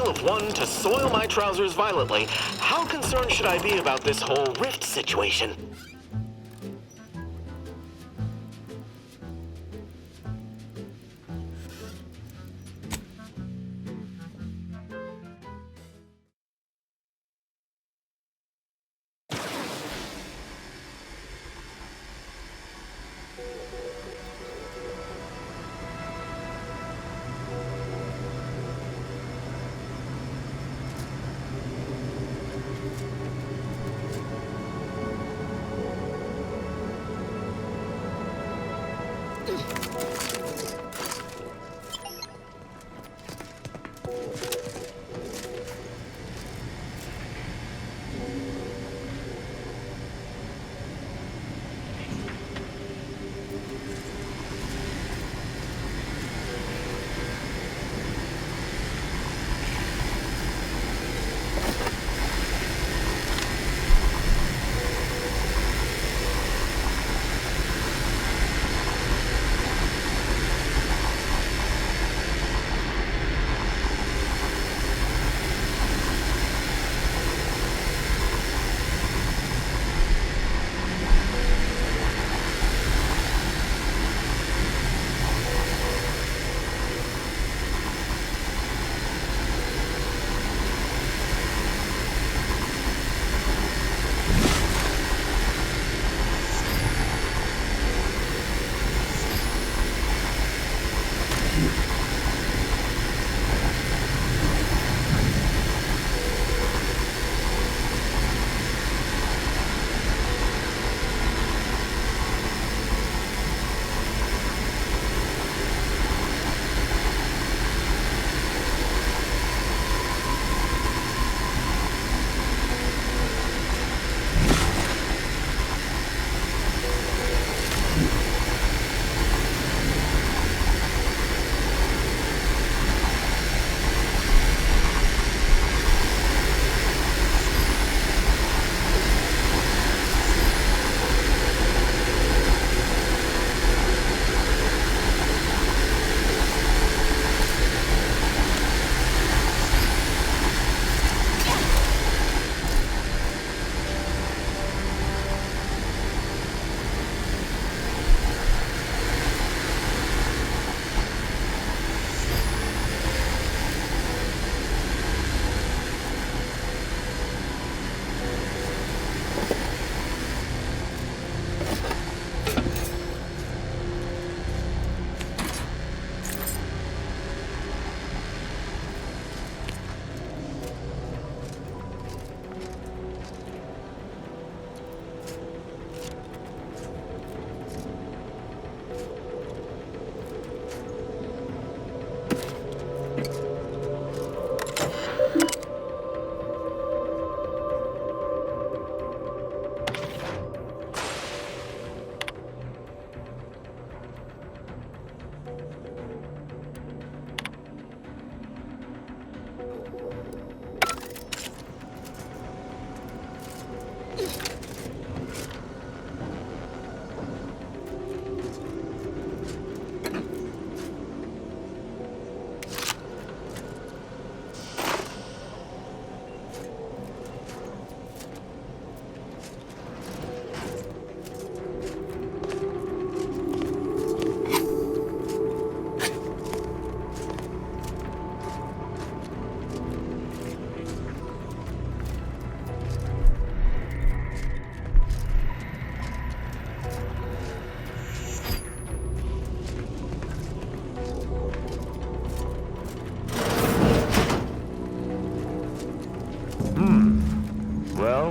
scale of 1 to soil my trousers violently, how concerned should I be about this whole rift situation?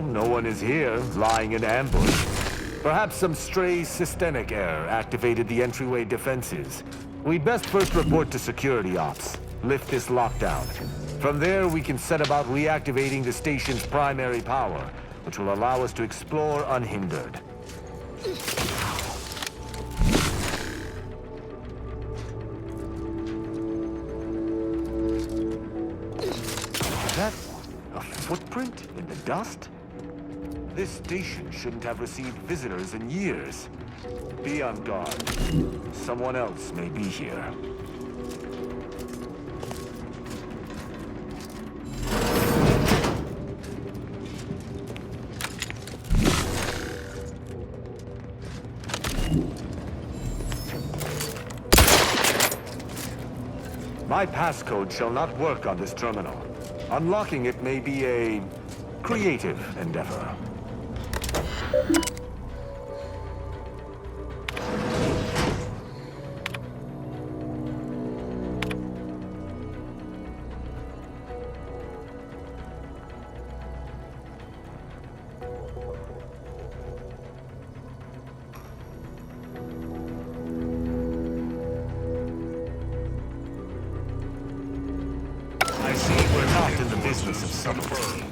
No one is here, lying in ambush. Perhaps some stray systemic error activated the entryway defenses. We'd best first report to security ops. Lift this lockdown. From there, we can set about reactivating the station's primary power, which will allow us to explore unhindered. Is that a footprint in the dust? This station shouldn't have received visitors in years. Be on guard. Someone else may be here. My passcode shall not work on this terminal. Unlocking it may be a creative endeavor. I see we're not in the business of subtlety.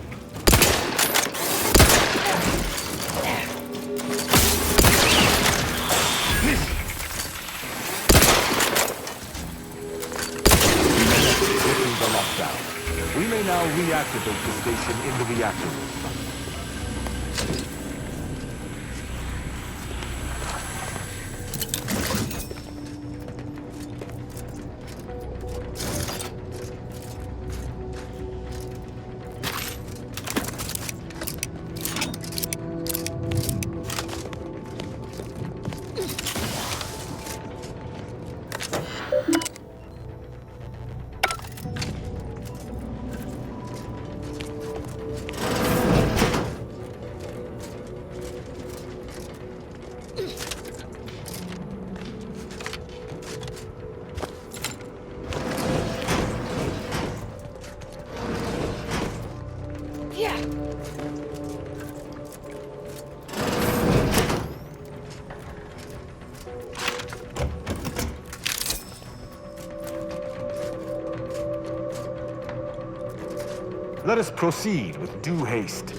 Lifting the lockdown. We may now reactivate the station in the reactor room. Let us proceed with due haste.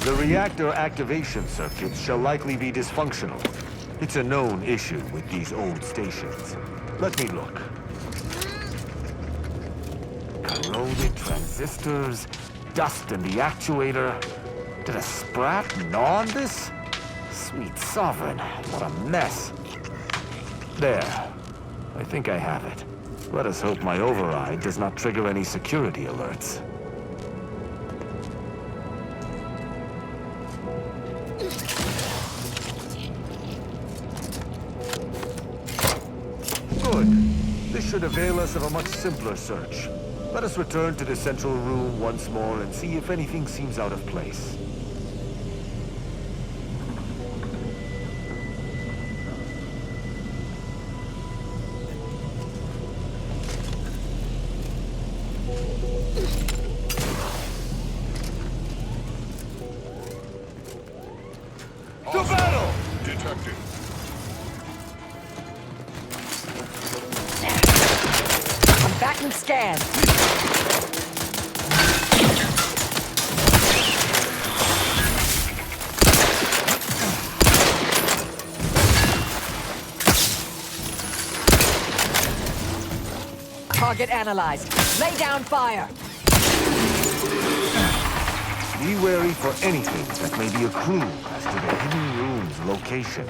The reactor activation circuits shall likely be dysfunctional. It's a known issue with these old stations. Let me look. Corroded transistors, dust in the actuator. Did a sprat gnaw on this? Sweet sovereign, what a mess. There. I think I have it. Let us hope my override does not trigger any security alerts. Good. This should avail us of a much simpler search. Let us return to the central room once more and see if anything seems out of place. To battle! Detected. Combatant scan. Target analyzed. Lay down fire. Be wary for anything that may be a clue as to the hidden room's location.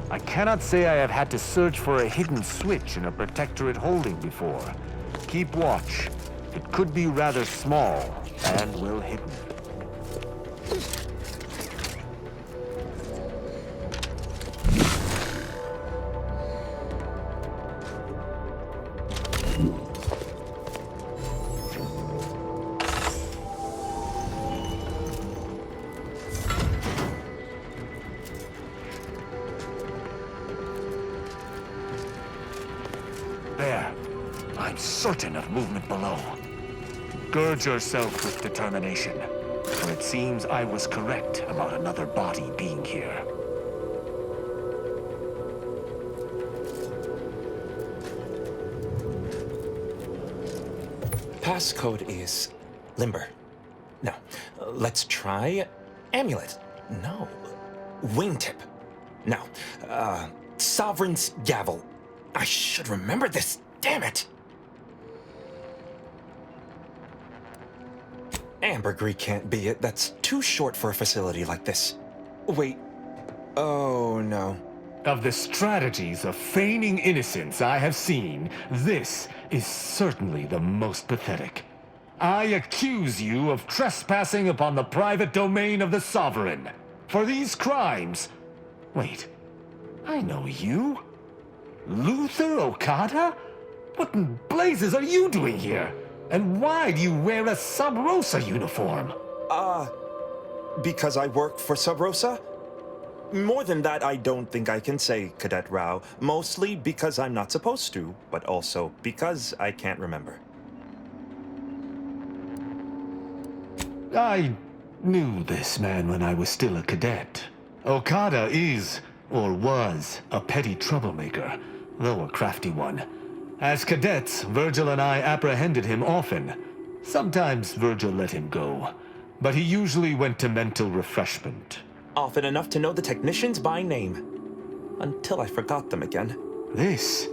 I cannot say I have had to search for a hidden switch in a protectorate holding before. Keep watch. It could be rather small and well hidden. There. I'm certain of movement below. Gird yourself with determination, for it seems I was correct about another body being here. passcode is limber. No, let's try amulet. No, wingtip. No, sovereign's gavel. I should remember this, damn it! Ambergris can't be it. That's too short for a facility like this. Wait. Oh, no. Of the strategies of feigning innocence I have seen, this is certainly the most pathetic. I accuse you of trespassing upon the private domain of the Sovereign. For these crimes... Wait, I know you. Luther Okada? What in blazes are you doing here? And why do you wear a Sub Rosa uniform? Because I work for Sub Rosa? More than that, I don't think I can say, Cadet Rao. Mostly because I'm not supposed to, but also because I can't remember. I knew this man when I was still a cadet. Okada is, or was, a petty troublemaker, though a crafty one. As cadets, Virgil and I apprehended him often. Sometimes Virgil let him go, but he usually went to mental refreshment. Often enough to know the technicians by name. Until I forgot them again. This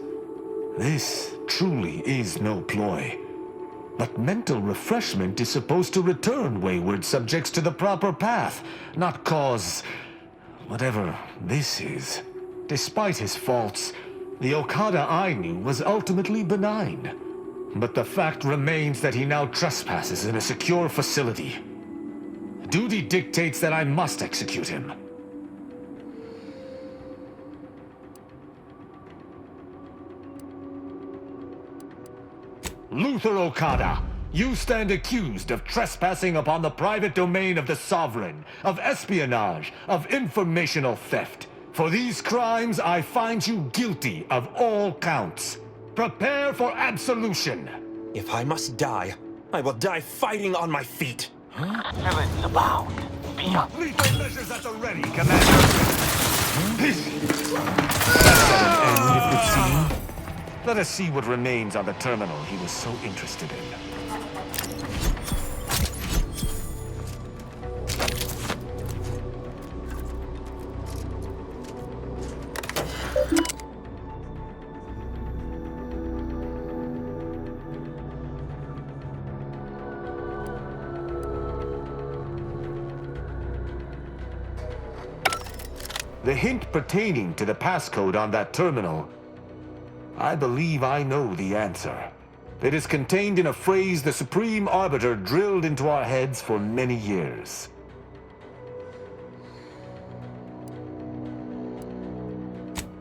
truly is no ploy. But mental refreshment is supposed to return wayward subjects to the proper path, not cause... whatever this is. Despite his faults, the Okada I knew was ultimately benign. But the fact remains that he now trespasses in a secure facility. Duty dictates that I must execute him. Luther Okada, you stand accused of trespassing upon the private domain of the Sovereign, of espionage, of informational theft. For these crimes, I find you guilty of all counts. Prepare for absolution. If I must die, I will die fighting on my feet. Villains abound. Lethal measures at the ready, Commander. That's at an end, it would seem. Let us see what remains on the terminal he was so interested in. The hint pertaining to the passcode on that terminal, I believe I know the answer. It is contained in a phrase the Supreme Arbiter drilled into our heads for many years.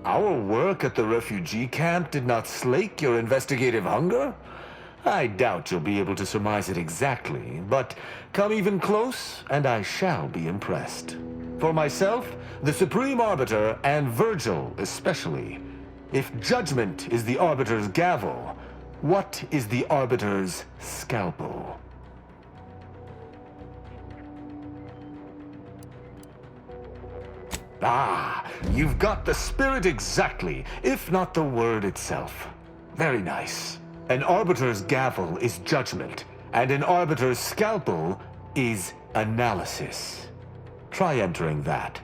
Our work at the refugee camp did not slake your investigative hunger? I doubt you'll be able to surmise it exactly, but come even close, and I shall be impressed. For myself, the Supreme Arbiter, and Virgil especially, if judgment is the Arbiter's gavel, what is the Arbiter's scalpel? Ah, you've got the spirit exactly, if not the word itself. Very nice. An Arbiter's gavel is judgment, and an Arbiter's scalpel is analysis. Try entering that.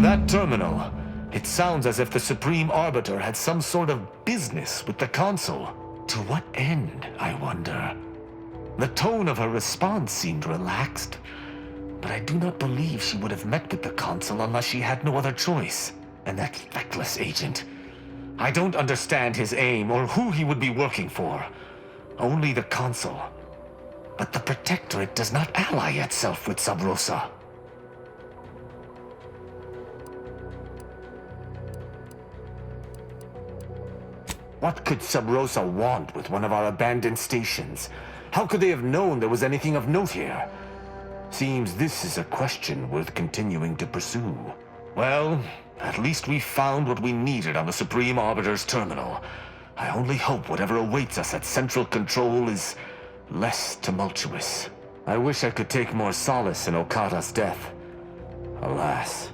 That terminal, it sounds as if the Supreme Arbiter had some sort of business with the Consul. To what end, I wonder? The tone of her response seemed relaxed, but I do not believe she would have met with the Consul unless she had no other choice. And that feckless agent. I don't understand his aim or who he would be working for. Only the Consul. But the Protectorate does not ally itself with Sub Rosa. What could Sub Rosa want with one of our abandoned stations? How could they have known there was anything of note here? Seems this is a question worth continuing to pursue. Well, at least we found what we needed on the Supreme Arbiter's terminal. I only hope whatever awaits us at Central Control is less tumultuous. I wish I could take more solace in Okada's death. Alas.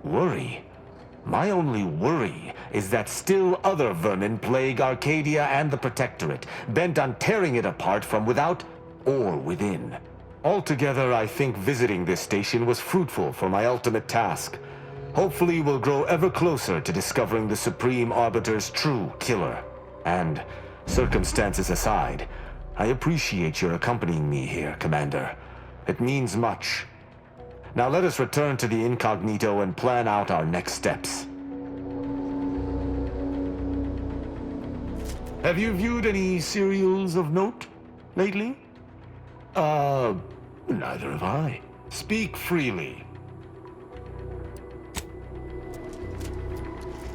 Worry? My only worry is that still other vermin plague Arcadia and the Protectorate, bent on tearing it apart from without or within. Altogether, I think visiting this station was fruitful for my ultimate task. Hopefully, we'll grow ever closer to discovering the Supreme Arbiter's true killer. And, circumstances aside, I appreciate your accompanying me here, Commander. It means much. Now let us return to the incognito and plan out our next steps. Have you viewed any serials of note lately? Neither have I. Speak freely.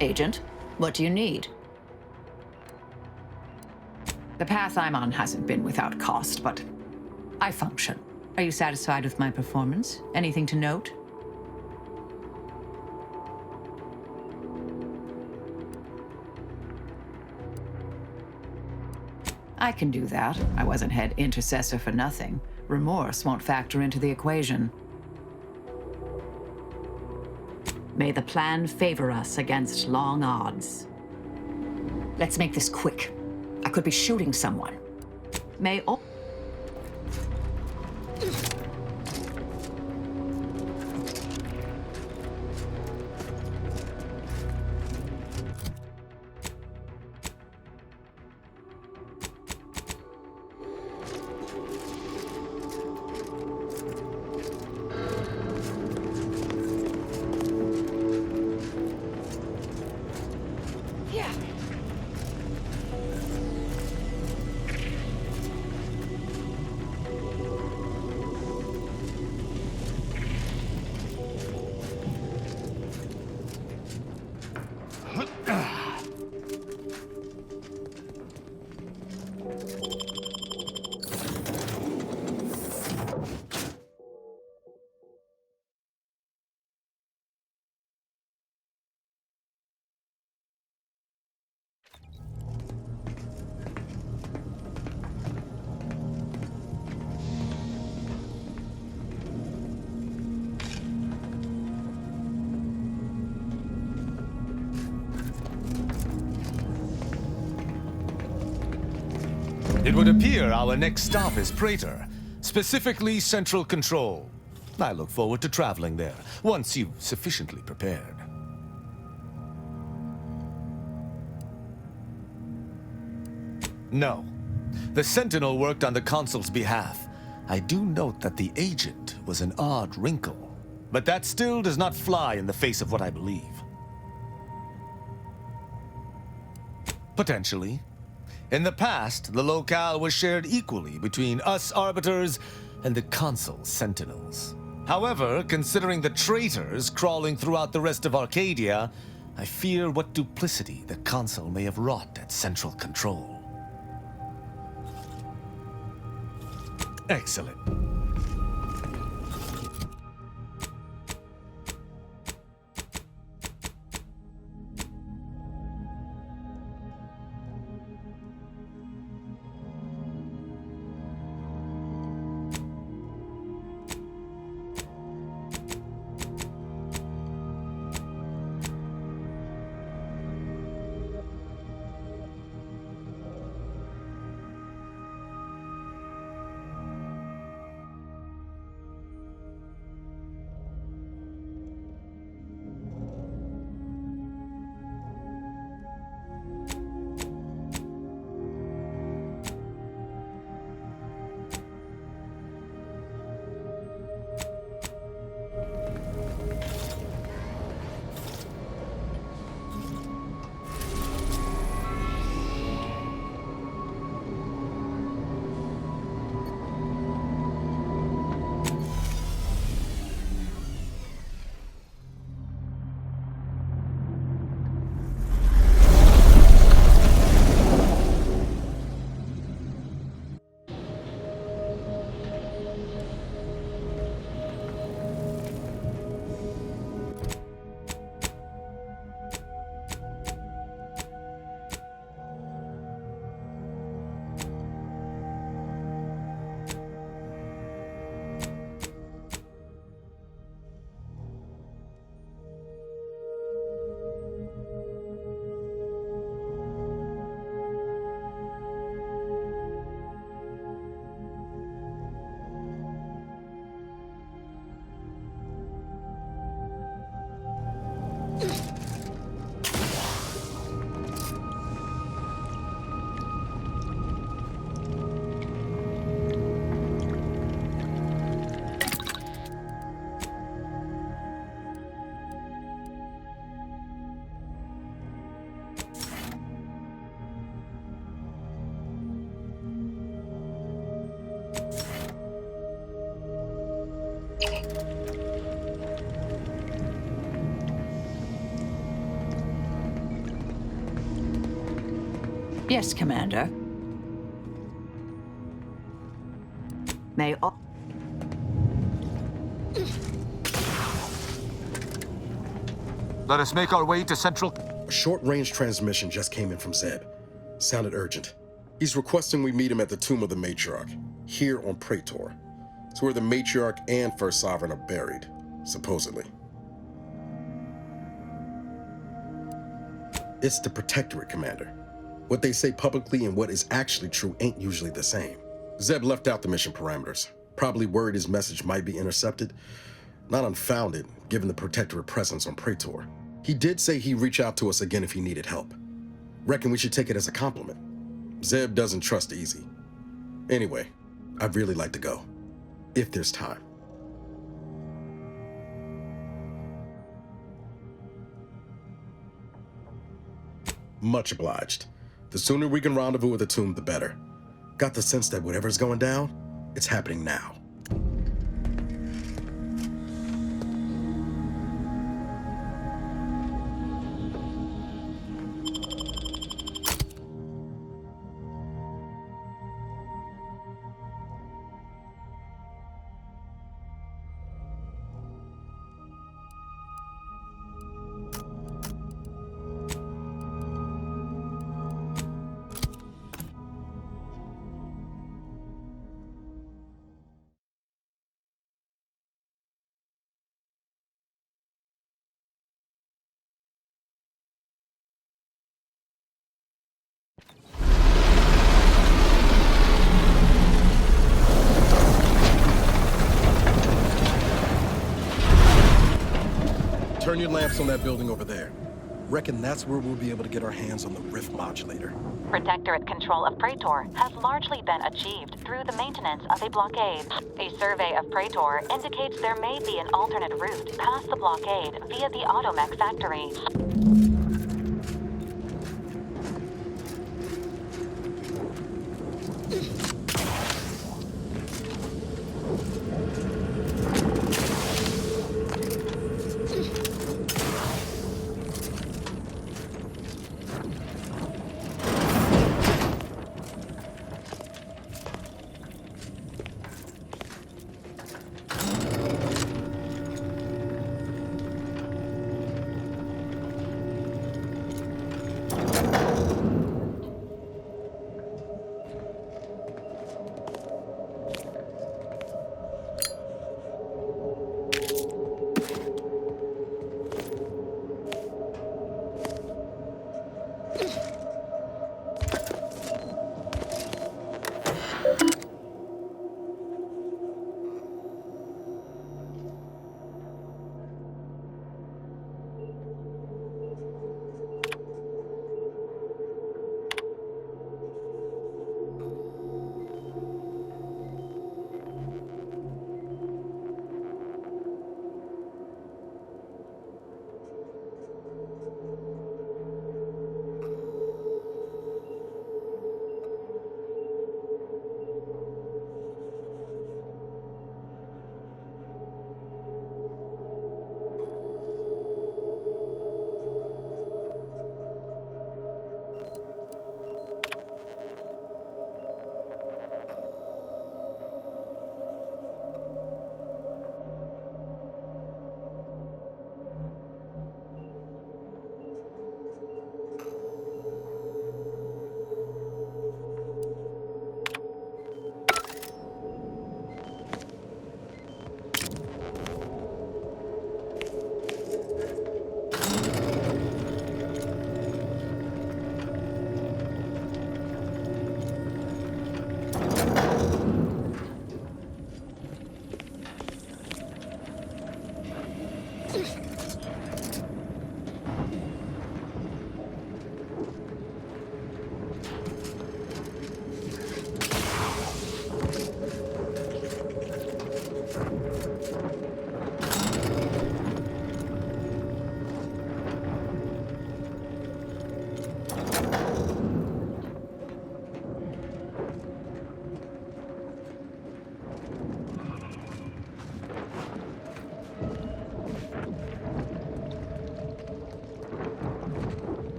Agent, what do you need? The path I'm on hasn't been without cost, but I function. Are you satisfied with my performance? Anything to note? I can do that. I wasn't head intercessor for nothing. Remorse won't factor into the equation. May the plan favor us against long odds. Let's make this quick. I could be shooting someone. May all... It would appear our next stop is Praetor, specifically Central Control. I look forward to traveling there, once you've sufficiently prepared. No. The Sentinel worked on the Consul's behalf. I do note that the agent was an odd wrinkle, but that still does not fly in the face of what I believe. Potentially. In the past, the locale was shared equally between us Arbiters and the Consul's Sentinels. However, considering the traitors crawling throughout the rest of Arcadia, I fear what duplicity the Consul may have wrought at Central Control. Excellent. Yes, Commander. May all... Let us make our way to Central... A short-range transmission just came in from Zeb. Sounded urgent. He's requesting we meet him at the tomb of the Matriarch, here on Praetor. It's where the Matriarch and First Sovereign are buried, supposedly. It's the Protectorate, Commander. What they say publicly and what is actually true ain't usually the same. Zeb left out the mission parameters, probably worried his message might be intercepted. Not unfounded, given the Protectorate presence on Praetor. He did say he'd reach out to us again if he needed help. Reckon we should take it as a compliment. Zeb doesn't trust easy. Anyway, I'd really like to go, if there's time. Much obliged. The sooner we can rendezvous at the tomb, the better. Got the sense that whatever's going down, it's happening now. Turn your lamps on that building over there. Reckon that's where we'll be able to get our hands on the rift modulator. Protectorate control of Praetor has largely been achieved through the maintenance of a blockade. A survey of Praetor indicates there may be an alternate route past the blockade via the Automech factory.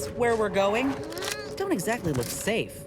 This, where we're going, don't exactly look safe.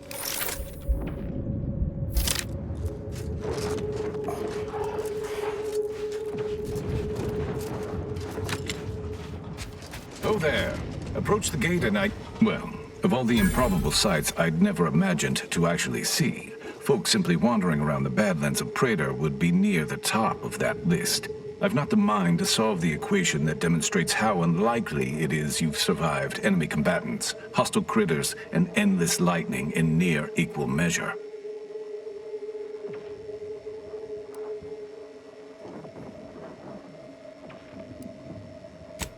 Oh there. Approach the gate and well, of all the improbable sights I'd never imagined to actually see, folks simply wandering around the Badlands of Praetor would be near the top of that list. I've not the mind to solve the equation that demonstrates how unlikely it is you've survived enemy combatants, hostile critters, and endless lightning in near equal measure.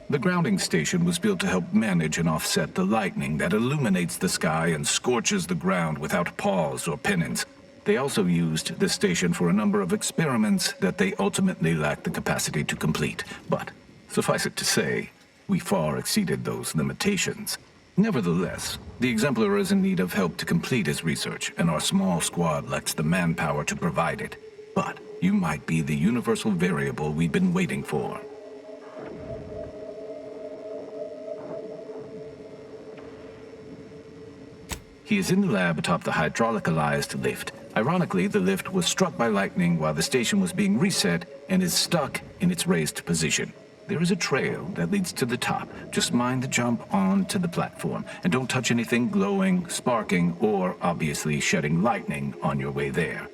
The grounding station was built to help manage and offset the lightning that illuminates the sky and scorches the ground without pause or penance. They also used the station for a number of experiments that they ultimately lacked the capacity to complete. But, suffice it to say, we far exceeded those limitations. Nevertheless, the Exemplar is in need of help to complete his research, and our small squad lacks the manpower to provide it. But you might be the universal variable we've been waiting for. He is in the lab atop the hydraulicalized lift. Ironically, the lift was struck by lightning while the station was being reset and is stuck in its raised position. There is a trail that leads to the top. Just mind the jump onto the platform, and don't touch anything glowing, sparking, or obviously shedding lightning on your way there.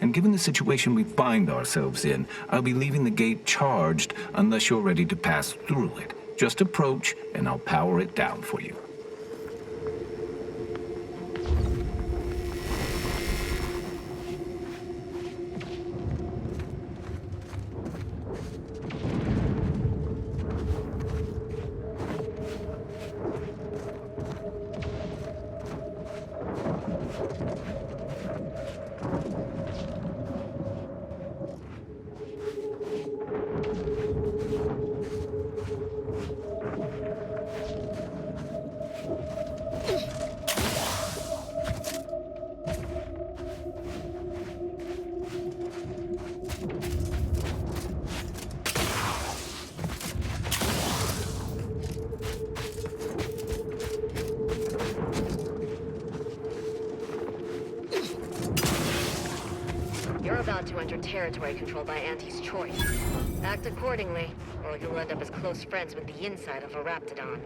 And given the situation we find ourselves in, I'll be leaving the gate charged unless you're ready to pass through it. Just approach, and I'll power it down for you. You're about to enter territory controlled by Auntie's choice. Act accordingly, or you'll end up as close friends with the inside of a Raptidon.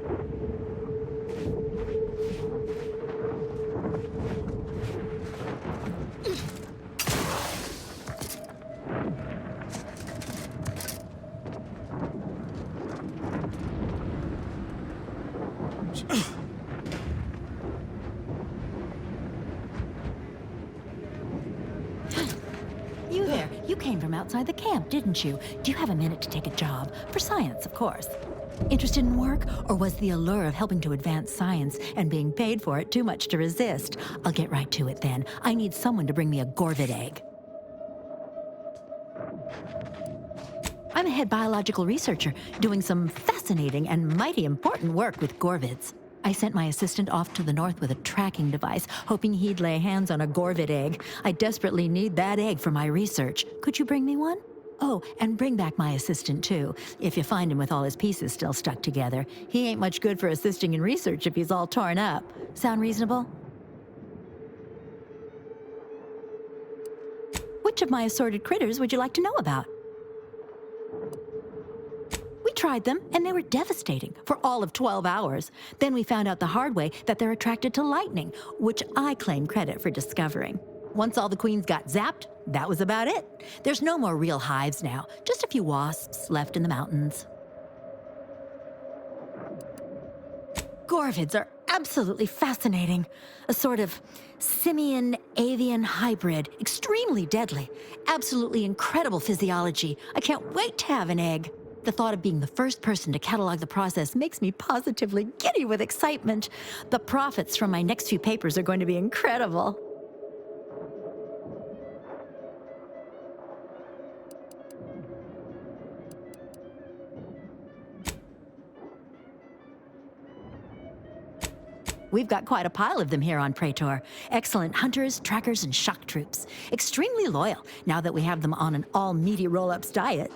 You there. You came from outside the camp, didn't you? Do you have a minute to take a job? For science, of course. Interested in work? Or was the allure of helping to advance science and being paid for it too much to resist? I'll get right to it then. I need someone to bring me a Gorvid egg. I'm a head biological researcher doing some fascinating and mighty important work with Gorvids. I sent my assistant off to the north with a tracking device, hoping he'd lay hands on a Gorvid egg. I desperately need that egg for my research. Could you bring me one? Oh, and bring back my assistant, too, if you find him with all his pieces still stuck together. He ain't much good for assisting in research if he's all torn up. Sound reasonable? Which of my assorted critters would you like to know about? We tried them, and they were devastating for all of 12 hours. Then we found out the hard way that they're attracted to lightning, which I claim credit for discovering. Once all the queens got zapped, that was about it. There's no more real hives now, just a few wasps left in the mountains. Gorvids are absolutely fascinating. A sort of simian-avian hybrid, extremely deadly. Absolutely incredible physiology. I can't wait to have an egg. The thought of being the first person to catalog the process makes me positively giddy with excitement. The profits from my next few papers are going to be incredible. We've got quite a pile of them here on Praetor. Excellent hunters, trackers, and shock troops. Extremely loyal, now that we have them on an all-meaty roll-ups diet.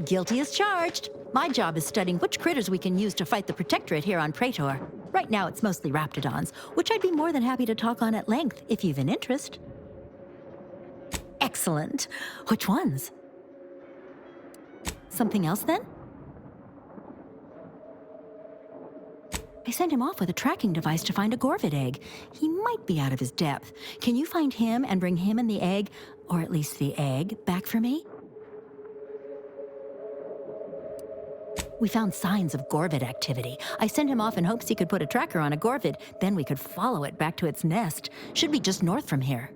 Guilty as charged. My job is studying which critters we can use to fight the Protectorate here on Praetor. Right now, it's mostly Raptidons, which I'd be more than happy to talk on at length if you've an interest. Excellent. Which ones? Something else, then? I sent him off with a tracking device to find a Gorvid egg. He might be out of his depth. Can you find him and bring him and the egg, or at least the egg, back for me? We found signs of Gorvid activity. I sent him off in hopes he could put a tracker on a Gorvid. Then we could follow it back to its nest. Should be just north from here.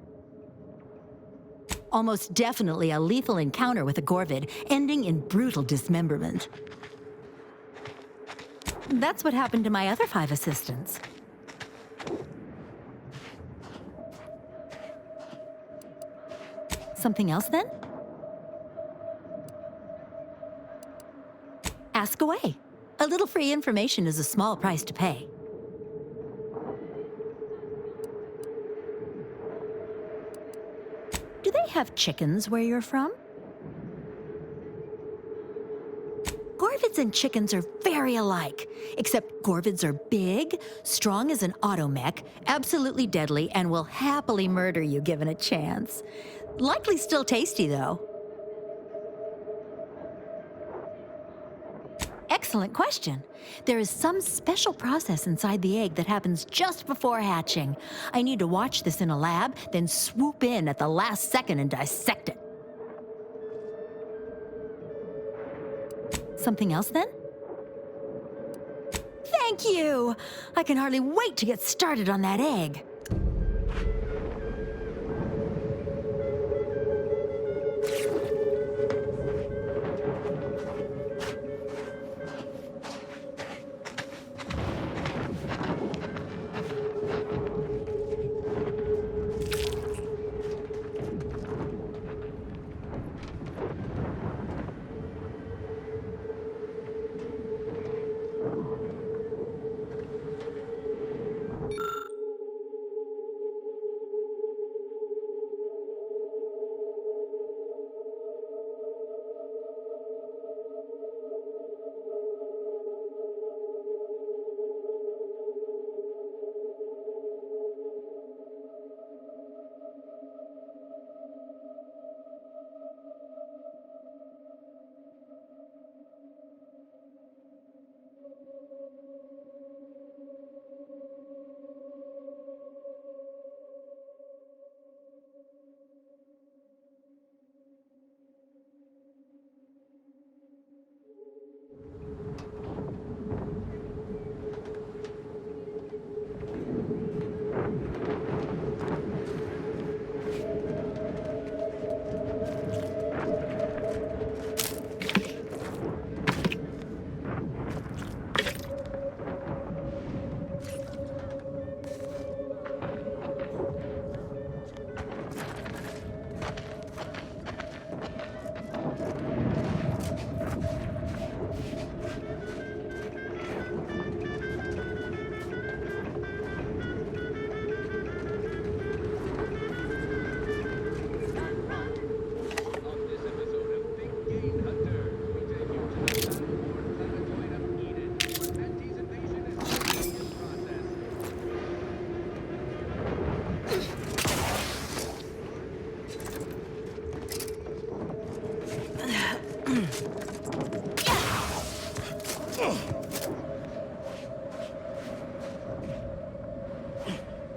Almost definitely a lethal encounter with a Gorvid, ending in brutal dismemberment. That's what happened to my other 5 assistants. Something else, then? Ask away. A little free information is a small price to pay. Do they have chickens where you're from? Gorvids and chickens are very alike, except Gorvids are big, strong as an automech, absolutely deadly, and will happily murder you given a chance. Likely still tasty, though. Excellent question. There is some special process inside the egg that happens just before hatching. I need to watch this in a lab, then swoop in at the last second and dissect it. Something else, then? Thank you! I can hardly wait to get started on that egg.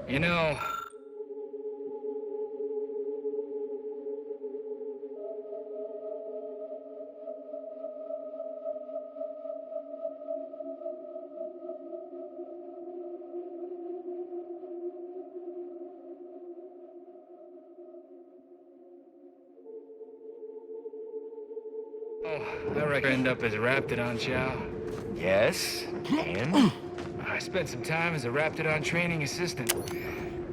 You know... I reckon I end up as a Raptidon, Chow. Yes, and? I spent some time as a Raptidon training assistant.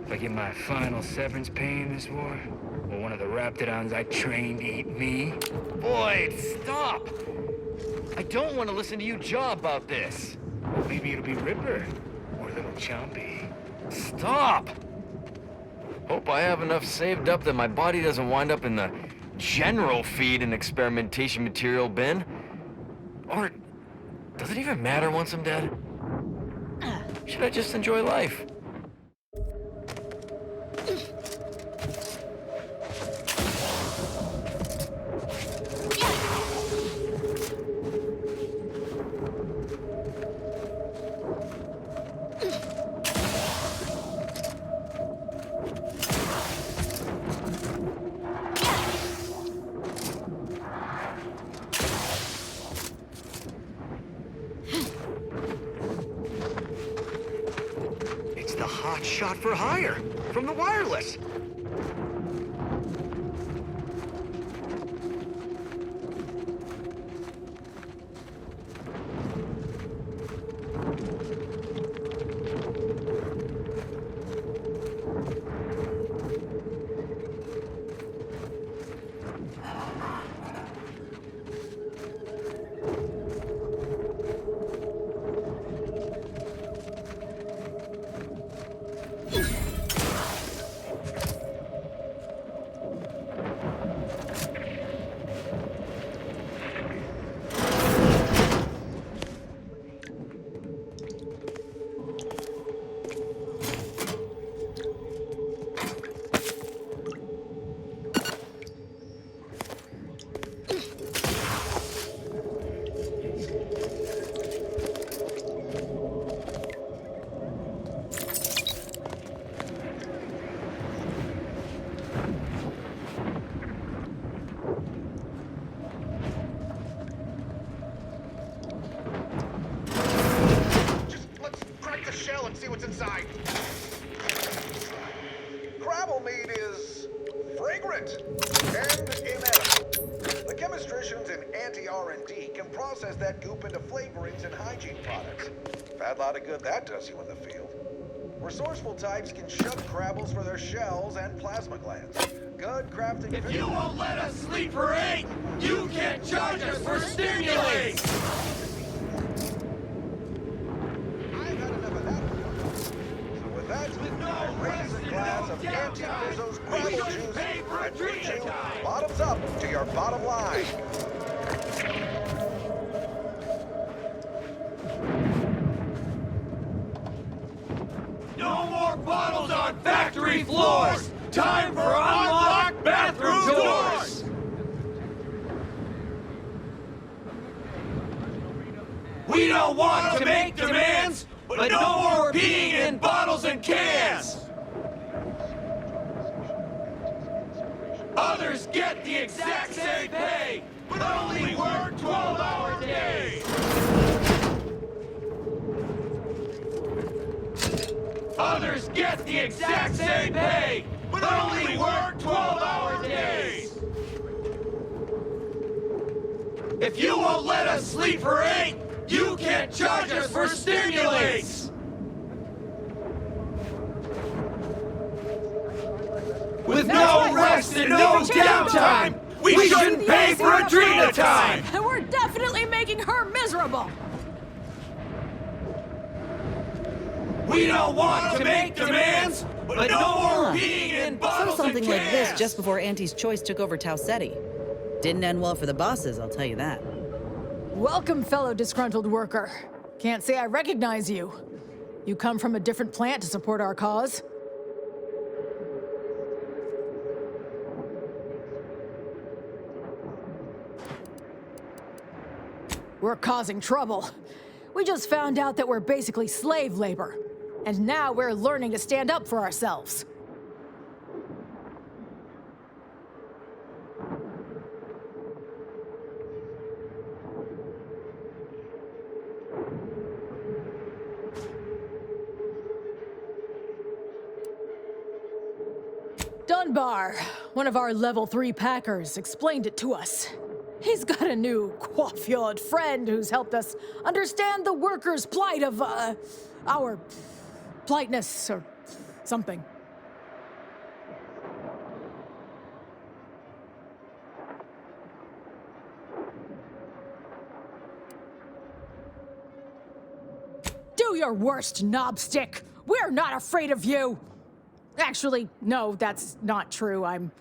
If I get my final severance pay in this war, will one of the Raptidons I trained eat me? Boyd, stop! I don't want to listen to you jaw about this. Maybe it'll be Ripper, or Little Chompy. Stop! Hope I have enough saved up that my body doesn't wind up in the general feed and experimentation material bin. Or does it even matter once I'm dead? Should I just enjoy life? It's the hot shot for hire from the wireless. Crabble meat is fragrant and inedible. The chemistricians in anti-R&D can process that goop into flavorings and hygiene products. Bad lot of good that does you in the field. Resourceful types can shove crabbles for their shells and plasma glands. Good crafting. If you won't let us sleep for 8, you can't charge us for stimulates! I've had enough of that. So with that, I raise a glass of Auntie Rizzo's Crabble Juice and treat you bottoms up to your bottom line. No more bottles on factory floors! Time for unlocked bathroom doors! We don't want to make demands, but no more peeing in bottles and cans! Others get the exact same pay, but only work 12-hour days! Others get the exact same pay, but only work 12-hour days! If you won't let us sleep for 8, you can't charge us for stimulates! With no rest and no downtime, we shouldn't pay for Adrena time! And we're definitely making her miserable! We don't want to make demands, but no more being in bottles Saw something and like this cans. just before Auntie's Choice took over Tau Ceti. Didn't end well for the bosses, I'll tell you that. Welcome, fellow disgruntled worker. Can't say I recognize you. You come from a different plant to support our cause? We're causing trouble. We just found out that we're basically slave labor. And now we're learning to stand up for ourselves. Dunbar, one of our level 3 packers, explained it to us. He's got a new coiffured friend who's helped us understand the workers' plight of, our politeness or something. Do your worst, knobstick! We're not afraid of you! Actually, no, that's not true. I'm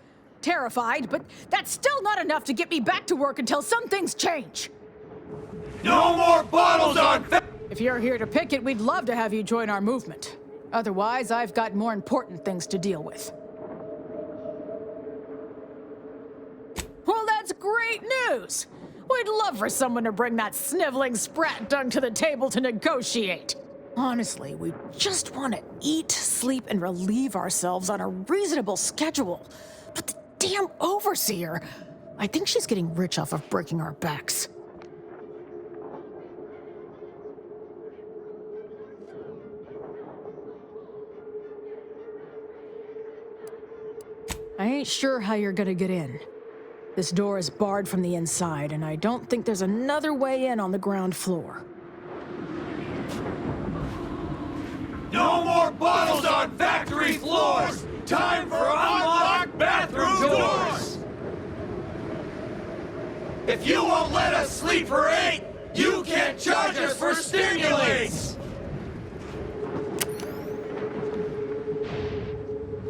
terrified, but that's still not enough to get me back to work until some things change. No more bottles on If you're here to picket, we'd love to have you join our movement. Otherwise, I've got more important things to deal with. Well, that's great news! We'd love for someone to bring that sniveling sprat dung to the table to negotiate. Honestly, we just want to eat, sleep, and relieve ourselves on a reasonable schedule. But the damn overseer, I think she's getting rich off of breaking our backs. I ain't sure how you're gonna get in. This door is barred from the inside, and I don't think there's another way in on the ground floor. No more bottles on factory floors! Time for unlocked bathroom doors! If you won't let us sleep for 8, you can't charge us for stimulates!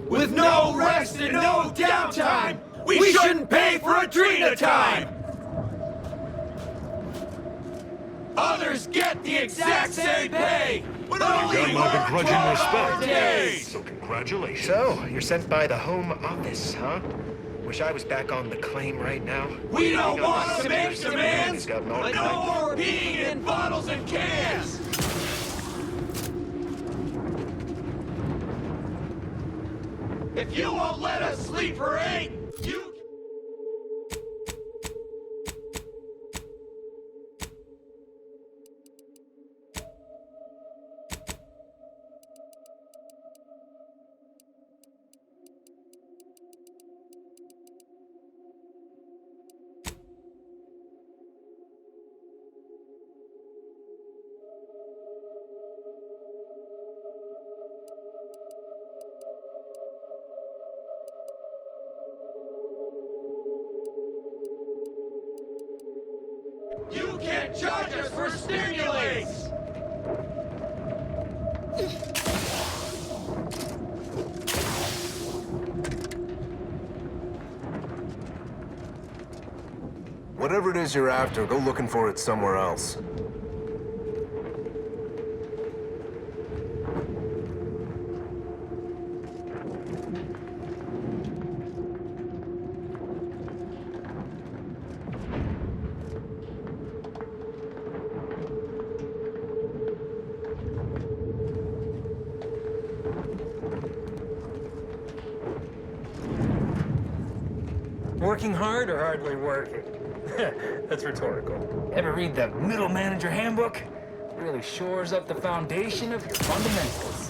With no rest and no downtime, we shouldn't pay for Adrena time! Others get the exact same pay, but only work 12 hour days! So congratulations. So, you're sent by the Home Office, huh? Wish I was back on the claim right now. We don't want to make demands, but no more being in bottles and cans! If you won't let us sleep for 8, you... You can't charge us for stimulates! Whatever it is you're after, go looking for it somewhere else. Working hard or hardly working? That's rhetorical. Ever read the Middle Manager Handbook? Really shores up the foundation of your fundamentals.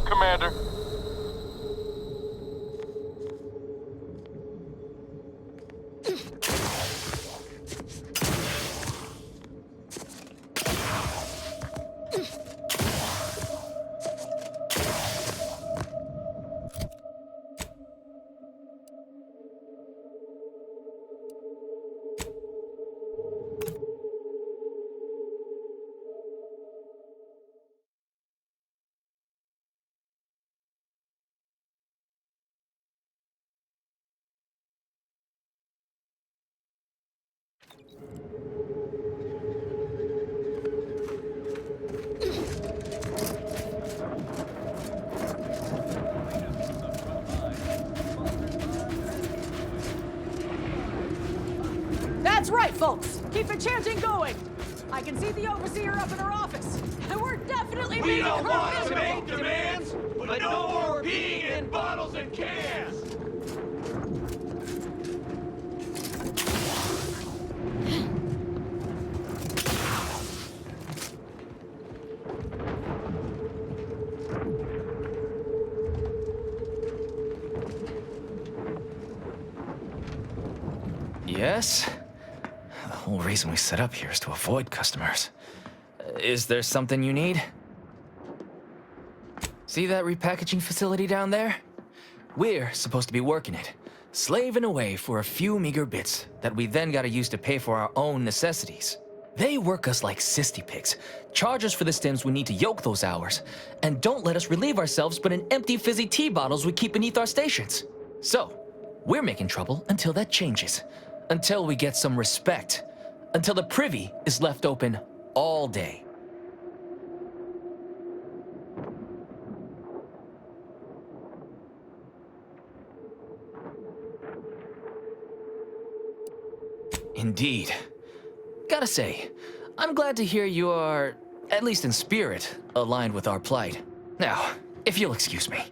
Commander. That's right, folks. Keep the chanting going. I can see the overseer up in her office, and we're definitely We making don't her want to miserable. make demands, but no more being in bottles and cans! Yes? The whole reason we set up here is to avoid customers. Is there something you need? See that repackaging facility down there? We're supposed to be working it, slaving away for a few meager bits that we then gotta use to pay for our own necessities. They work us like cysty pigs, charge us for the stems we need to yoke those hours, and don't let us relieve ourselves but in empty fizzy tea bottles we keep beneath our stations. So, we're making trouble until that changes. Until we get some respect. Until the privy is left open all day. Indeed. Gotta say, I'm glad to hear you are, at least in spirit, aligned with our plight. Now, if you'll excuse me.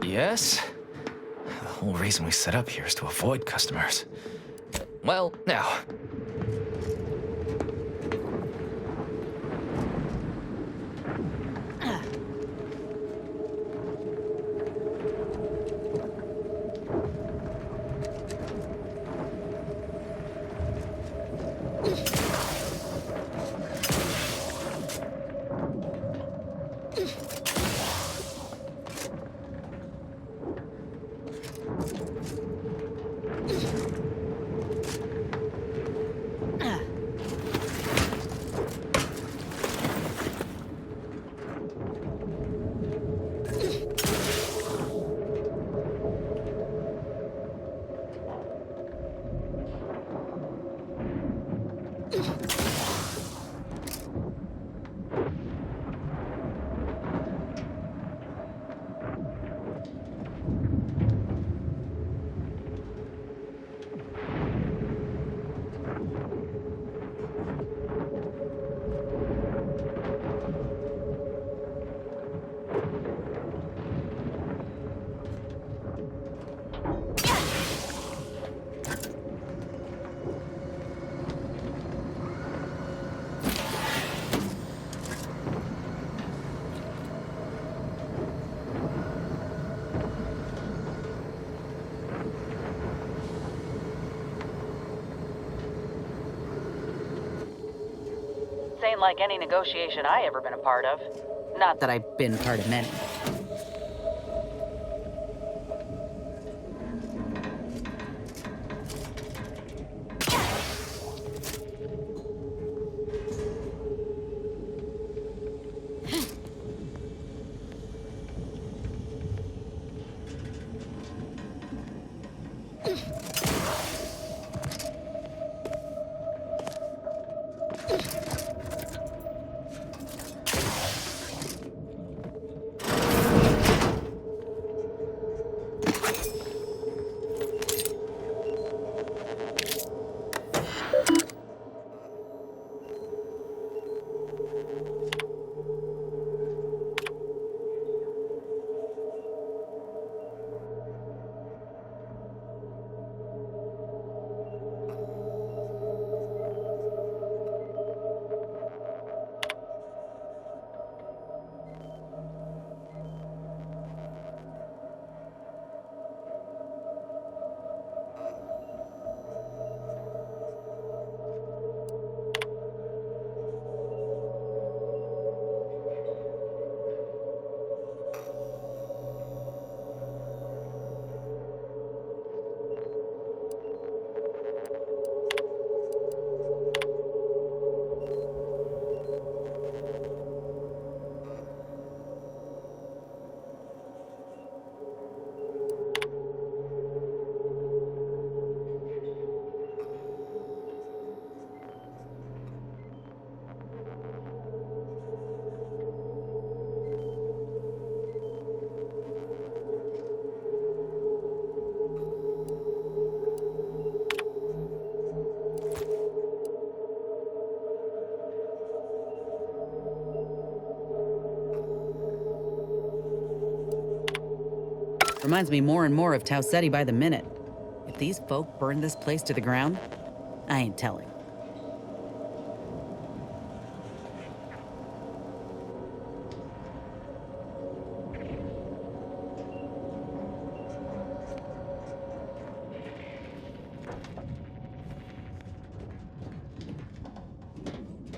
Yes? The whole reason we set up here is to avoid customers. Well, now. Ain't like any negotiation I ever been a part of. Not that I've been part of many. Reminds me more and more of Tau Ceti by the minute. If these folk burn this place to the ground, I ain't telling.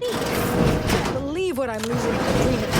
Can't believe what I'm losing between it.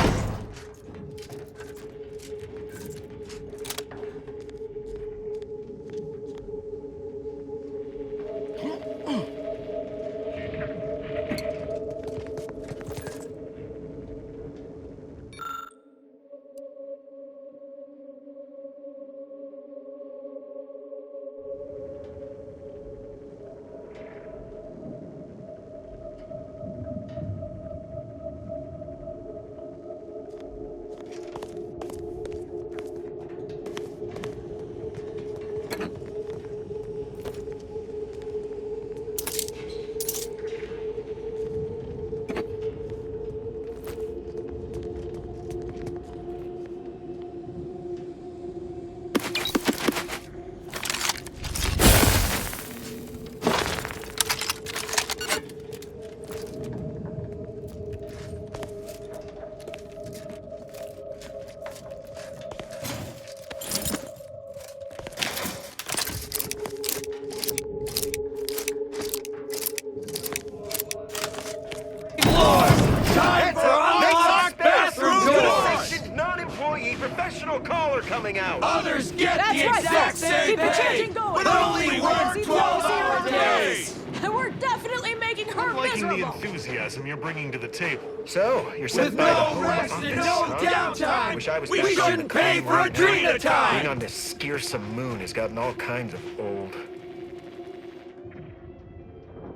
Professional caller coming out. Others get the exact same pay, but only work 12-hour days. And we're definitely making her I'm liking the miserable. enthusiasm you're bringing to the table. So, you're sent With by the no home rest office, and no huh? downtime, Wish I was we back on the shouldn't pay clean for a right drink now. at a time. Being on this scarce-some moon has gotten all kinds of old.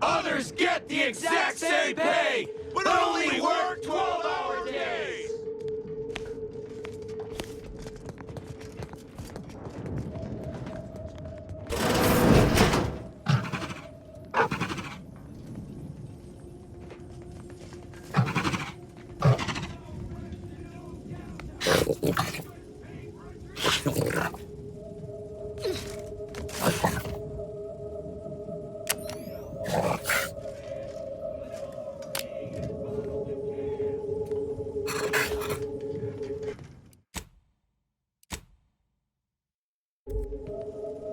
Others get the exact same pay, but only work 12-hour days.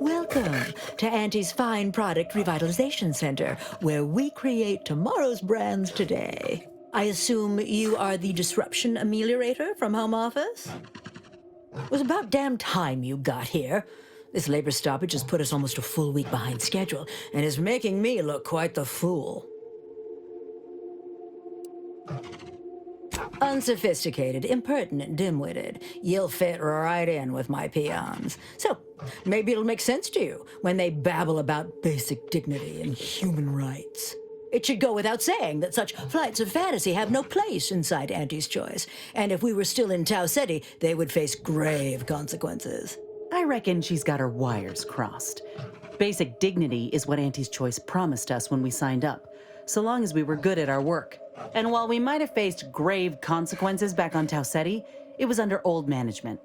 Welcome to Auntie's Fine Product Revitalization Center, where we create tomorrow's brands today. I assume you are the disruption ameliorator from home office? It was about damn time you got here. This labor stoppage has put us almost a full week behind schedule and is making me look quite the fool. Unsophisticated, impertinent, dim-witted. You'll fit right in with my peons. So, maybe it'll make sense to you when they babble about basic dignity and human rights. It should go without saying that such flights of fantasy have no place inside Auntie's Choice, and if we were still in Tau Ceti, they would face grave consequences. I reckon she's got her wires crossed. Basic dignity is what Auntie's Choice promised us when we signed up, so long as we were good at our work. And while we might have faced grave consequences back on Tau Ceti, it was under old management,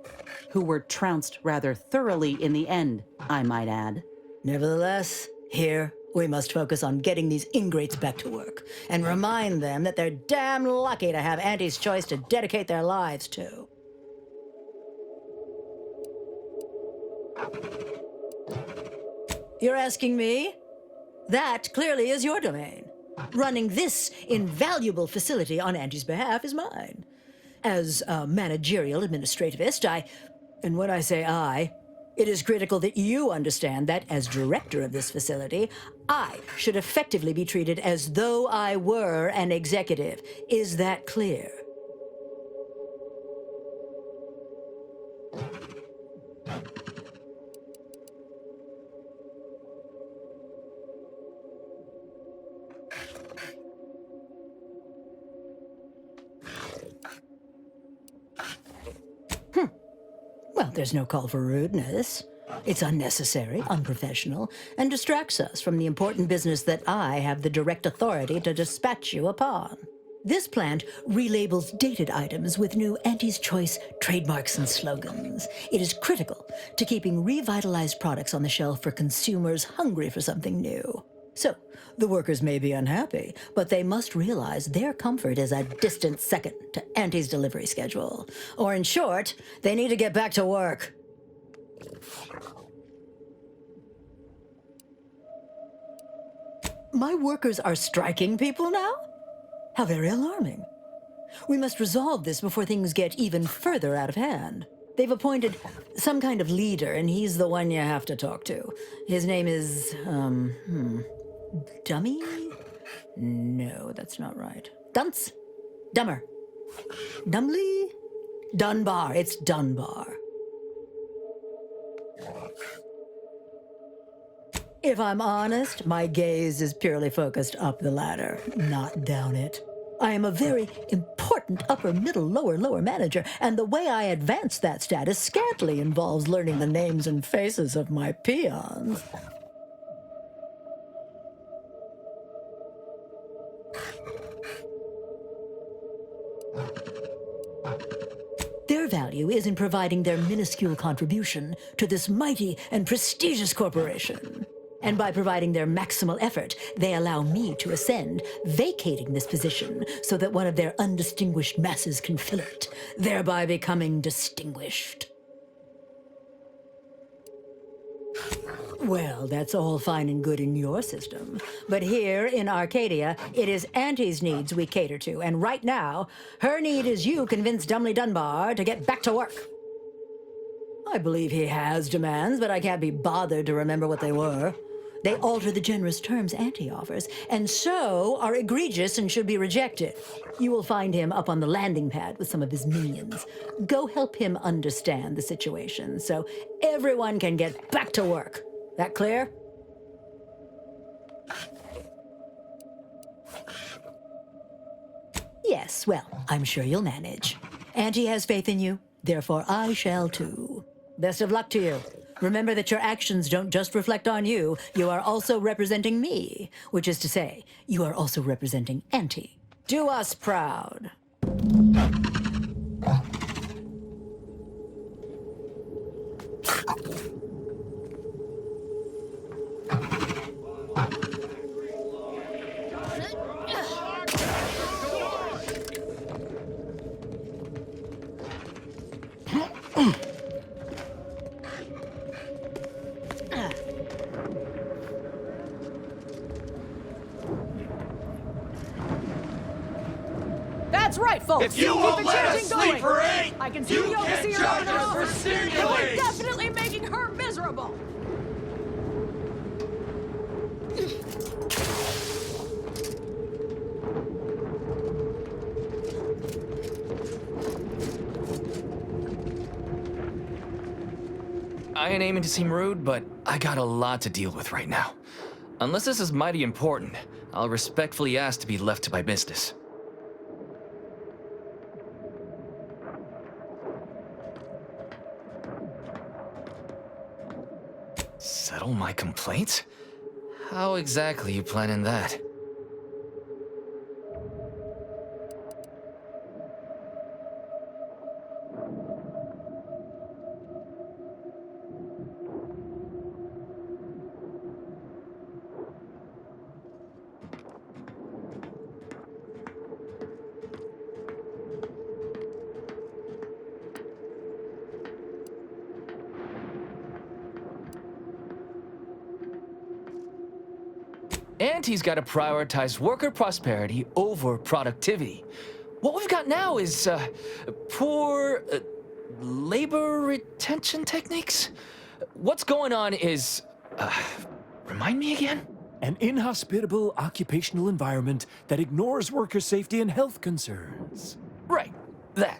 who were trounced rather thoroughly in the end, I might add. Nevertheless, here we must focus on getting these ingrates back to work and remind them that they're damn lucky to have Auntie's Choice to dedicate their lives to. You're asking me? That clearly is your domain. Running this invaluable facility on Auntie's behalf is mine. As a managerial administrativist, and when I say I, it is critical that you understand that as director of this facility, I should effectively be treated as though I were an executive. Is that clear? Well, there's no call for rudeness. It's unnecessary, unprofessional, and distracts us from the important business that I have the direct authority to dispatch you upon. This plant relabels dated items with new Auntie's Choice trademarks and slogans. It is critical to keeping revitalized products on the shelf for consumers hungry for something new. So, the workers may be unhappy, but they must realize their comfort is a distant second to Auntie's delivery schedule. Or in short, they need to get back to work. My workers are striking people now? How very alarming. We must resolve this before things get even further out of hand. They've appointed some kind of leader, and he's the one you have to talk to. His name is, Dummy? No, that's not right. Dunce? Dummer. Dumbly? Dunbar. It's Dunbar. If I'm honest, my gaze is purely focused up the ladder, not down it. I am a very important upper, middle, lower manager, and the way I advance that status scantily involves learning the names and faces of my peons. Their value is in providing their minuscule contribution to this mighty and prestigious corporation. And by providing their maximal effort, they allow me to ascend, vacating this position so that one of their undistinguished masses can fill it, thereby becoming distinguished. Well, that's all fine and good in your system. But here in Arcadia, it is Auntie's needs we cater to, and right now, her need is you convince Dumbly Dunbar to get back to work. I believe he has demands, but I can't be bothered to remember what they were. They alter the generous terms Auntie offers, and so are egregious and should be rejected. You will find him up on the landing pad with some of his minions. Go help him understand the situation so everyone can get back to work. That clear? Yes, well, I'm sure you'll manage. Auntie has faith in you, therefore I shall too. Best of luck to you. Remember that your actions don't just reflect on you, you are also representing me, which is to say, you are also representing Auntie. Do us proud. That's right, folks. If you Keep won't the let us chanting sleep for 8, I can see you the can't overseer judge up in us for office. And we're stimulates. definitely making her miserable. I ain't aiming to seem rude, but I got a lot to deal with right now. Unless this is mighty important, I'll respectfully ask to be left to my business. Settle my complaints? How exactly you planning that? Auntie's got to prioritize worker prosperity over productivity. What we've got now is poor labor retention techniques. What's going on is, remind me again? An inhospitable occupational environment that ignores worker safety and health concerns. Right, that.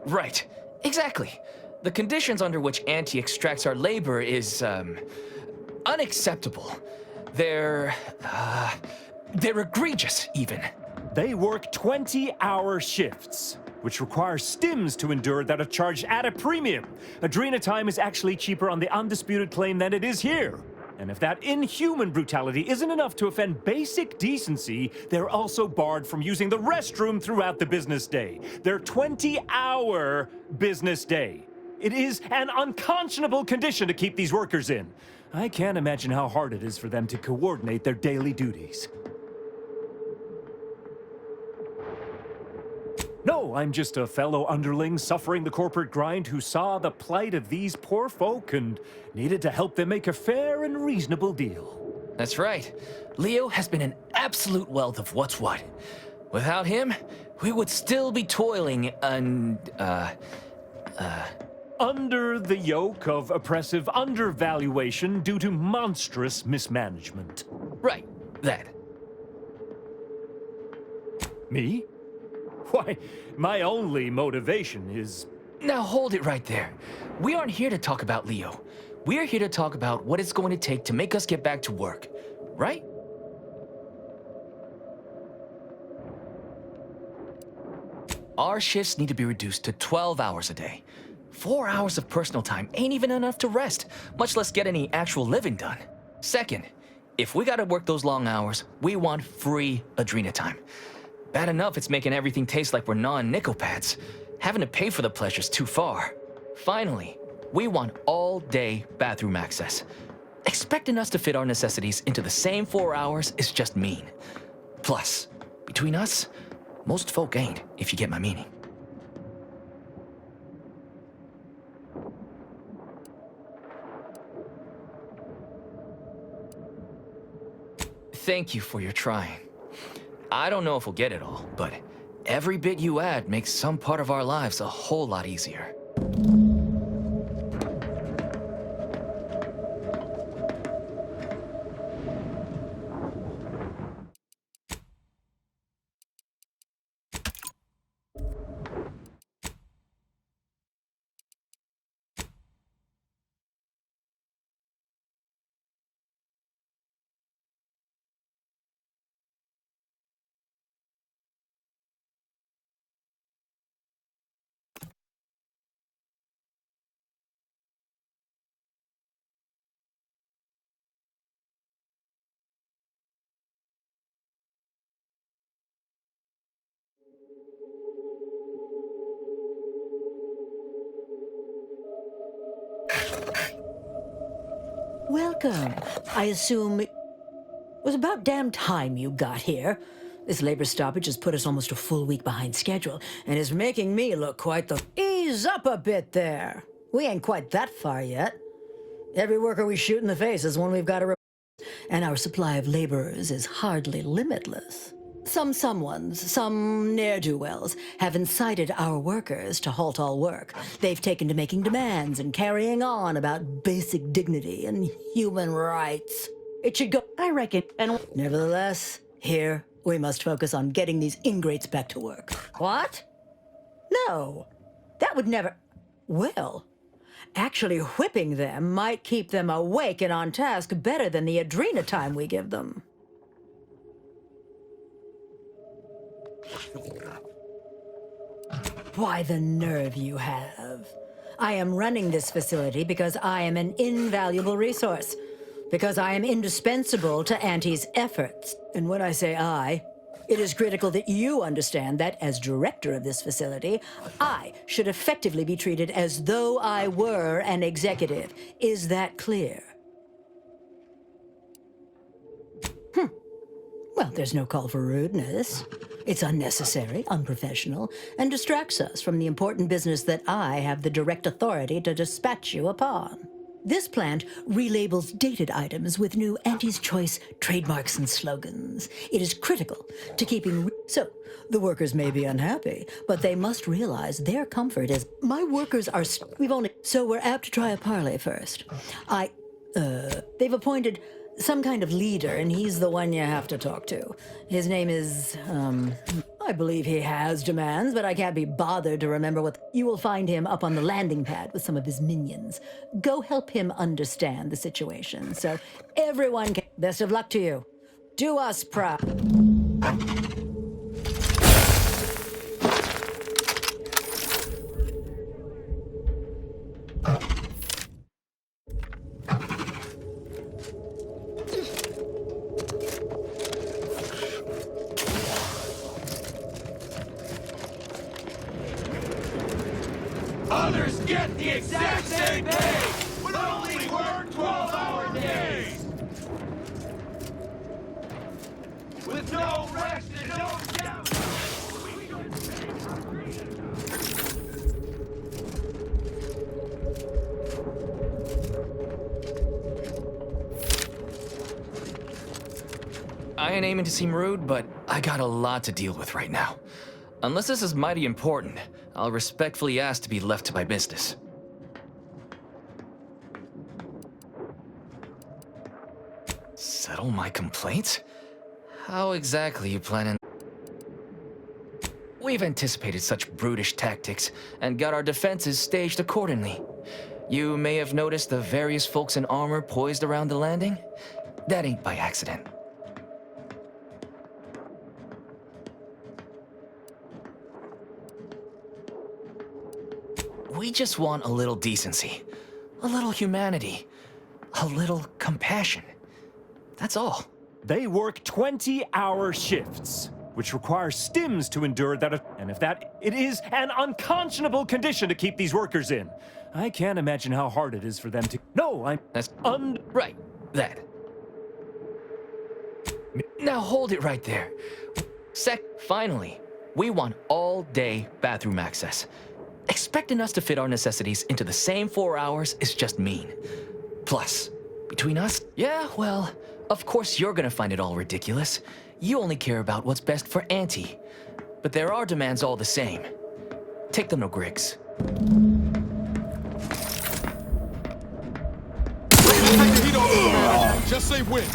Right. Exactly. The conditions under which Auntie extracts our labor is, unacceptable. They're egregious, even. They work 20-hour shifts. which requires stims to endure that are charged at a premium. Adrena time is actually cheaper on the undisputed claim than it is here. And if that inhuman brutality isn't enough to offend basic decency, they're also barred from using the restroom throughout the business day. Their 20-hour business day. It is an unconscionable condition to keep these workers in. I can't imagine how hard it is for them to coordinate their daily duties. No, I'm just a fellow underling suffering the corporate grind who saw the plight of these poor folk and needed to help them make a fair and reasonable deal. That's right. Leo has been an absolute wealth of what's what. Without him, we would still be toiling under the yoke of oppressive undervaluation due to monstrous mismanagement. Right, that. Me? Why, my only motivation is... Now hold it right there. We aren't here to talk about Leo. We're here to talk about what it's going to take to make us get back to work, right? Our shifts need to be reduced to 12 hours a day. 4 hours of personal time ain't even enough to rest, much less get any actual living done. Second, if we gotta work those long hours, we want free Adrena time. Bad enough it's making everything taste like we're gnawing nickel pads. Having to pay for the pleasure's too far. Finally, we want all-day bathroom access. Expecting us to fit our necessities into the same 4 hours is just mean. Plus, between us, most folk ain't, if you get my meaning. Thank you for your trying. I don't know if we'll get it all, but every bit you add makes some part of our lives a whole lot easier. Welcome. I assume it was about damn time you got here. This labor stoppage has put us almost a full week behind schedule and is making me look quite the... Ease up a bit there. We ain't quite that far yet. Every worker we shoot in the face is one we've got to replace, and our supply of laborers is hardly limitless. Some ne'er-do-wells have incited our workers to halt all work. They've taken to making demands and carrying on about basic dignity and human rights. It should go, I reckon, and nevertheless, here we must focus on getting these ingrates back to work. What? No, that would never... Well, actually whipping them might keep them awake and on task better than the Adrena time we give them. Why, the nerve you have. I am running this facility because I am an invaluable resource. Because I am indispensable to Auntie's efforts. And when I say I, it is critical that you understand that as director of this facility, I should effectively be treated as though I were an executive. Is that clear? Well, there's no call for rudeness. It's unnecessary, unprofessional, and distracts us from the important business that I have the direct authority to dispatch you upon. This plant relabels dated items with new Auntie's Choice trademarks and slogans. It is critical to keeping... So, the workers may be unhappy, but they must realize their comfort is... My workers are... We've only... So we're apt to try a parley first. They've appointed some kind of leader, and he's the one you have to talk to. His name is, I believe he has demands, but I can't be bothered to remember what... You will find him up on the landing pad with some of his minions. Go help him understand the situation, so everyone can... Best of luck to you. Do us proud. the exact same pay, but only work 12-hour days! With no rest and no doubt! I ain't aiming to seem rude, but I got a lot to deal with right now. Unless this is mighty important, I'll respectfully ask to be left to my business. Settle my complaints? How exactly you planning? We've anticipated such brutish tactics and got our defenses staged accordingly. You may have noticed the various folks in armor poised around the landing. That ain't by accident. We just want a little decency, a little humanity, a little compassion. That's all. They work 20-hour shifts, which requires stims to endure that, and if that, it is an unconscionable condition to keep these workers in. I can't imagine how hard it is for them to. No, That's right. That. Now hold it right there. Finally, we want all-day bathroom access. Expecting us to fit our necessities into the same 4 hours is just mean. Plus, between us, yeah, well, of course you're gonna find it all ridiculous. You only care about what's best for Auntie. But there are demands all the same. Take them to Griggs. Just say when.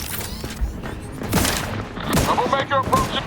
Troublemaker approaching.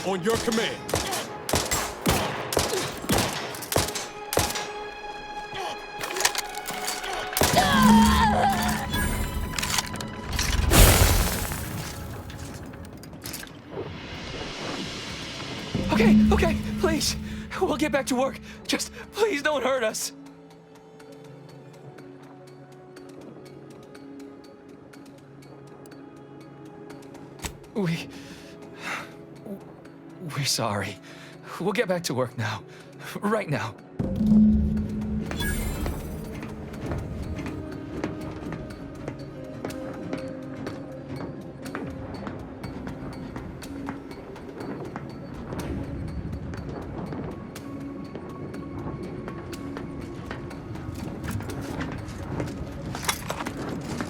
On your command. Okay, please. We'll get back to work. Just please don't hurt us. We're sorry. We'll get back to work now. Right now.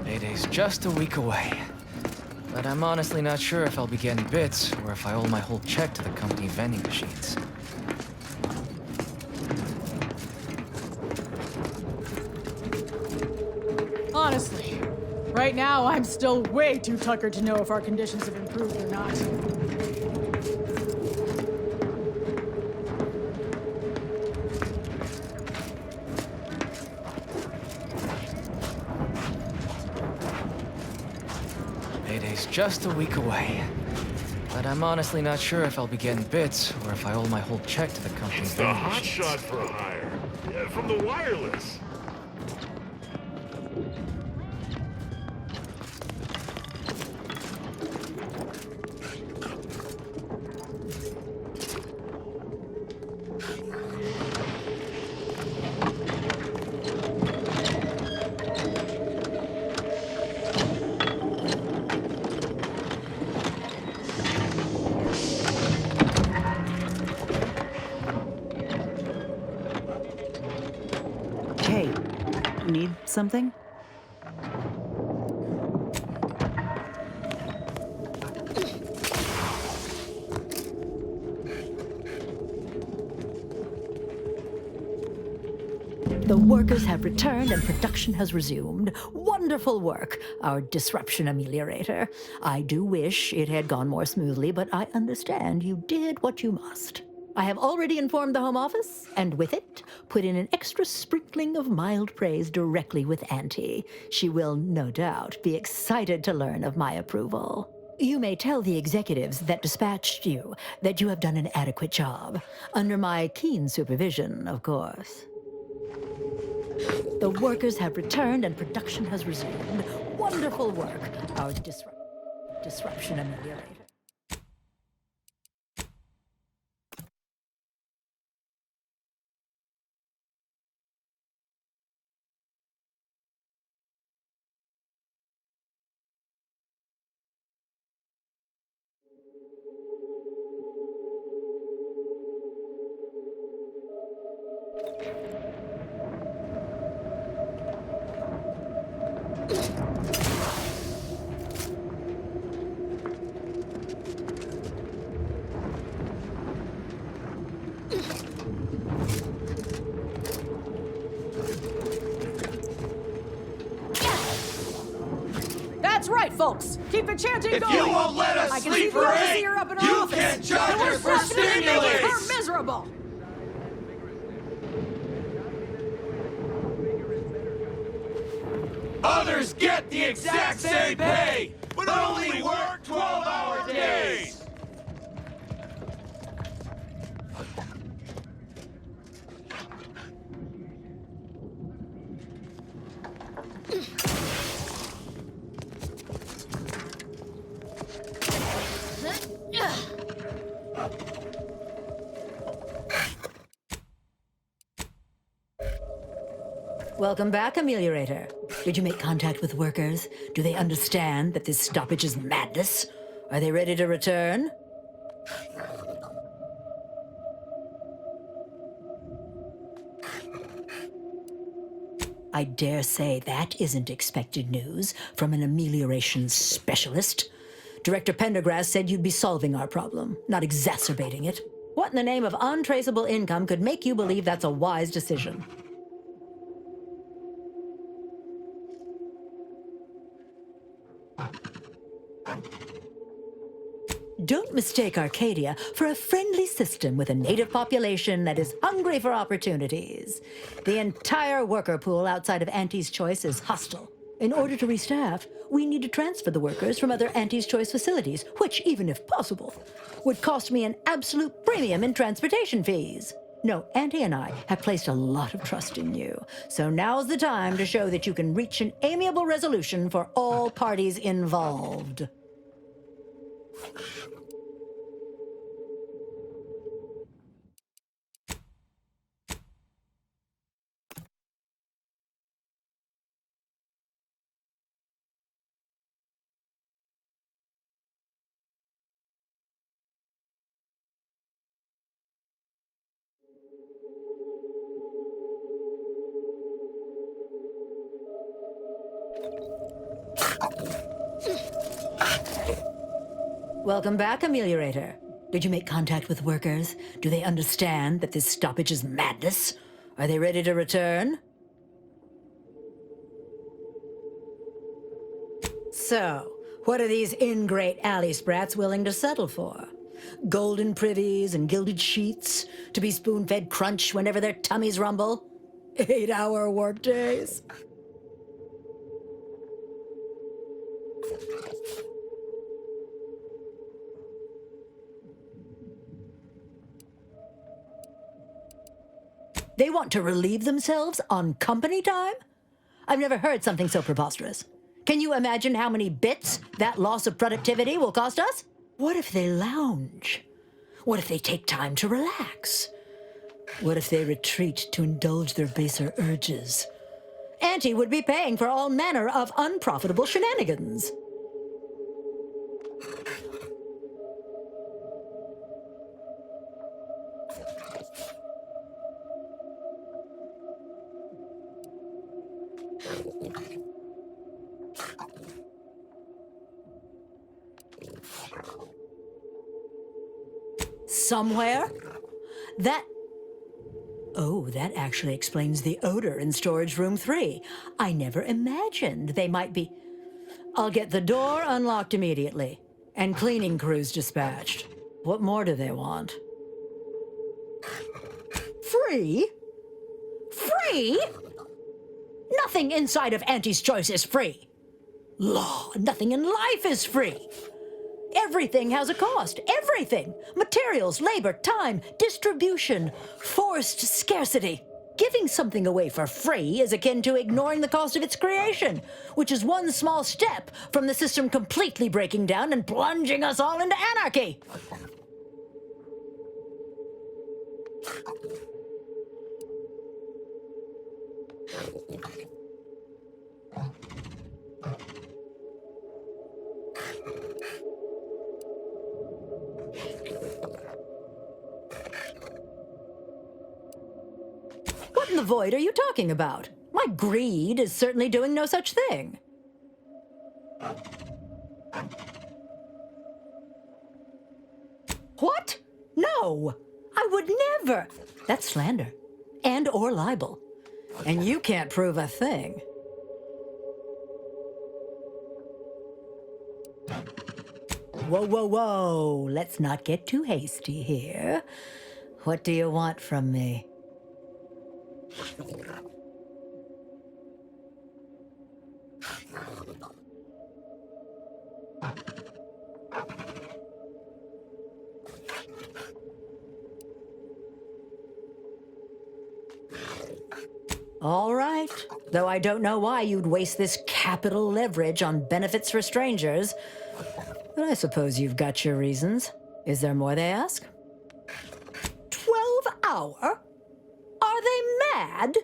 Payday's just a week away. But I'm honestly not sure if I'll be getting bits, or if I owe my whole check to the company vending machines. Honestly, Right now, I'm still way too tuckered to know if our conditions have improved or not. Payday's just a week away. But I'm honestly not sure if I'll be getting bits or if I owe my whole check to the company. It's the hotshot for hire. From the wireless. Hey, need something? The workers have returned and production has resumed. Wonderful work, our disruption ameliorator. I do wish it had gone more smoothly, but I understand you did what you must. I have already informed the Home Office, and with it, put in an extra sprinkling of mild praise directly with Auntie. She will, no doubt, be excited to learn of my approval. You may tell the executives that dispatched you that you have done an adequate job. Under my keen supervision, of course. The workers have returned and production has resumed. Wonderful work, our disruption ameliorator. That's right, folks. Keep it chanting If going. you won't let us I can sleep see for the 8, here up in our you office. can't judge And we're her for slashing it and making stimulus. her miserable. Others get the exact same pay, but only work 12-hour days. Welcome back, Ameliorator. Did you make contact with workers? Do they understand that this stoppage is madness? Are they ready to return? I dare say that isn't expected news from an amelioration specialist. Director Pendergrass said you'd be solving our problem, not exacerbating it. What in the name of untraceable income could make you believe that's a wise decision? Don't mistake Arcadia for a friendly system with a native population that is hungry for opportunities. The entire worker pool outside of Auntie's Choice is hostile. In order to restaff, we need to transfer the workers from other Auntie's Choice facilities, which, even if possible, would cost me an absolute premium in transportation fees. No, Auntie and I have placed a lot of trust in you, so now's the time to show that you can reach an amiable resolution for all parties involved. Welcome back, Ameliorator. Did you make contact with workers? Do they understand that this stoppage is madness? Are they ready to return? So, what are these ingrate alley sprats willing to settle for? Golden privies and gilded sheets to be spoon-fed crunch whenever their tummies rumble? 8-hour workdays? They want to relieve themselves on company time? I've never heard something so preposterous. Can you imagine how many bits that loss of productivity will cost us? What if they lounge? What if they take time to relax? What if they retreat to indulge their baser urges? Auntie would be paying for all manner of unprofitable shenanigans. Somewhere? Oh, that actually explains the odor in storage room 3. I never imagined they might be... I'll get the door unlocked immediately, and cleaning crews dispatched. What more do they want? Free? Free? Nothing inside of Auntie's Choice is free. Law, nothing in life is free. Everything has a cost. Everything. Materials, labor, time, distribution, forced scarcity. Giving something away for free is akin to ignoring the cost of its creation, which is one small step from the system completely breaking down and plunging us all into anarchy. What in the void are you talking about? My greed is certainly doing no such thing. What? No! I would never! That's slander. And/or libel. And you can't prove a thing. Whoa, whoa, whoa. Let's not get too hasty here. What do you want from me? All right. Though I don't know why you'd waste this capital leverage on benefits for strangers. But I suppose you've got your reasons. Is there more they ask? 12 hour? Are they mad?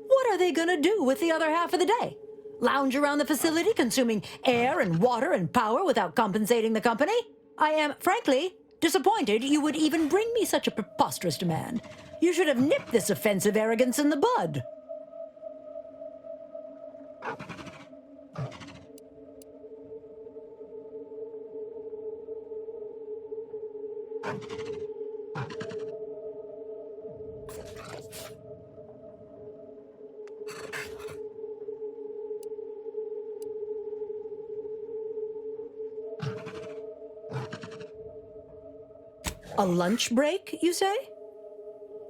What are they gonna do with the other half of the day? Lounge around the facility consuming air and water and power without compensating the company? I am, frankly, disappointed you would even bring me such a preposterous demand. You should have nipped this offensive arrogance in the bud. A lunch break, you say?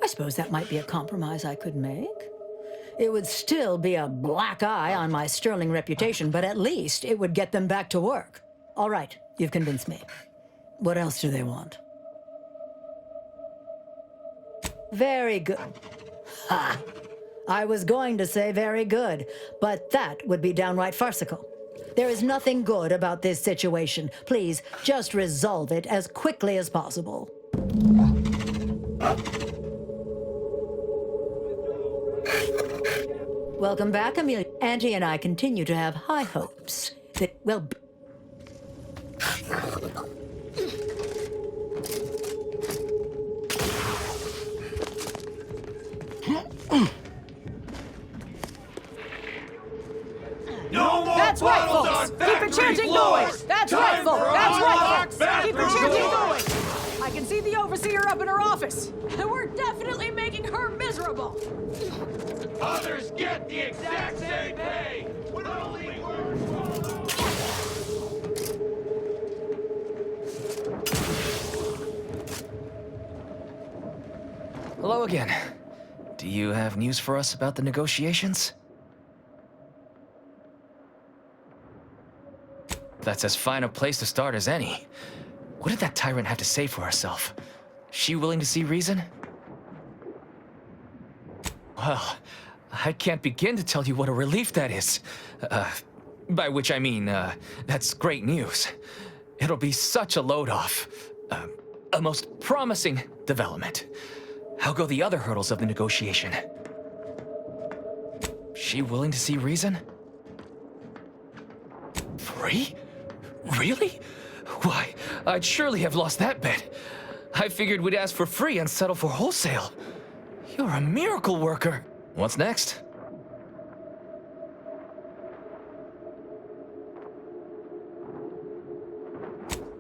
I suppose that might be a compromise I could make. It would still be a black eye on my sterling reputation, but at least it would get them back to work. All right, you've convinced me. What else do they want? Very good. Ha! I was going to say very good, but that would be downright farcical. There is nothing good about this situation. Please, just resolve it as quickly as possible. Welcome back, Amelia. Auntie and I continue to have high hopes that, well... No more That's right, bottles folks. on Keep your factory chanting floors. going. That's Time right, folks. for That's right, unlock folks. factory Keep your chanting door. going. I can see the overseer up in her office. We're definitely making her miserable. Others get the exact same pay, but only work 12 hours. Hello again. Do you have news for us about the negotiations? That's as fine a place to start as any. What did that tyrant have to say for herself? She willing to see reason? Well, I can't begin to tell you what a relief that is. By which I mean, that's great news. It'll be such a load off. A most promising development. How go the other hurdles of the negotiation? She willing to see reason? Free? Really? Why, I'd surely have lost that bet. I figured we'd ask for free and settle for wholesale. You're a miracle worker. What's next?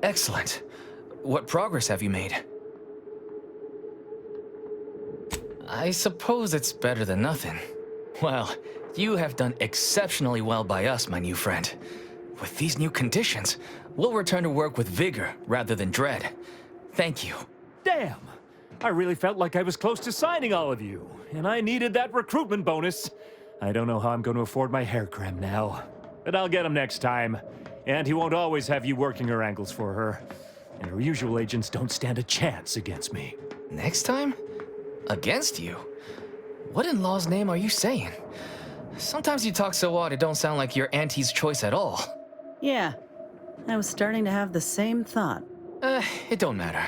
Excellent. What progress have you made? I suppose it's better than nothing. Well, you have done exceptionally well by us, my new friend. With these new conditions, we'll return to work with vigor rather than dread. Thank you. Damn! I really felt like I was close to signing all of you, and I needed that recruitment bonus. I don't know how I'm going to afford my hair creme now, but I'll get him next time. And he won't always have you working her ankles for her. And her usual agents don't stand a chance against me. Next time? Against you? What in law's name are you saying? Sometimes you talk so odd it don't sound like you're Auntie's choice at all. Yeah, I was starting to have the same thought. It don't matter.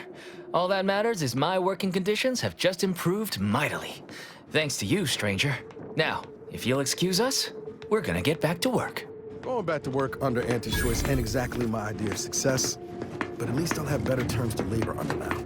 All that matters is my working conditions have just improved mightily. Thanks to you, stranger. Now, if you'll excuse us, we're gonna get back to work. Going back to work under Auntie's choice ain't exactly my idea of success, but at least I'll have better terms to labor under now.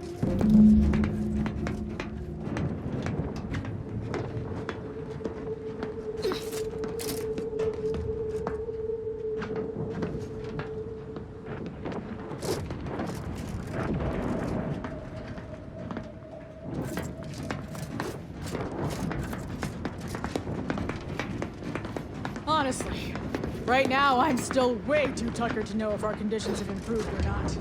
Honestly, right now I'm still way too tuckered to know if our conditions have improved or not.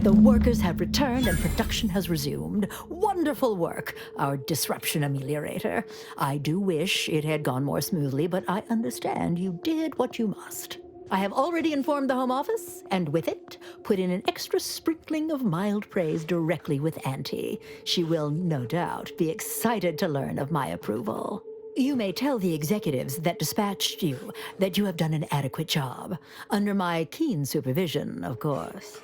The workers have returned and production has resumed. Wonderful work, our disruption ameliorator. I do wish it had gone more smoothly, but I understand you did what you must. I have already informed the Home Office, and with it, put in an extra sprinkling of mild praise directly with Auntie. She will, no doubt, be excited to learn of my approval. You may tell the executives that dispatched you that you have done an adequate job. Under my keen supervision, of course.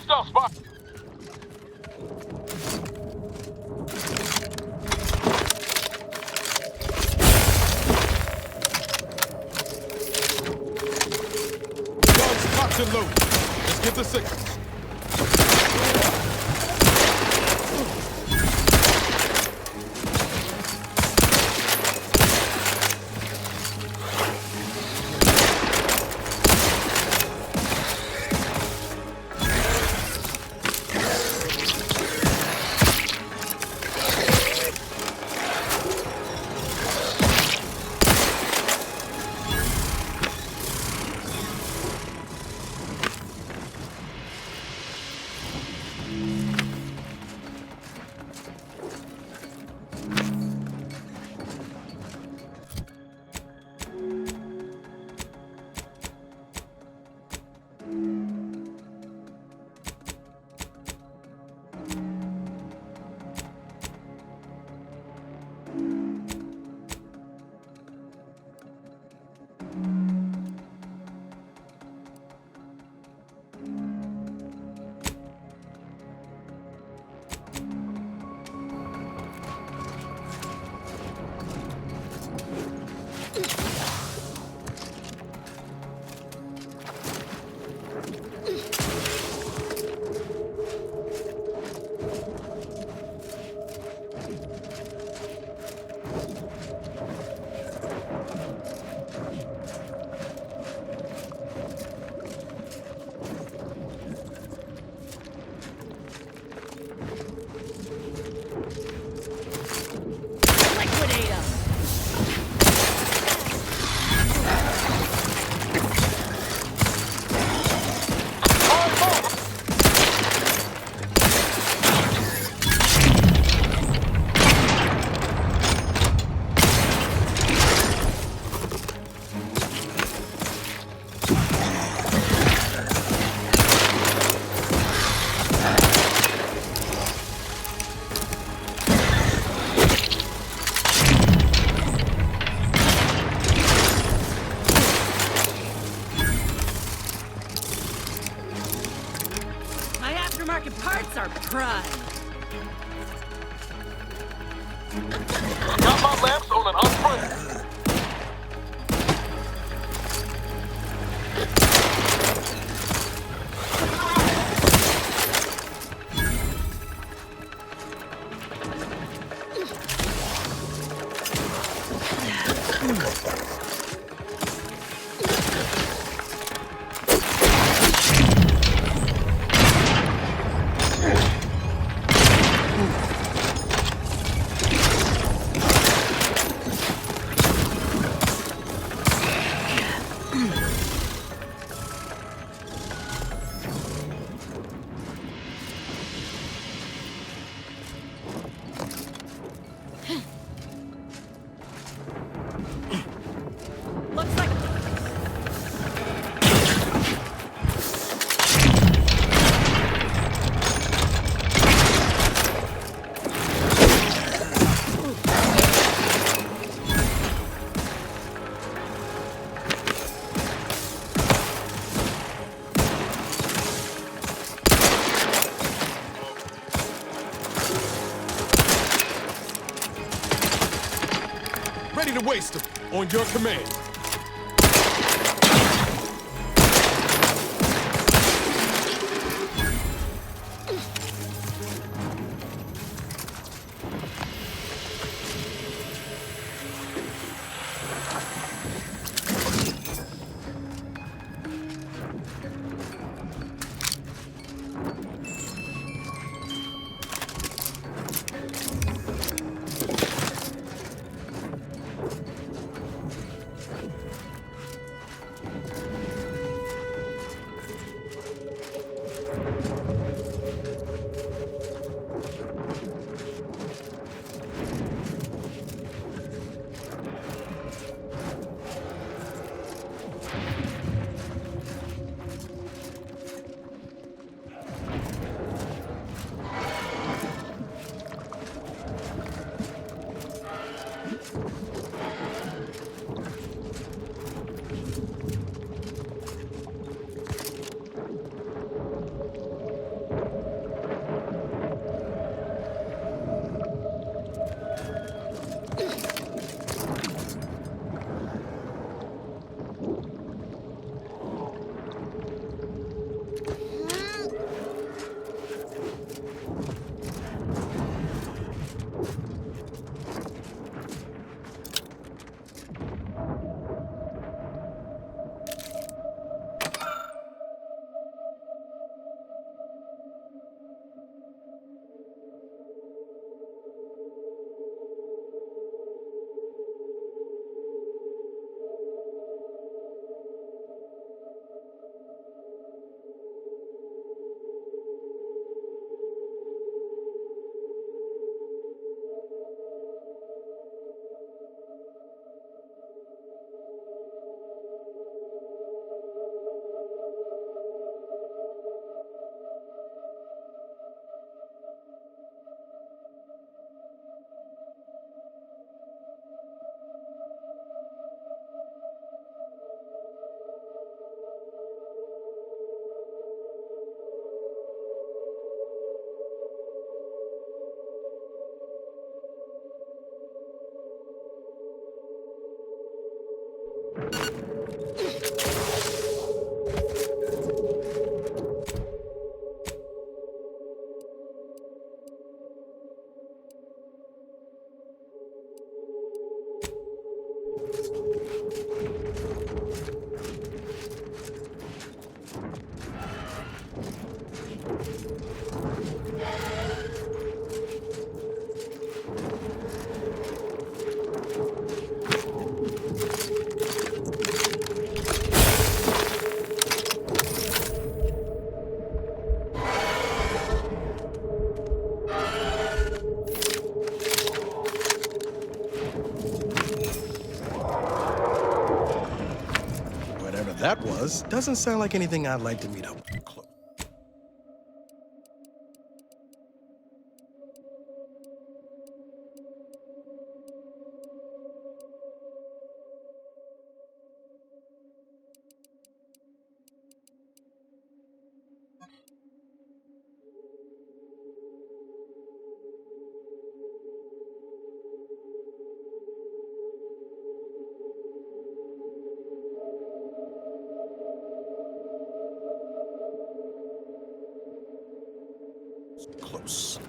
Hostile spot! Guns locked and loaded. Let's get the signals. aftermarket parts are prime. Got my lamps on an unfriend. Ready to waste them on your command. Whatever that was, doesn't sound like anything I'd like to meet up with. Close.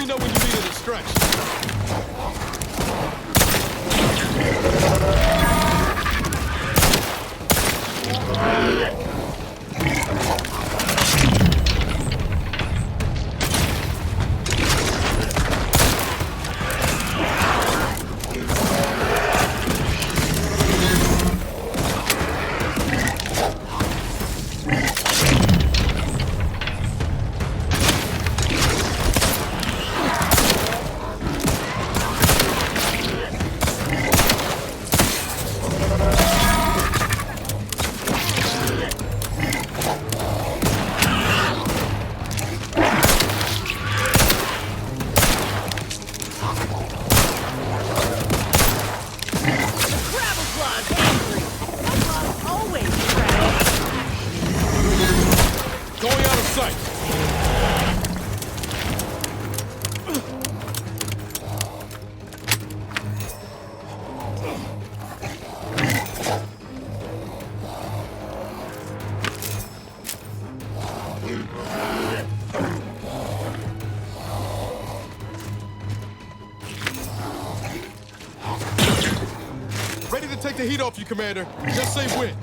me know when you need a distraction. Ready to take the heat off you, Commander. Just say when.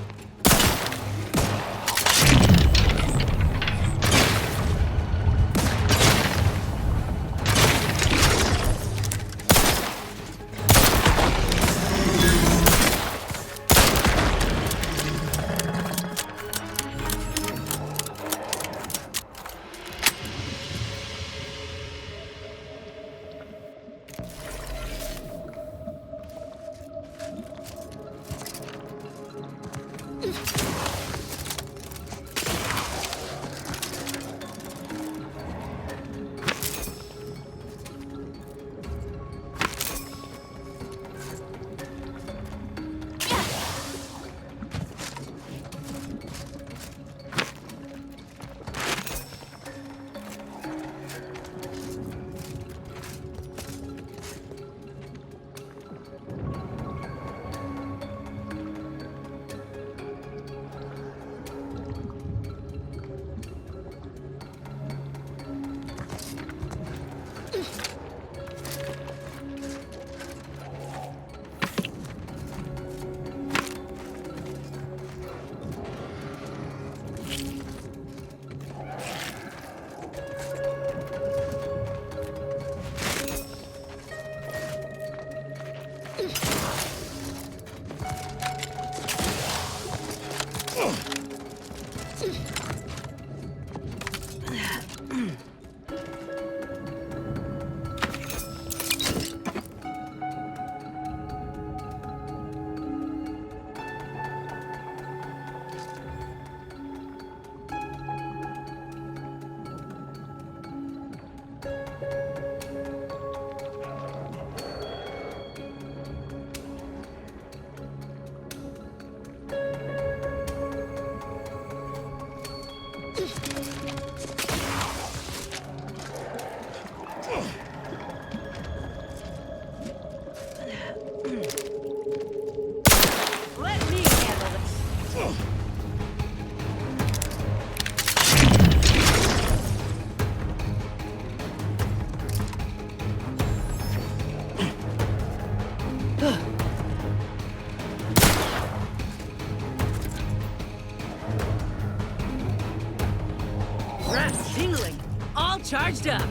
Charged up.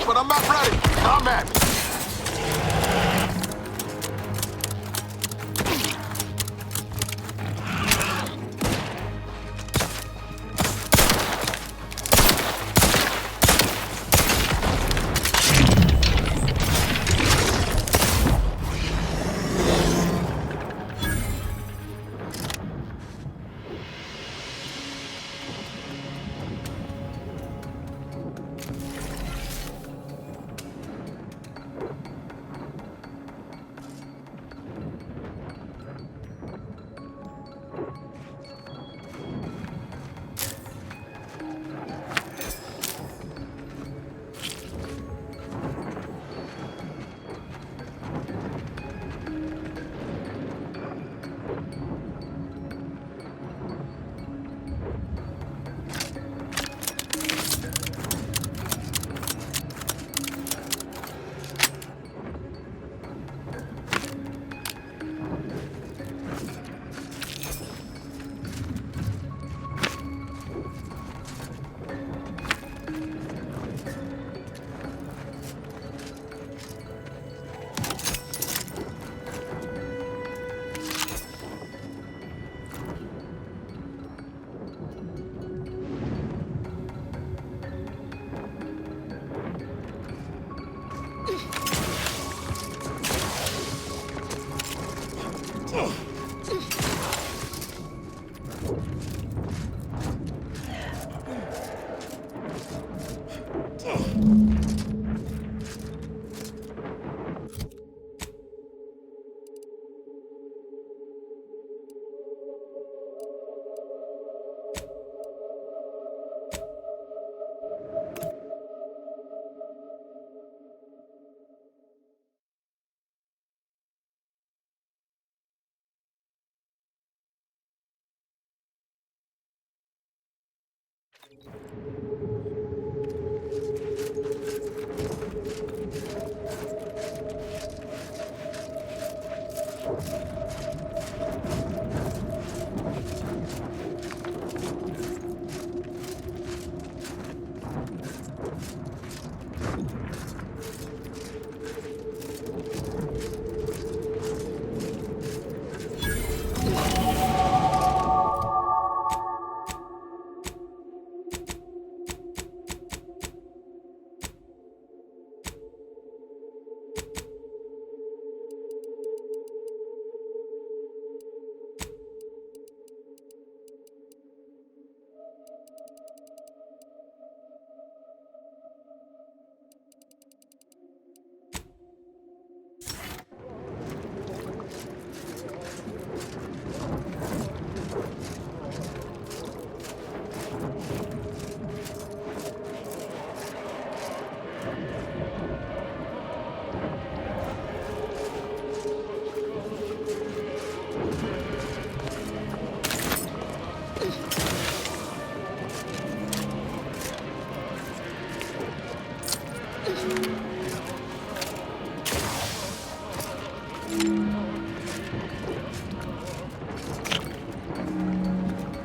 But I'm not ready. Come at me.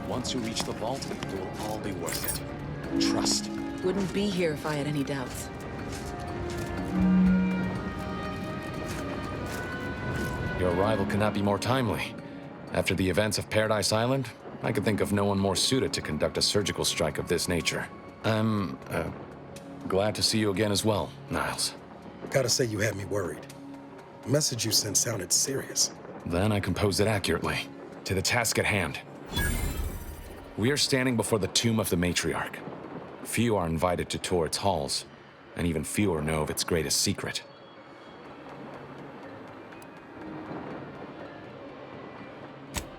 Once you reach the vault, it will all be worth it. Trust. Wouldn't be here if I had any doubts. Your arrival cannot be more timely. After the events of Paradise Island, I could think of no one more suited to conduct a surgical strike of this nature. I'm, glad to see you again as well, Niles. Gotta say you had me worried. The message you sent sounded serious. Then I composed it accurately. To the task at hand. We are standing before the tomb of the matriarch. Few are invited to tour its halls, and even fewer know of its greatest secret.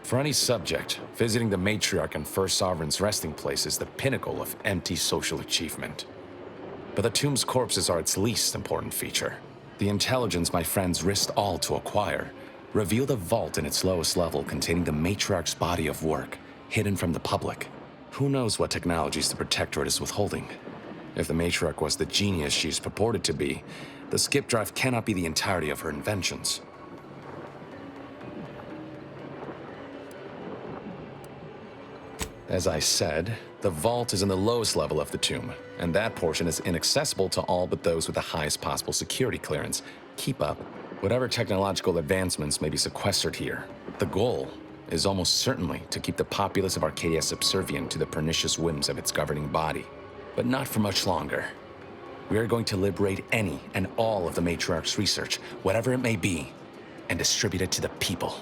For any subject, visiting the matriarch and First Sovereign's resting place is the pinnacle of empty social achievement. But the tomb's corpses are its least important feature. The intelligence my friends risked all to acquire revealed a vault in its lowest level containing the matriarch's body of work, hidden from the public. Who knows what technologies the Protectorate is withholding? If the Matriarch was the genius she's purported to be, the skip drive cannot be the entirety of her inventions. As I said, the vault is in the lowest level of the tomb, and that portion is inaccessible to all but those with the highest possible security clearance. Keep up. Whatever technological advancements may be sequestered here, the goal is almost certainly to keep the populace of Arcadia subservient to the pernicious whims of its governing body. But not for much longer. We are going to liberate any and all of the Matriarch's research, whatever it may be, and distribute it to the people.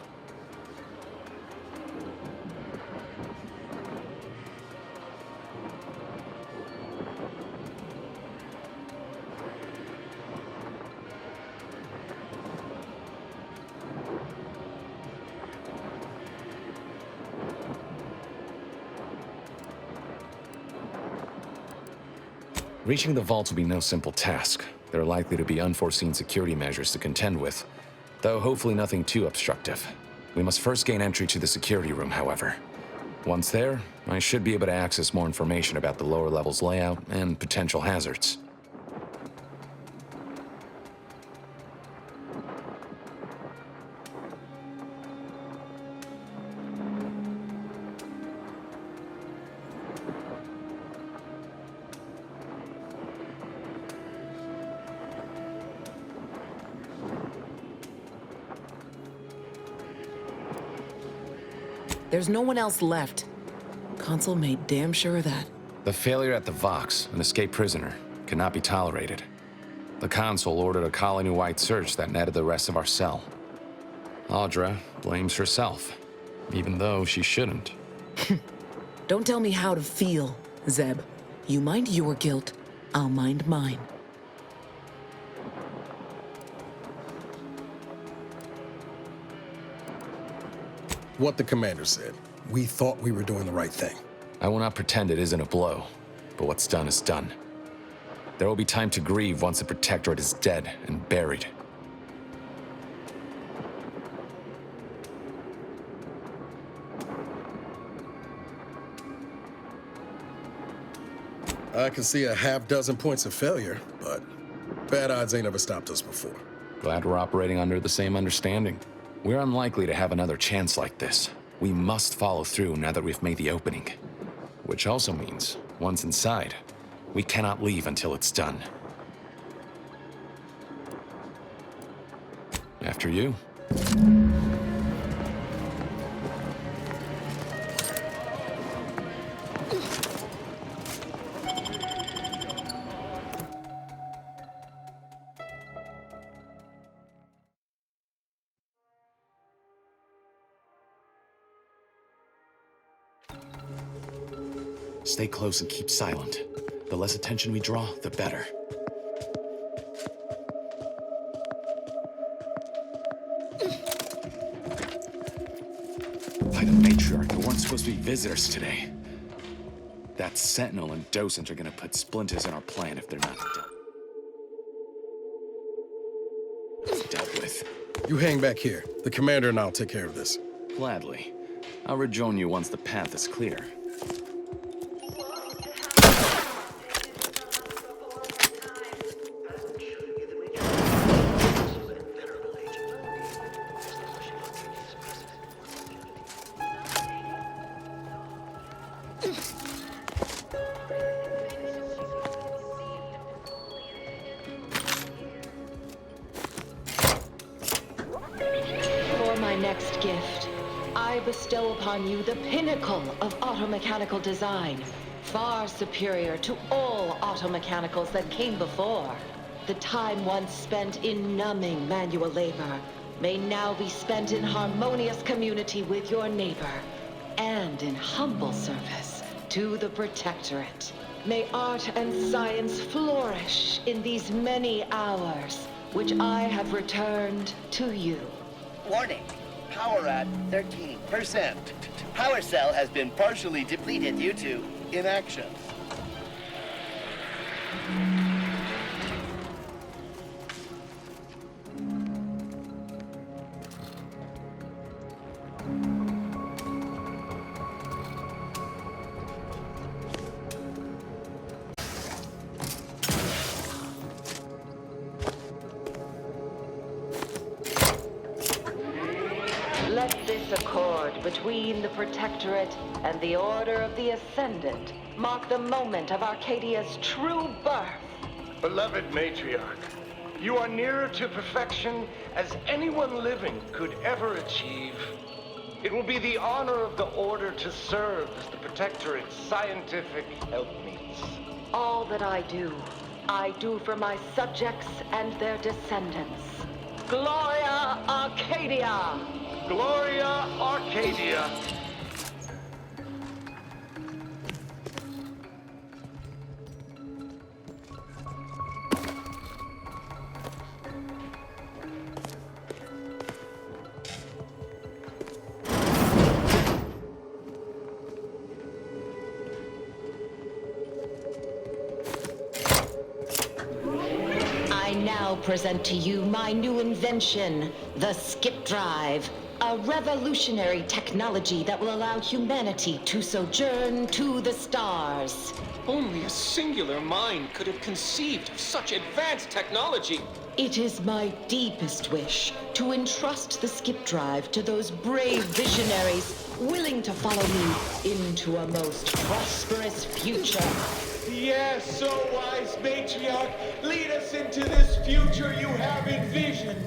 Reaching the vault will be no simple task. There are likely to be unforeseen security measures to contend with, though hopefully nothing too obstructive. We must first gain entry to the security room, however. Once there, I should be able to access more information about the lower level's layout and potential hazards. There's no one else left. Consul made damn sure of that. The failure at the Vox, an escaped prisoner, cannot be tolerated. The Consul ordered a colony-wide search that netted the rest of our cell. Audra blames herself, even though she shouldn't. Don't tell me how to feel, Zeb. You mind your guilt, I'll mind mine. What the commander said. We thought we were doing the right thing. I will not pretend it isn't a blow, but what's done is done. There will be time to grieve once the Protectorate is dead and buried. I can see a half-dozen points of failure, but bad odds ain't ever stopped us before. Glad we're operating under the same understanding. We're unlikely to have another chance like this. We must follow through now that we've made the opening. Which also means, once inside, we cannot leave until it's done. After you. Stay close and keep silent. The less attention we draw, the better. By the Matriarch, there weren't supposed to be visitors today. That Sentinel and Docent are gonna put splinters in our plan if they're not dealt with. You hang back here. The commander and I'll take care of this. Gladly. I'll rejoin you once the path is clear. Next gift, I bestow upon you the pinnacle of automechanical design, far superior to all automechanicals that came before. The time once spent in numbing manual labor may now be spent in harmonious community with your neighbor and in humble service to the Protectorate. May art and science flourish in these many hours which I have returned to you. Warning. Power at 13%. Power cell has been partially depleted due to inaction. This accord between the Protectorate and the Order of the Ascendant marked the moment of Arcadia's true birth. Beloved matriarch, you are nearer to perfection as anyone living could ever achieve. It will be the honor of the Order to serve as the Protectorate's scientific helpmeets. All that I do for my subjects and their descendants. Gloria Arcadia! Gloria Arcadia! I now present to you my new invention, the skip drive. A revolutionary technology that will allow humanity to sojourn to the stars. Only a singular mind could have conceived of such advanced technology. It is my deepest wish to entrust the skip drive to those brave visionaries willing to follow me into a most prosperous future. Yes, so wise matriarch, lead us into this future you have envisioned.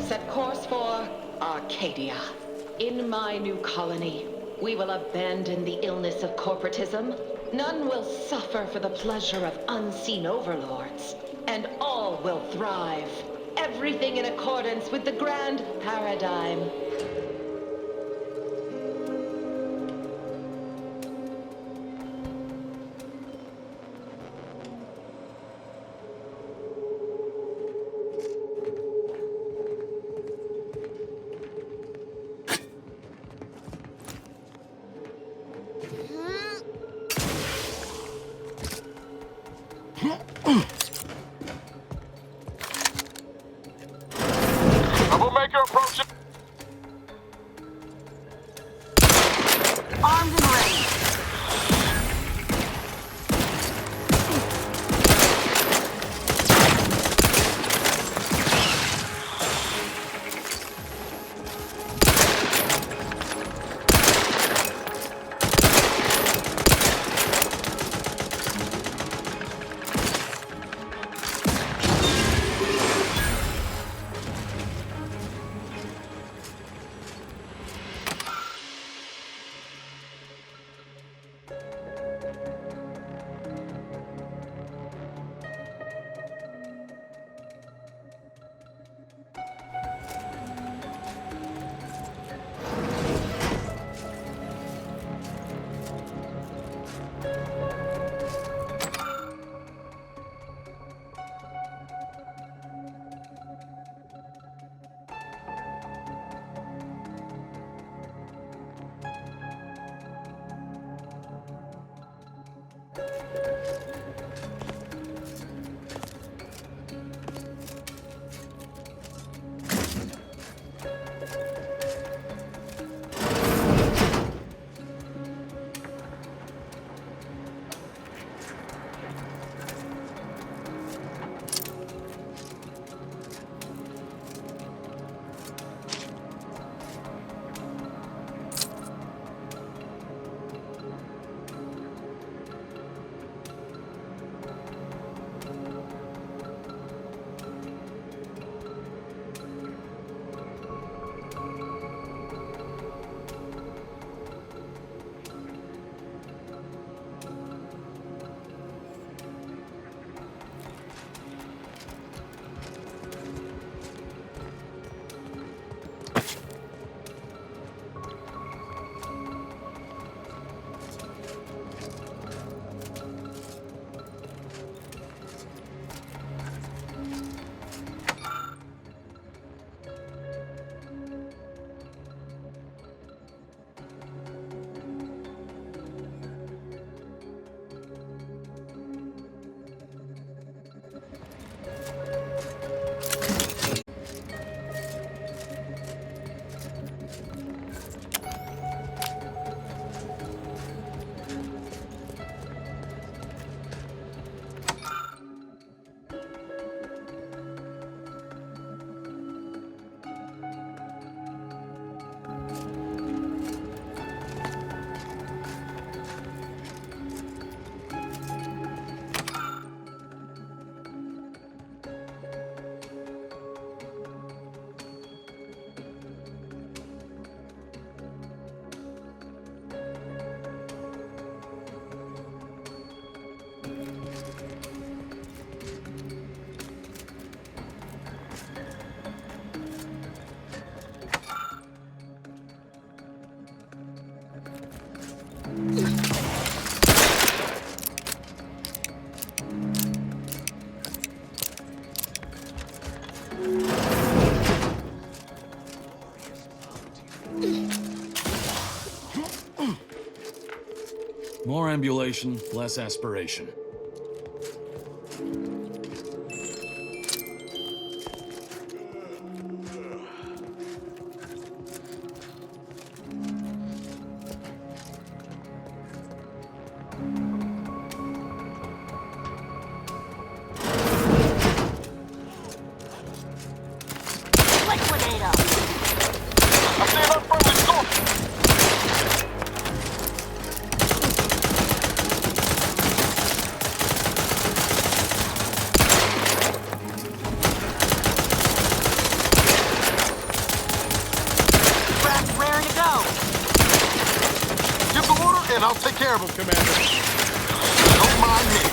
Set course for Arcadia. In my new colony, we will abandon the illness of corporatism. None will suffer for the pleasure of unseen overlords. And all will thrive. Everything in accordance with the grand paradigm. Troublemaker approaching. Armed and ready. More ambulation, less aspiration. And I'll take care of him, Commander. Don't mind me.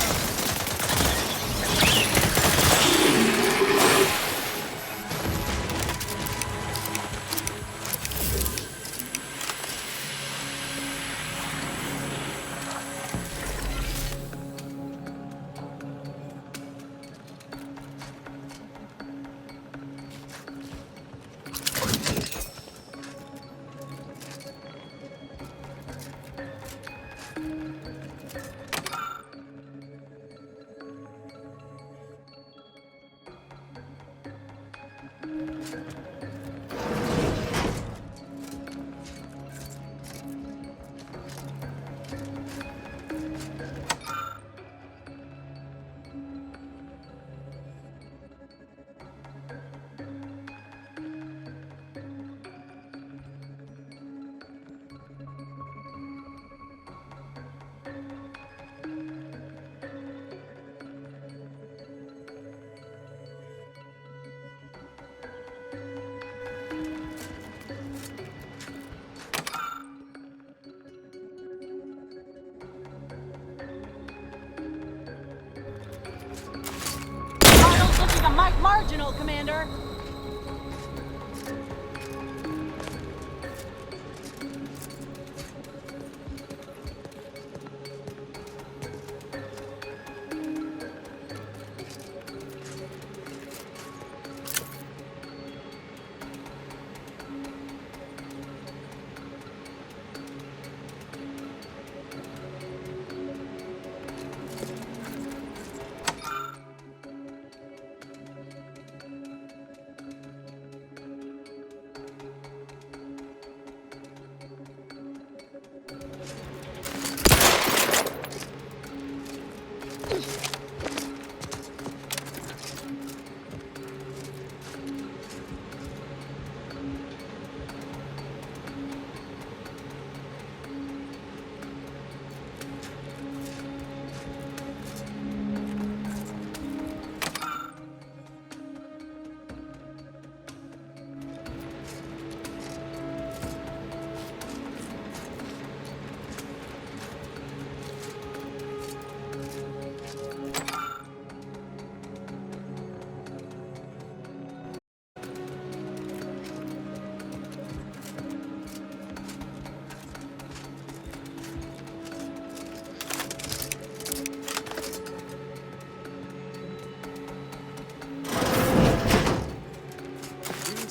Marginal, Commander.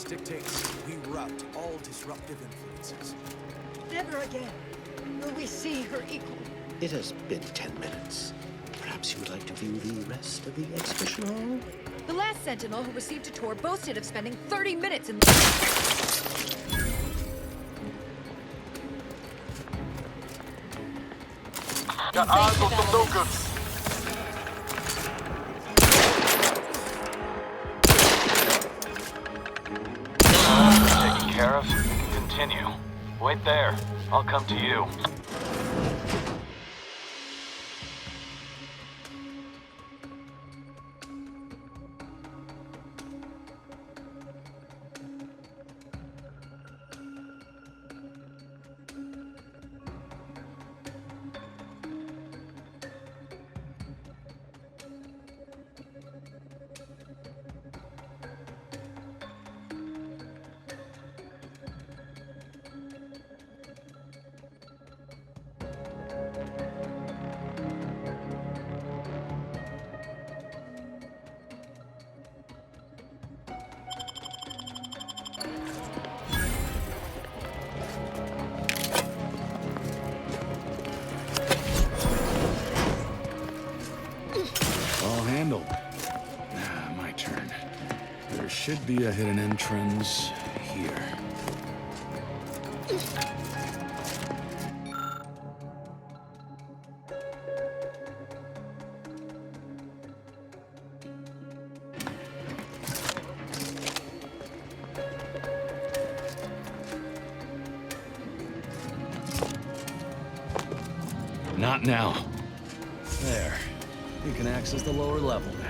Dictates we rout all disruptive influences. Never again will we see her equal. It has been 10 minutes. Perhaps you would like to view the rest of the exhibition hall? The last Sentinel who received a tour boasted of spending 30 minutes in Got eyes on some no-goods. Taken care of, we can continue. Wait there. I'll come to you. should be a hidden entrance here. Not now. There. We can access the lower level now.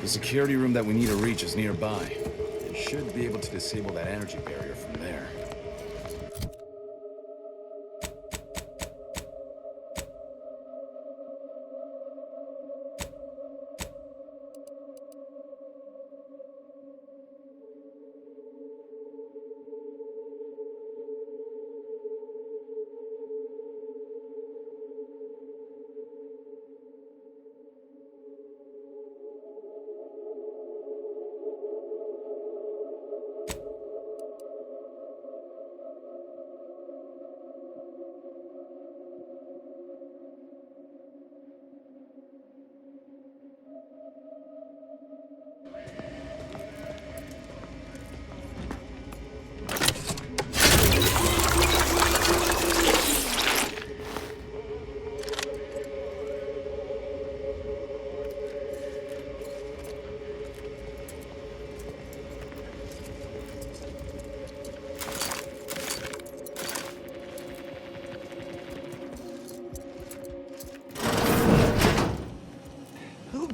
The security room that we need to reach is nearby. We should be able to disable that energy barrier from there.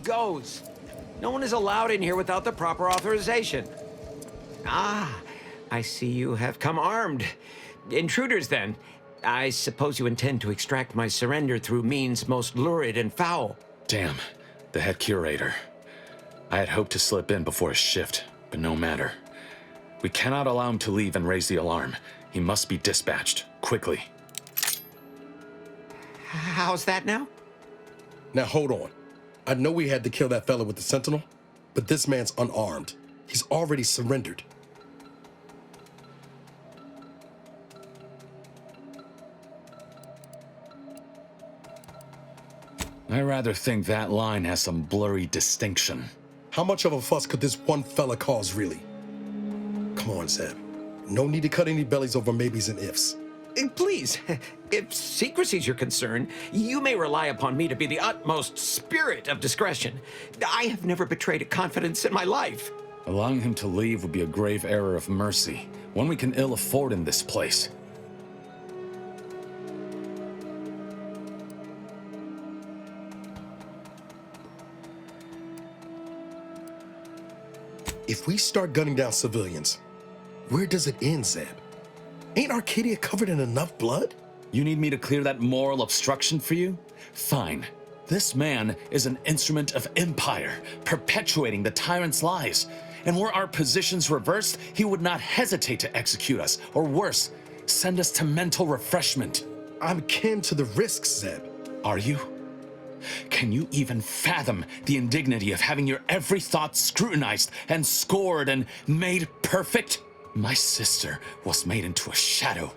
Goes. No one is allowed in here without the proper authorization. Ah, I see you have come armed. Intruders, then. I suppose you intend to extract my surrender through means most lurid and foul. Damn, the head curator. I had hoped to slip in before his shift, but no matter. We cannot allow him to leave and raise the alarm. He must be dispatched, quickly. How's that now? Now hold on. I know we had to kill that fella with the Sentinel, but this man's unarmed. He's already surrendered. I rather think that line has some blurry distinction. How much of a fuss could this one fella cause, really? Come on, Zeb. No need to cut any bellies over maybes and ifs. Please, if secrecy's your concern, you may rely upon me to be the utmost spirit of discretion. I have never betrayed a confidence in my life. Allowing him to leave would be a grave error of mercy, one we can ill afford in this place. If we start gunning down civilians, where does it end, Zeb? Ain't Arcadia covered in enough blood? You need me to clear that moral obstruction for you? Fine. This man is an instrument of empire, perpetuating the tyrant's lies. And were our positions reversed, he would not hesitate to execute us, or worse, send us to mental refreshment. I'm kin to the risks, Zeb. Are you? Can you even fathom the indignity of having your every thought scrutinized and scored and made perfect? My sister was made into a shadow.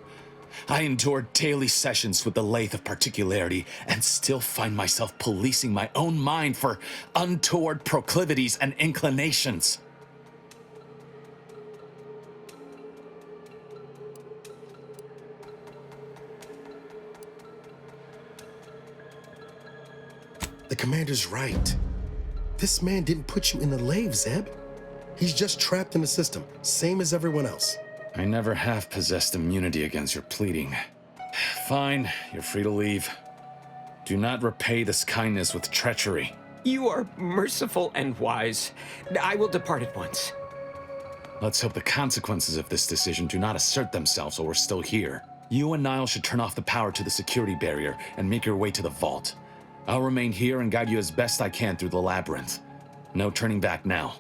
I endured daily sessions with the lathe of particularity and still find myself policing my own mind for untoward proclivities and inclinations. The commander's right. This man didn't put you in the lathe, Zeb. He's just trapped in the system, same as everyone else. I never have possessed immunity against your pleading. Fine, you're free to leave. Do not repay this kindness with treachery. You are merciful and wise. I will depart at once. Let's hope the consequences of this decision do not assert themselves while we're still here. You and Niall should turn off the power to the security barrier and make your way to the vault. I'll remain here and guide you as best I can through the labyrinth. No turning back now.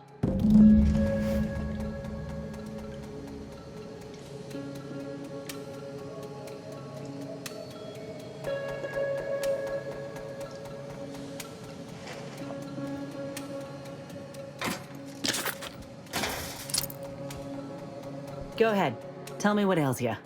Go ahead. Tell me what ails you.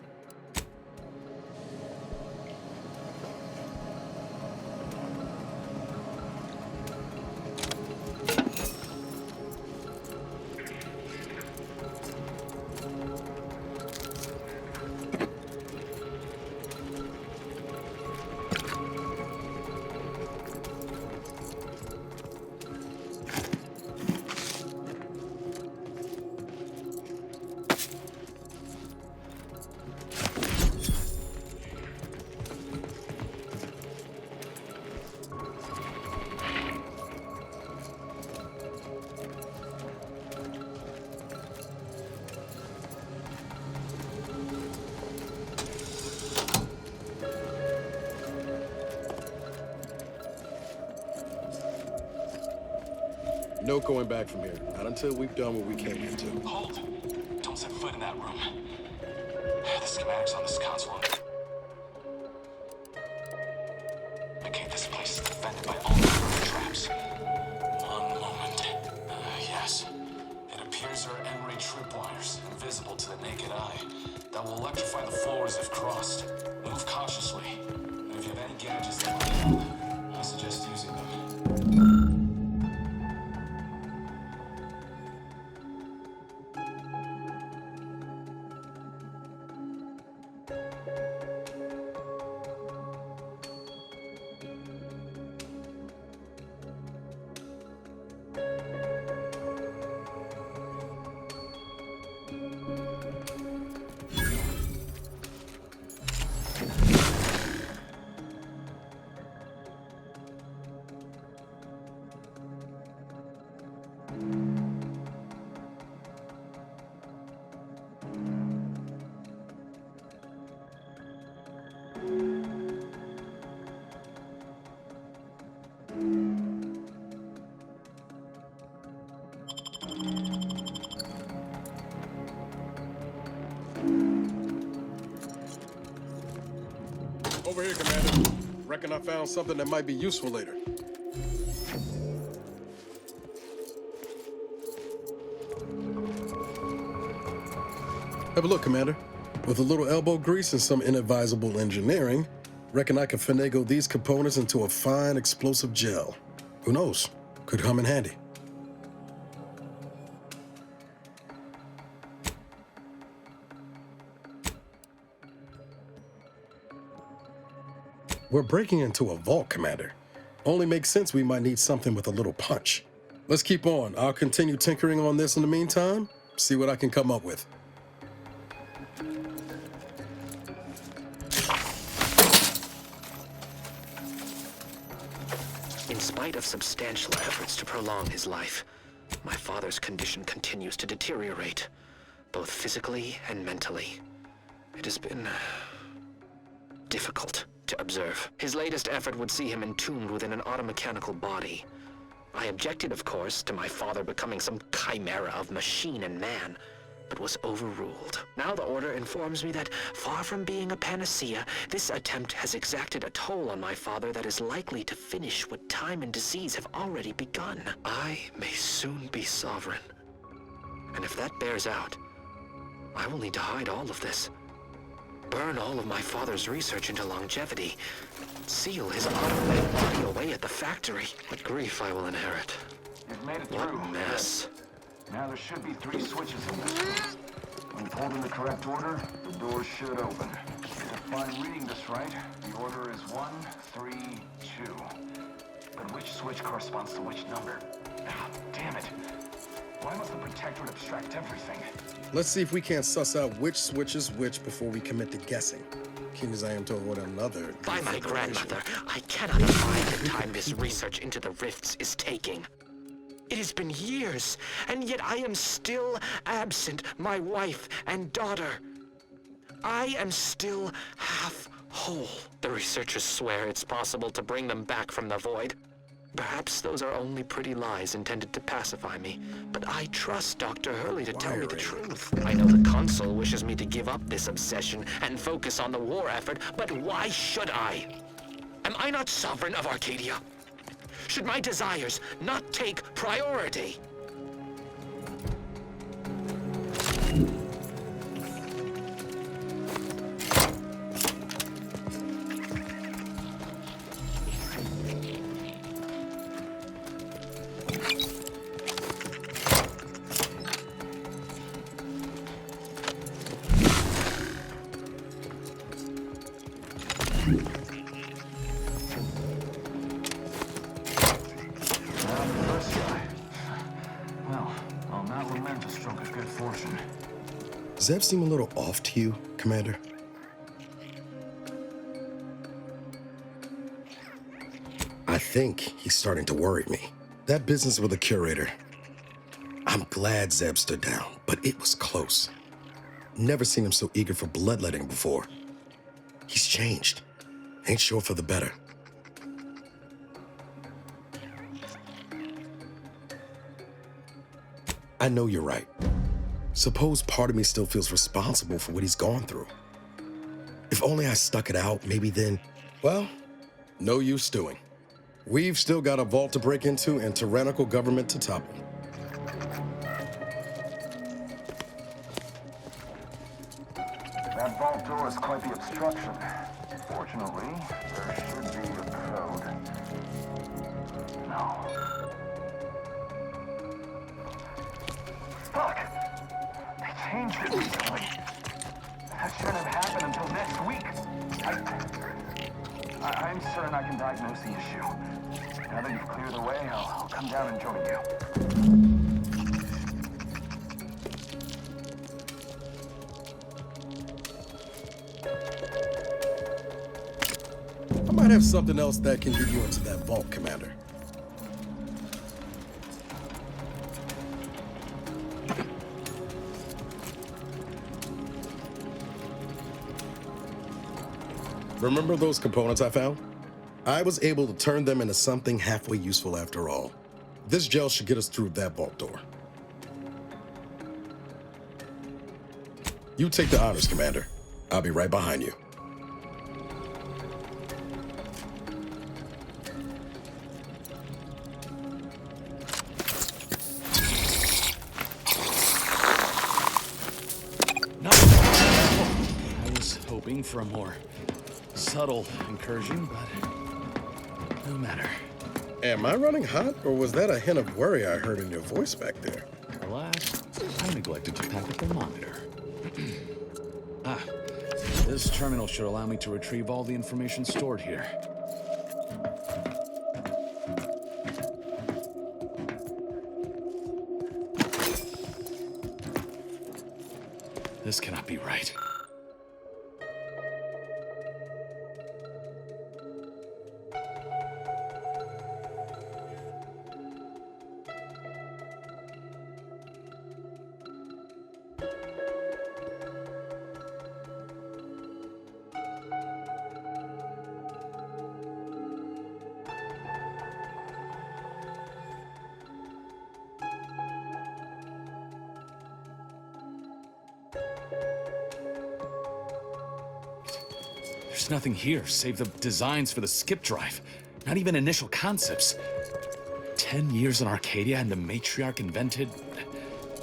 No going back from here. Not until we've done what we came here to. Hold! Don't set foot in that room. The schematics on this console. Okay, this place is defended by all the traps. One moment. Yes. It appears there are M-ray tripwires, invisible to the naked eye, that will electrify the floors if crossed. Move cautiously. And if you have any gadgets that might help, I suggest using them. Over here, Commander. Reckon I found something that might be useful later. Have a look, Commander. With a little elbow grease and some inadvisable engineering, Reckon I can finagle these components into a fine explosive gel. Who knows? Could come in handy. We're breaking into a vault, Commander. Only makes sense we might need something with a little punch. Let's keep on. I'll continue tinkering on this in the meantime, see what I can come up with. In spite of substantial efforts to prolong his life, my father's condition continues to deteriorate, both physically and mentally. It has been difficult to observe. His latest effort would see him entombed within an automechanical body. I objected, of course, to my father becoming some chimera of machine and man, but was overruled. Now the Order informs me that, far from being a panacea, this attempt has exacted a toll on my father that is likely to finish what time and disease have already begun. I may soon be sovereign. And if that bears out, I will need to hide all of this. Burn all of my father's research into longevity. Seal his automated body away at the factory. What grief I will inherit. You've made it What through. mess. Now there should be 3 switches in this room. When pulled in the correct order, the doors should open. If I'm reading this right, the order is 1, 3, 2. But which switch corresponds to which number? Ah, damn it. Why must the Protectorate abstract everything? Let's see if we can't suss out which switch is which before we commit to guessing. Keen as I am to avoid another. By my grandmother, I cannot abide the time this research into the rifts is taking. It has been years, and yet I am still absent my wife and daughter. I am still half whole. The researchers swear it's possible to bring them back from the void. Perhaps those are only pretty lies intended to pacify me, but I trust Dr. Hurley to tell me the truth. I know the Consul wishes me to give up this obsession and focus on the war effort, but why should I? Am I not sovereign of Arcadia? Should my desires not take priority? Does Zeb seem a little off to you, Commander? I think he's starting to worry me. That business with the curator. I'm glad Zeb stood down, but it was close. Never seen him so eager for bloodletting before. He's changed. Ain't sure for the better. I know you're right. Suppose part of me still feels responsible for what he's gone through. If only I stuck it out, maybe then, well, no use stewing. We've still got a vault to break into and tyrannical government to topple. That vault door is quite the obstruction. Fortunately, there should be a code. No. Fuck! They changed it recently. That shouldn't have happened until next week. I'm certain I can diagnose the issue. Now that you've cleared the way, I'll come down and join you. I might have something else that can get you into that vault, Commander. Remember those components I found? I was able to turn them into something halfway useful after all. This gel should get us through that vault door. You take the honors, Commander. I'll be right behind you. I was hoping for a more Subtle incursion, but no matter. Am I running hot, or was that a hint of worry I heard in your voice back there? Alas, I neglected to pack a thermometer. This terminal should allow me to retrieve all the information stored here. This cannot be right. There's nothing here save the designs for the skip drive. Not even initial concepts. 10 years in Arcadia and the Matriarch invented...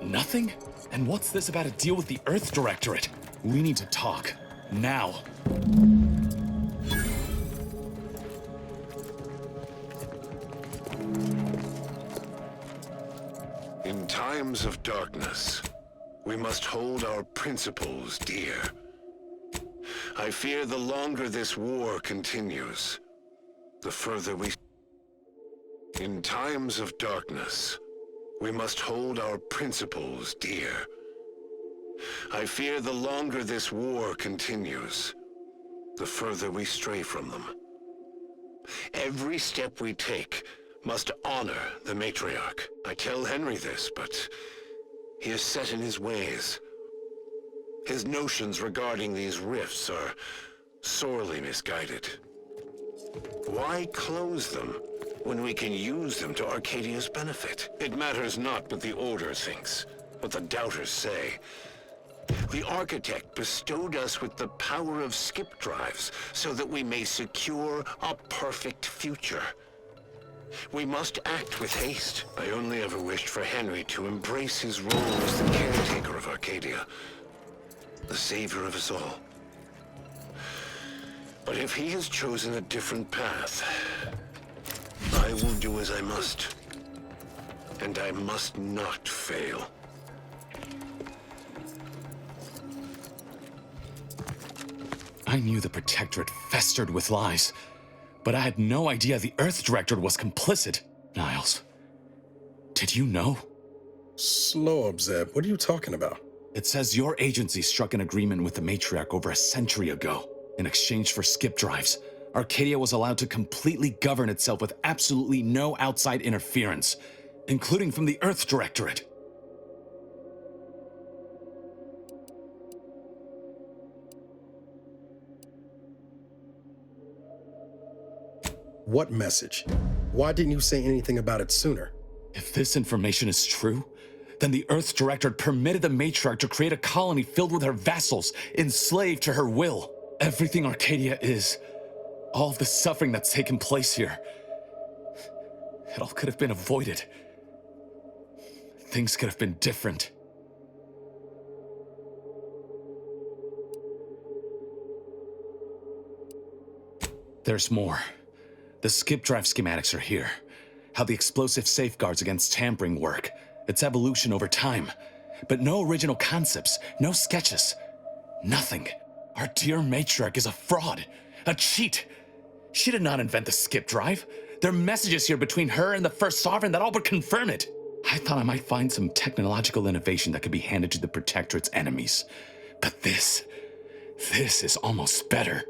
nothing? And what's this about a deal with the Earth Directorate? We need to talk. Now. In times of darkness, we must hold our principles dear. I fear the longer this war continues, the further we... In times of darkness, we must hold our principles dear. I fear the longer this war continues, the further we stray from them. Every step we take must honor the Matriarch. I tell Henry this, but he is set in his ways. His notions regarding these rifts are sorely misguided. Why close them when we can use them to Arcadia's benefit? It matters not what the Order thinks, what the Doubters say. The Architect bestowed us with the power of skip drives so that we may secure a perfect future. We must act with haste. I only ever wished for Henry to embrace his role as the caretaker of Arcadia. The savior of us all. But if he has chosen a different path, I will do as I must. And I must not fail. I knew the Protectorate festered with lies, but I had no idea the Earth Directorate was complicit. Niles, did you know? Slow up, Zeb. What are you talking about? It says your agency struck an agreement with the Matriarch over a century ago. In exchange for skip drives, Arcadia was allowed to completely govern itself with absolutely no outside interference, including from the Earth Directorate. What message? Why didn't you say anything about it sooner? If this information is true, then the Earth Directorate permitted the Matriarch to create a colony filled with her vassals, enslaved to her will. Everything Arcadia is, all of the suffering that's taken place here, it all could have been avoided. Things could have been different. There's more. The skip drive schematics are here. How the explosive safeguards against tampering work. Its evolution over time. But no original concepts, no sketches. Nothing. Our dear Matriarch is a fraud. A cheat. She did not invent the skip drive. There are messages here between her and the First Sovereign that all but confirm it. I thought I might find some technological innovation that could be handed to the Protectorate's enemies. But this is almost better.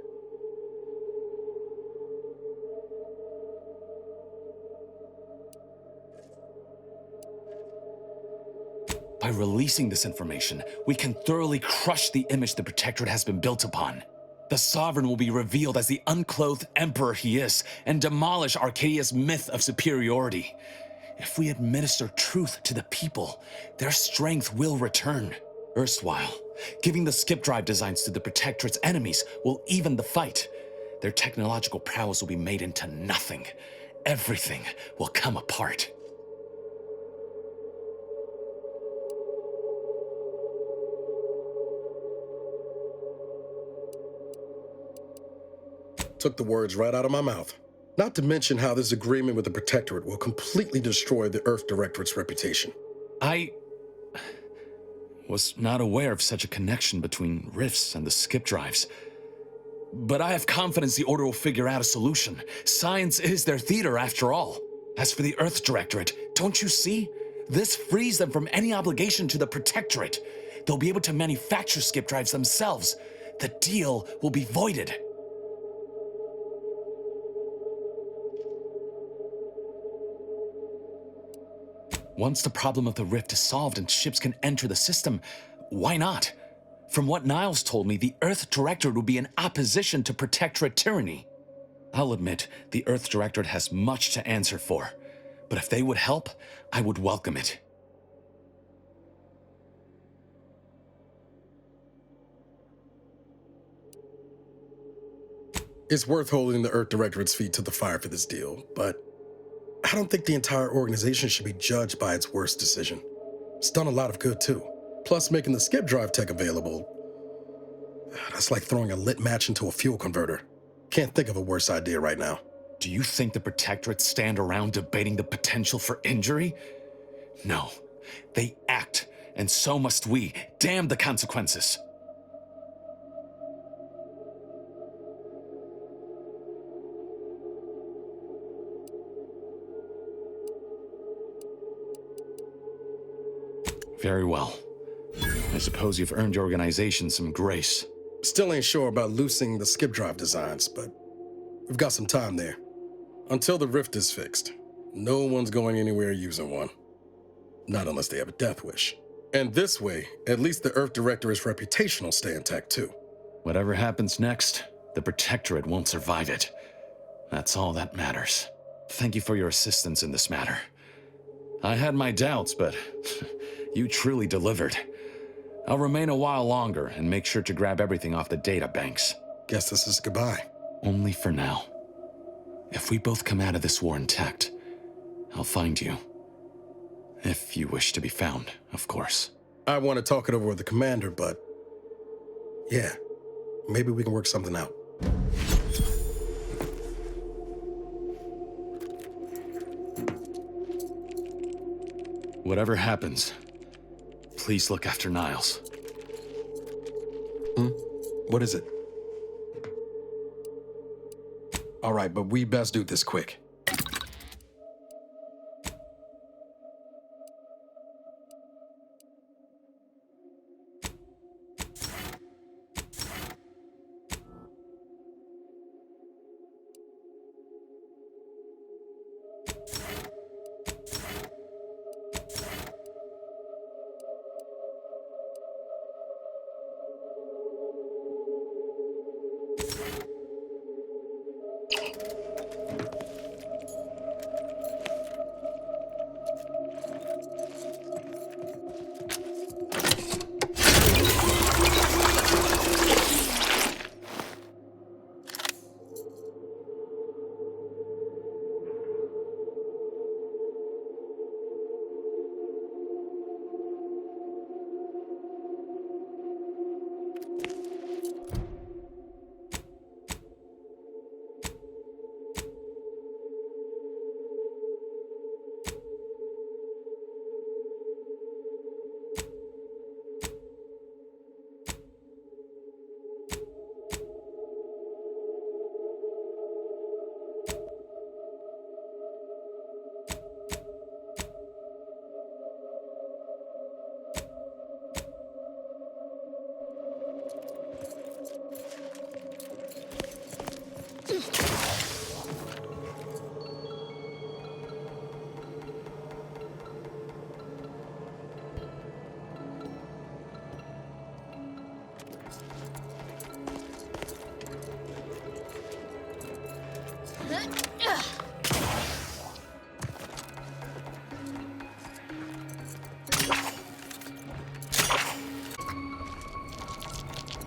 By releasing this information, we can thoroughly crush the image the Protectorate has been built upon. The Sovereign will be revealed as the unclothed emperor he is, and demolish Arcadia's myth of superiority. If we administer truth to the people, their strength will return. Erstwhile, giving the skip drive designs to the Protectorate's enemies will even the fight. Their technological prowess will be made into nothing. Everything will come apart. Took the words right out of my mouth. Not to mention how this agreement with the Protectorate will completely destroy the Earth Directorate's reputation. I was not aware of such a connection between rifts and the skip drives. But I have confidence the Order will figure out a solution. Science is their theater, after all. As for the Earth Directorate, don't you see? This frees them from any obligation to the Protectorate. They'll be able to manufacture skip drives themselves. The deal will be voided. Once the problem of the rift is solved and ships can enter the system, why not? From what Niles told me, the Earth Directorate will be in opposition to Protectorate tyranny. I'll admit, the Earth Directorate has much to answer for. But if they would help, I would welcome it. It's worth holding the Earth Directorate's feet to the fire for this deal, but I don't think the entire organization should be judged by its worst decision. It's done a lot of good, too. Plus, making the skip drive tech available, that's like throwing a lit match into a fuel converter. Can't think of a worse idea right now. Do you think the Protectorate stand around debating the potential for injury? No. They act, and so must we. Damn the consequences. Very well. I suppose you've earned your organization some grace. Still ain't sure about loosening the skip drive designs, but we've got some time there. Until the rift is fixed, no one's going anywhere using one. Not unless they have a death wish. And this way, at least the Earth Directorate's reputation will stay intact too. Whatever happens next, the Protectorate won't survive it. That's all that matters. Thank you for your assistance in this matter. I had my doubts, but you truly delivered. I'll remain a while longer and make sure to grab everything off the data banks. Guess this is goodbye. Only for now. If we both come out of this war intact, I'll find you. If you wish to be found, of course. I want to talk it over with the commander, but yeah, maybe we can work something out. Whatever happens, please look after Niles. What is it? All right, but we best do this quick.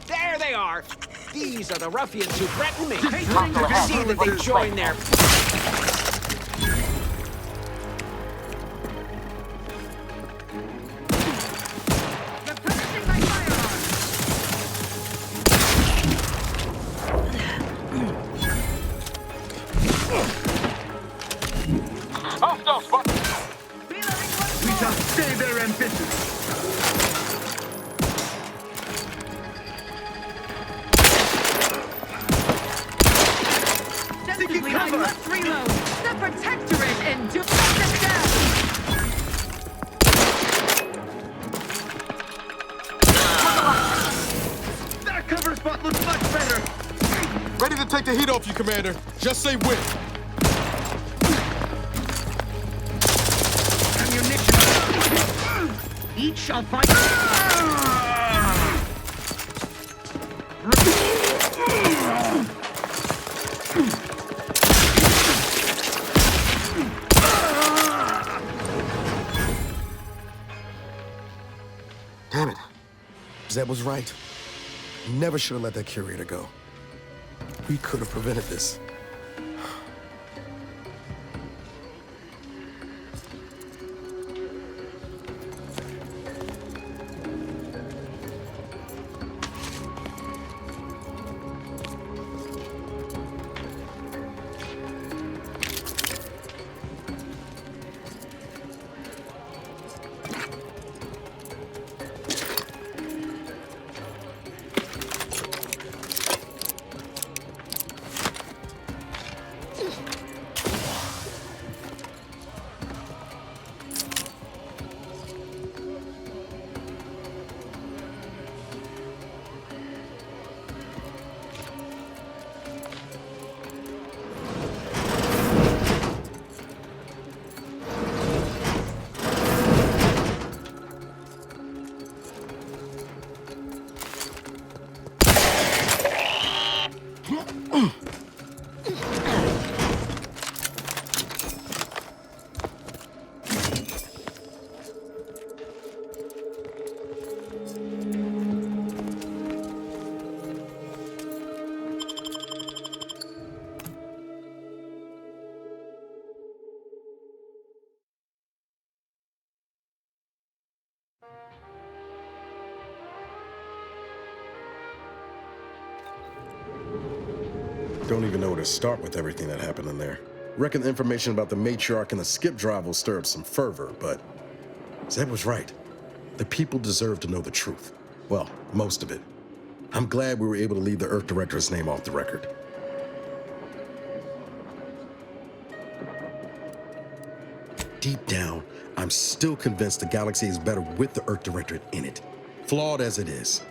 There they are! These are the ruffians who threatened me! See that they join their... I must reload. The Protectorate and do the down. That cover spot looks much better. Ready to take the heat off you, Commander. Just say when. Ammunition. Each shall fight. Damn it. Zeb was right. Never should have let that curator go. We could have prevented this. Don't even know where to start with everything that happened in there. Reckon the information about the matriarch and the skip drive will stir up some fervor, but Zeb was right. The people deserve to know the truth. Well, most of it. I'm glad we were able to leave the Earth Director's name off the record. Deep down, I'm still convinced the galaxy is better with the Earth Directorate in it, flawed as it is.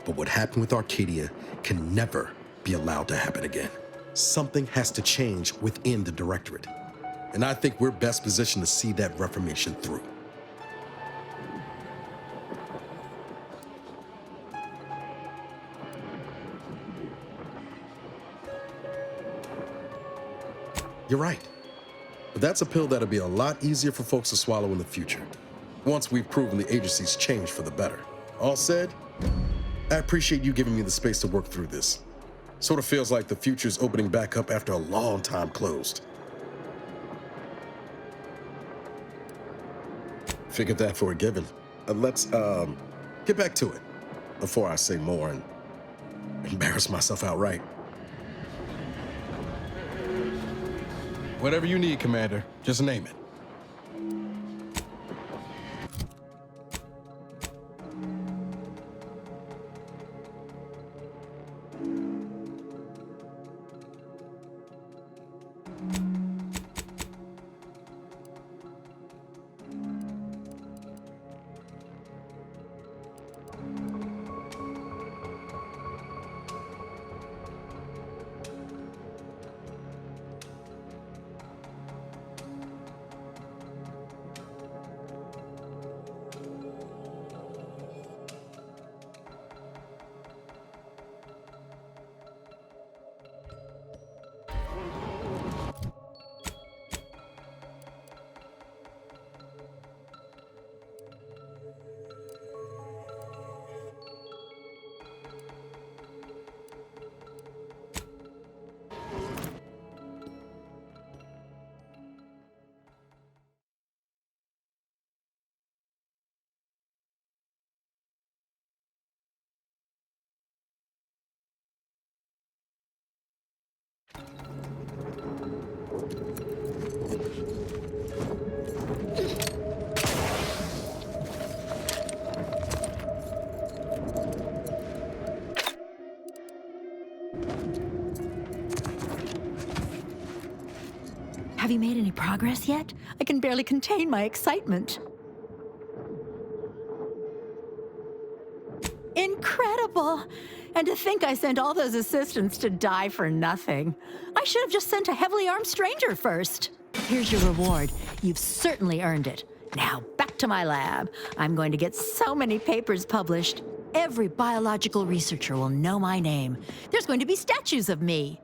But what happened with Arcadia can never be allowed to happen again. Something has to change within the Directorate, and I think we're best positioned to see that reformation through. You're right. But that's a pill that'll be a lot easier for folks to swallow in the future, once we've proven the agency's changed for the better. All said, I appreciate you giving me the space to work through this. Sort of feels like the future's opening back up after a long time closed. Figured that for a given. Let's get back to it before I say more and embarrass myself outright. Whatever you need, Commander. Just name it. Have you made any progress yet? I can barely contain my excitement. Incredible! And to think I sent all those assistants to die for nothing. I should have just sent a heavily armed stranger first. Here's your reward. You've certainly earned it. Now, back to my lab. I'm going to get so many papers published. Every biological researcher will know my name. There's going to be statues of me.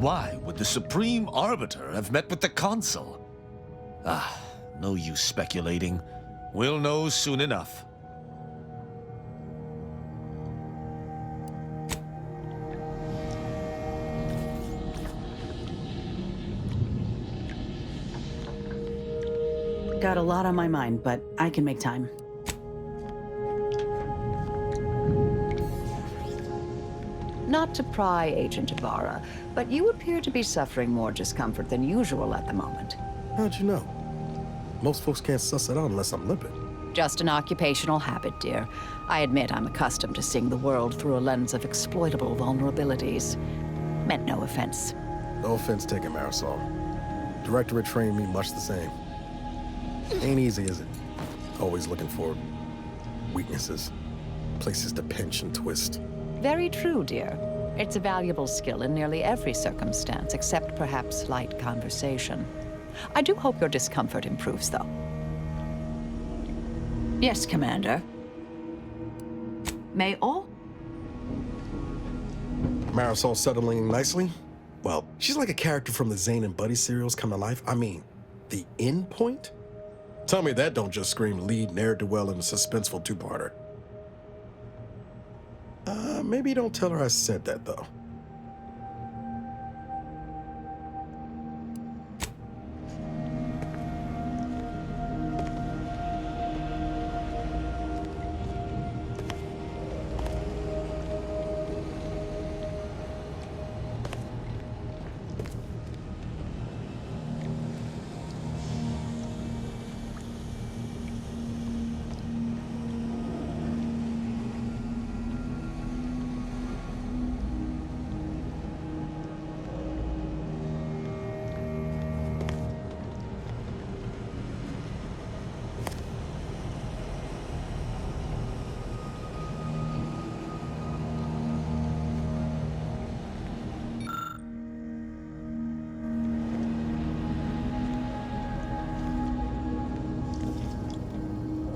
Why would the Supreme Arbiter have met with the Consul? Ah, no use speculating. We'll know soon enough. Got a lot on my mind, but I can make time. Not to pry, Agent Ibarra, but you appear to be suffering more discomfort than usual at the moment. How'd you know? Most folks can't suss it out unless I'm limping. Just an occupational habit, dear. I admit I'm accustomed to seeing the world through a lens of exploitable vulnerabilities. Meant no offense. No offense taken, Marisol. Directorate trained me much the same. Ain't easy, is it? Always looking for weaknesses, places to pinch and twist. Very true, dear. It's a valuable skill in nearly every circumstance, except perhaps light conversation. I do hope your discomfort improves, though. Yes, Commander. May all? Marisol settling nicely? Well, she's like a character from the Zane and Buddy serials come to life. I mean, the end point? Tell me that don't just scream lead ne'er-do-well in a suspenseful two-parter. Maybe don't tell her I said that, though.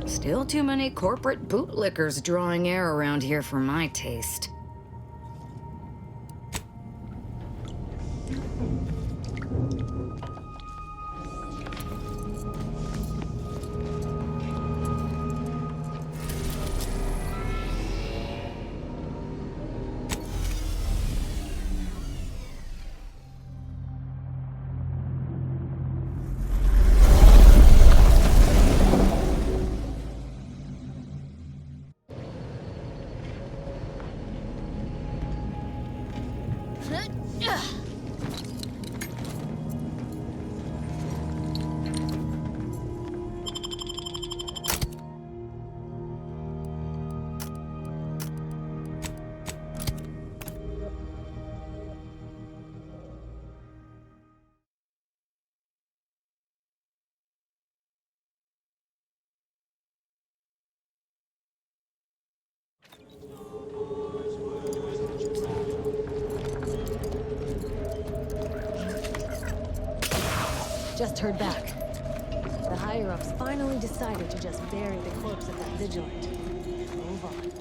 Still too many corporate bootlickers drawing air around here for my taste. Just heard back. The higher-ups finally decided to just bury the corpse of that vigilant. Move on.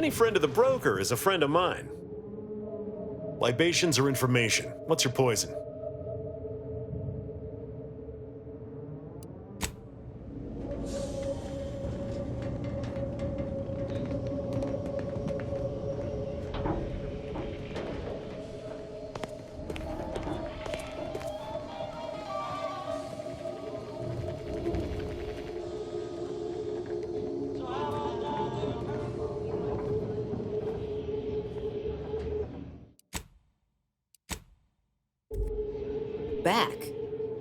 Any friend of the broker is a friend of mine. Libations or information? What's your poison? Back.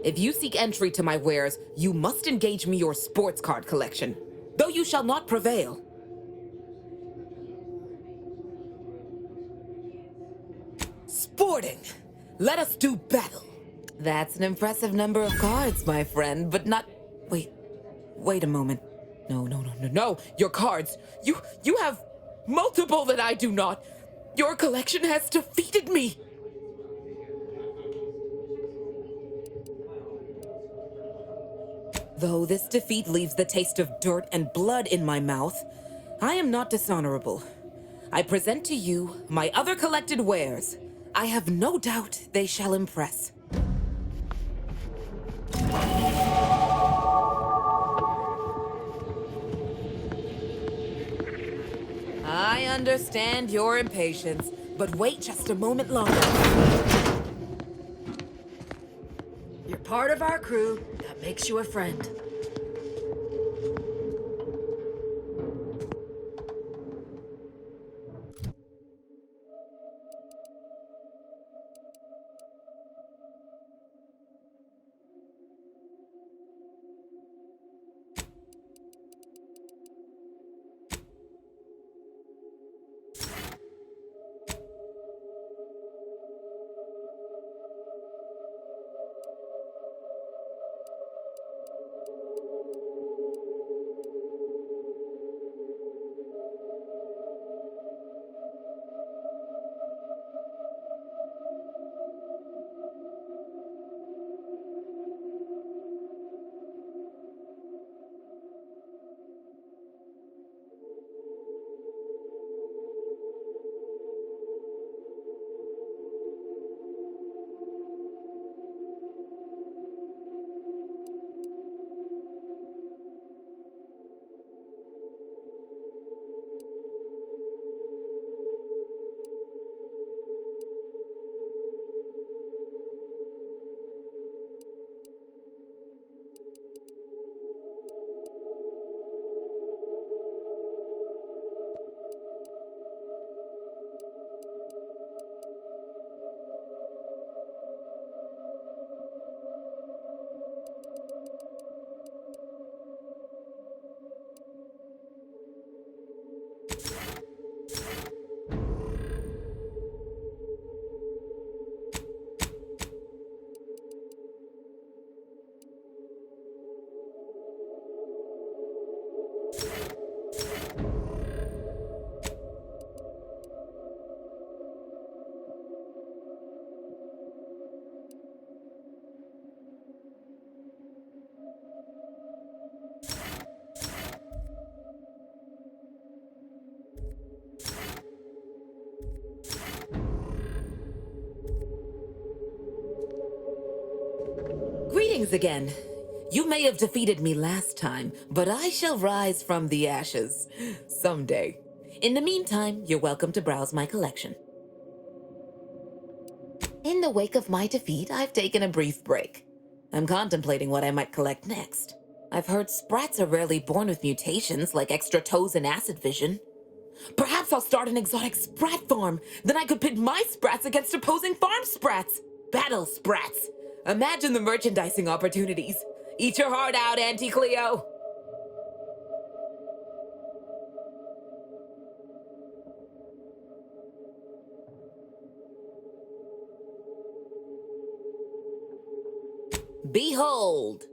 If you seek entry to my wares, you must engage me your sports card collection, though you shall not prevail. Sporting! Let us do battle! That's an impressive number of cards, my friend, but not... Wait a moment. No, your cards. You have multiple that I do not. Your collection has defeated me. Though this defeat leaves the taste of dirt and blood in my mouth, I am not dishonorable. I present to you my other collected wares. I have no doubt they shall impress. I understand your impatience, but wait just a moment longer. You're part of our crew. That makes you a friend. Greetings again. You may have defeated me last time, but I shall rise from the ashes someday. In the meantime, you're welcome to browse my collection. In the wake of my defeat, I've taken a brief break. I'm contemplating what I might collect next. I've heard sprats are rarely born with mutations like extra toes and acid vision. Perhaps I'll start an exotic sprat farm. Then I could pit my sprats against opposing farm sprats. Battle sprats. Imagine the merchandising opportunities. Eat your heart out, Auntie Cleo. Behold!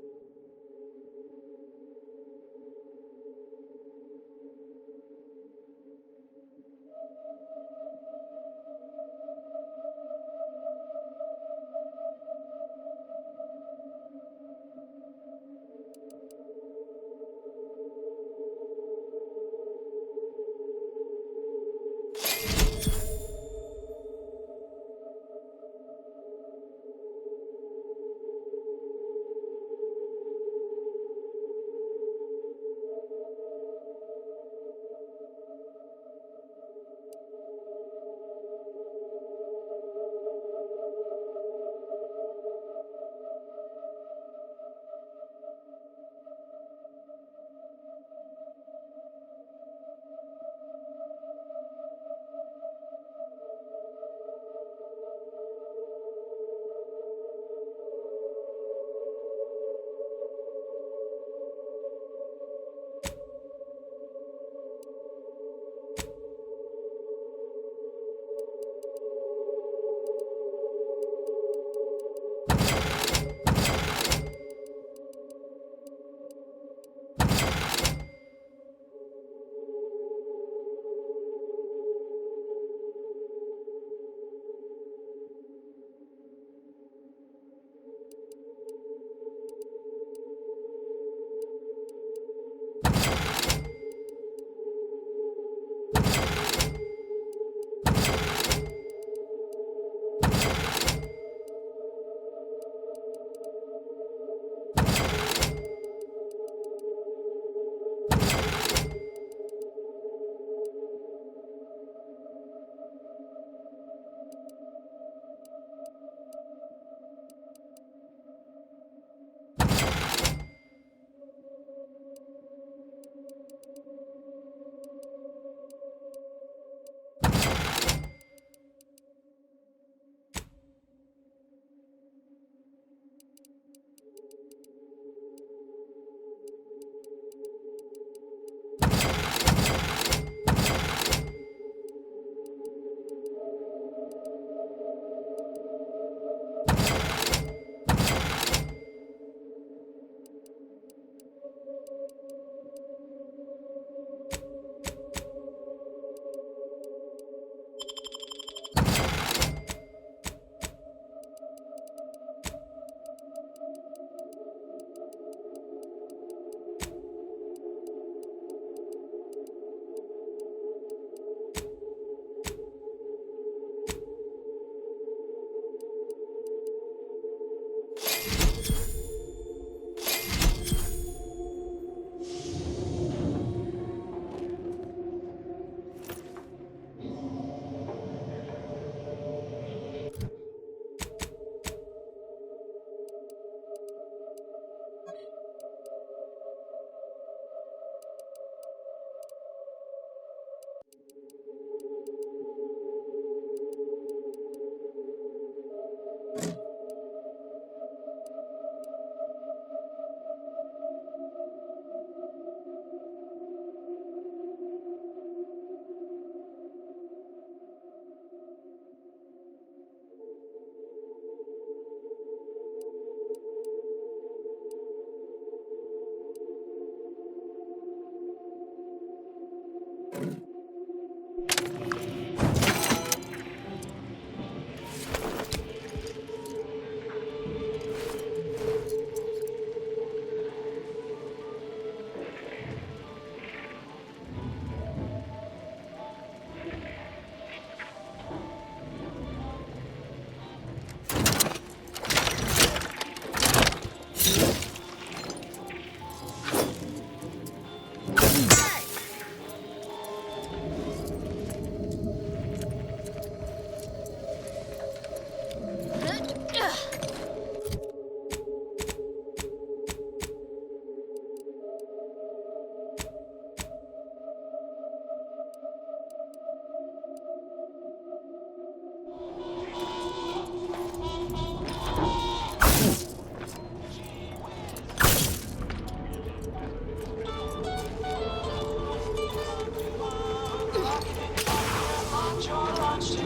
Hey!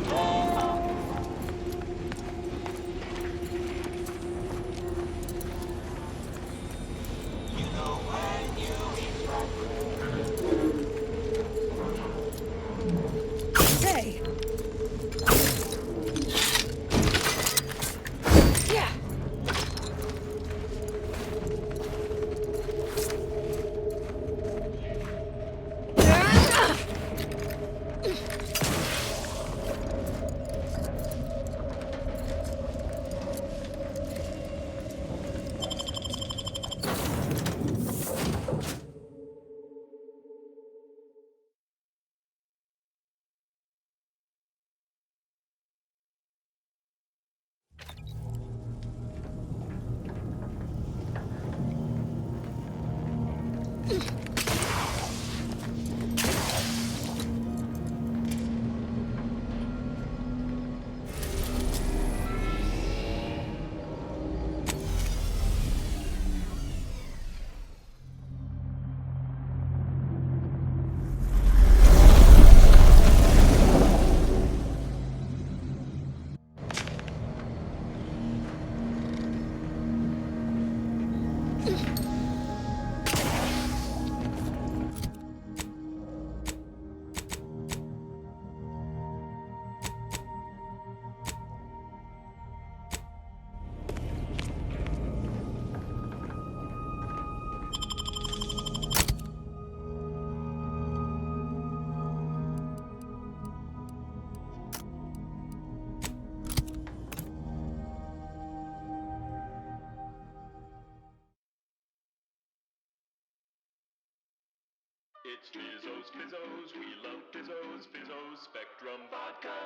Yeah! It's Fizzos, Fizzos, we love Fizzos, Fizzos, Spectrum Vodka.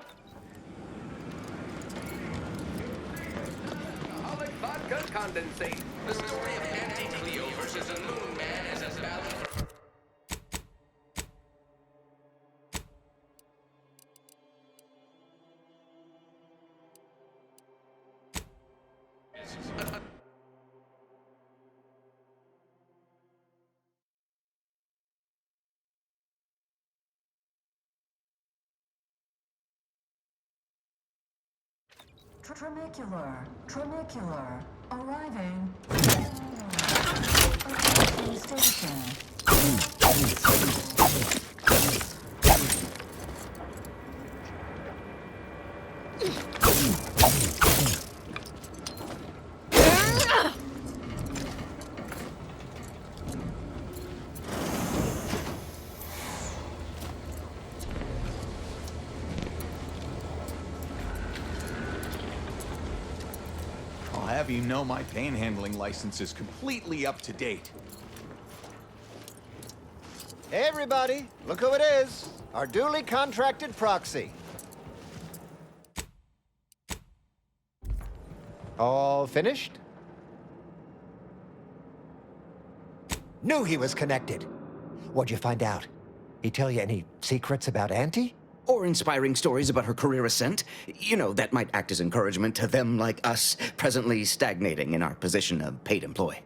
Alcoholic vodka condensate. The story of Anti-Cleo versus the Moon Man is a battle for... Tramicular, arriving. Station. I'll have you know my panhandling license is completely up to date. Hey everybody, look who it is. Our duly contracted proxy. All finished? Knew he was connected. What'd you find out? He tell you any secrets about Auntie? Or inspiring stories about her career ascent. You know, that might act as encouragement to them like us, presently stagnating in our position of paid employee.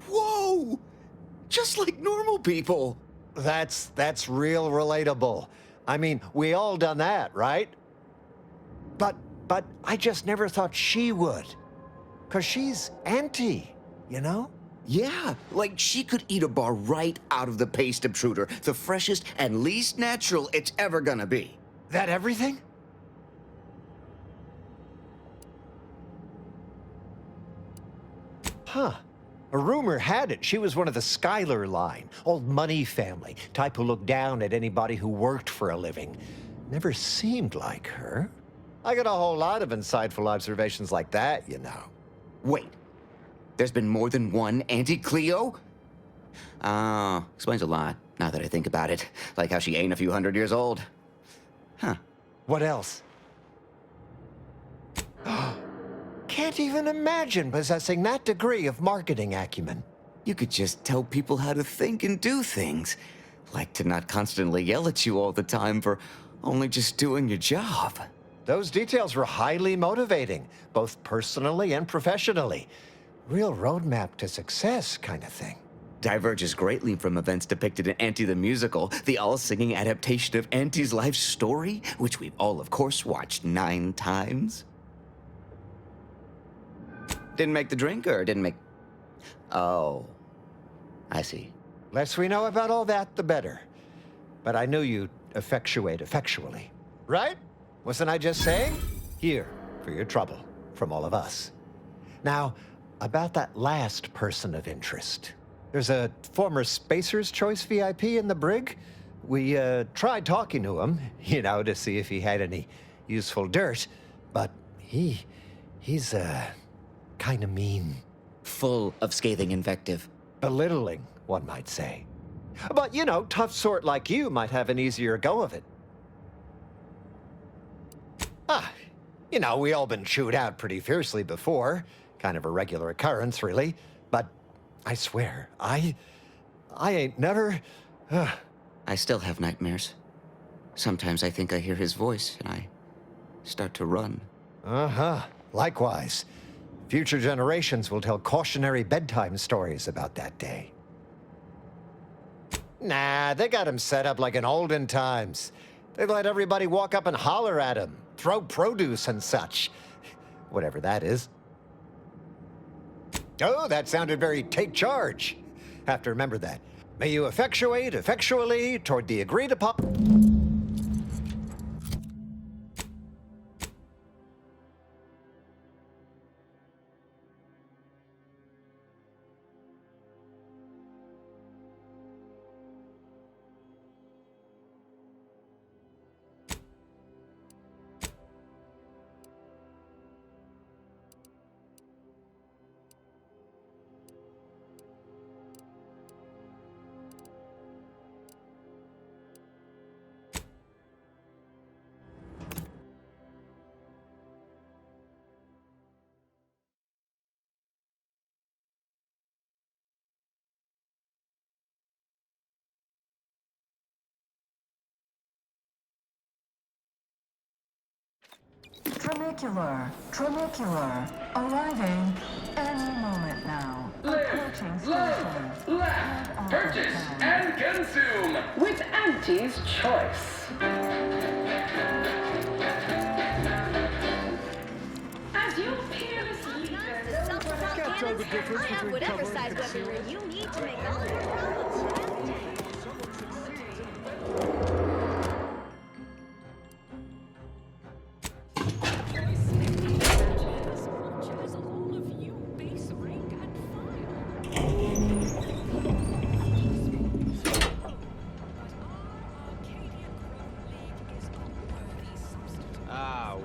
Whoa! Just like normal people. That's real relatable. I mean, we all done that, right? But I just never thought she would. 'Cause she's Auntie, you know? Yeah, like she could eat a bar right out of the paste obtruder, the freshest and least natural it's ever gonna be. That everything? Huh. A rumor had it she was one of the Schuyler line, old money family, type who looked down at anybody who worked for a living. Never seemed like her. I got a whole lot of insightful observations like that, you know. Wait, there's been more than one Auntie Cleo? Explains a lot, now that I think about it. Like how she ain't a few hundred years old. Huh. What else? Can't even imagine possessing that degree of marketing acumen. You could just tell people how to think and do things. Like to not constantly yell at you all the time for only just doing your job. Those details were highly motivating, both personally and professionally. Real roadmap to success kind of thing. diverges greatly from events depicted in Auntie the Musical, the all-singing adaptation of Auntie's life story, which we've all, of course, watched 9 times. Didn't make the drink, or didn't make... Oh, I see. Less we know about all that, the better. But I knew you'd effectuate effectually. Right? Wasn't I just saying? Here, for your trouble, from all of us. Now, about that last person of interest. There's a former Spacer's Choice VIP in the brig. We tried talking to him, you know, to see if he had any useful dirt. But he's kind of mean. Full of scathing invective. Belittling, one might say. But, you know, tough sort like you might have an easier go of it. You know, we all been chewed out pretty fiercely before. Kind of a regular occurrence, really. But I swear, I ain't never... I still have nightmares. Sometimes I think I hear his voice, and I start to run. Likewise. Future generations will tell cautionary bedtime stories about that day. Nah, they got him set up like in olden times. They let everybody walk up and holler at him, throw produce and such. Whatever that is. Oh, that sounded very take charge. Have to remember that. May you effectuate effectually toward the agreed upon... Tramicular, arriving any moment now. Approaching station. Purchase and consume with Auntie's Choice. As you peerless leader, I have whatever size weaponry you need to make all your problems.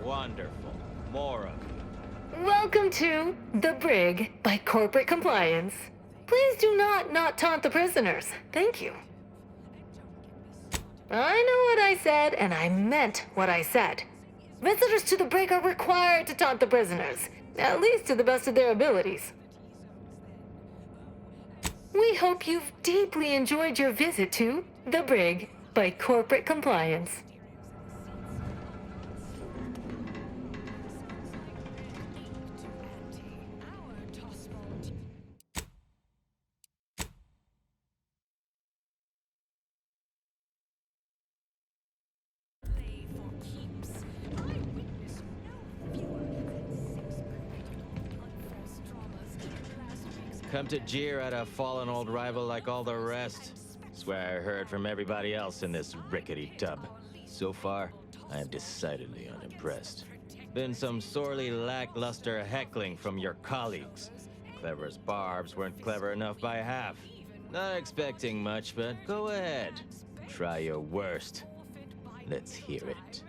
Wonderful. More of it. Welcome to The Brig by Corporate Compliance. Please do not taunt the prisoners. Thank you. I know what I said, and I meant what I said. Visitors to the brig are required to taunt the prisoners, at least to the best of their abilities. We hope you've deeply enjoyed your visit to The Brig by Corporate Compliance. Come to jeer at a fallen old rival like all the rest. Swear I heard from everybody else in this rickety tub. So far, I am decidedly unimpressed. Been some sorely lackluster heckling from your colleagues. Clever as barbs weren't clever enough by half. Not expecting much, but go ahead. Try your worst. Let's hear it.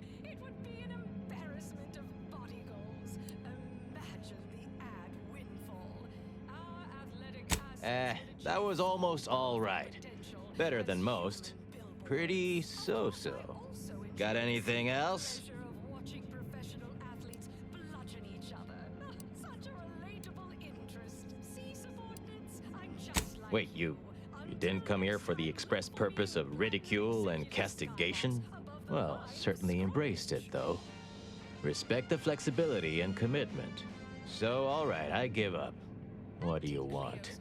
That was almost all right. Better than most. Pretty so-so. Got anything else? Wait, you didn't come here for the express purpose of ridicule and castigation? Well, certainly embraced it, though. Respect the flexibility and commitment. So, all right, I give up. What do you want?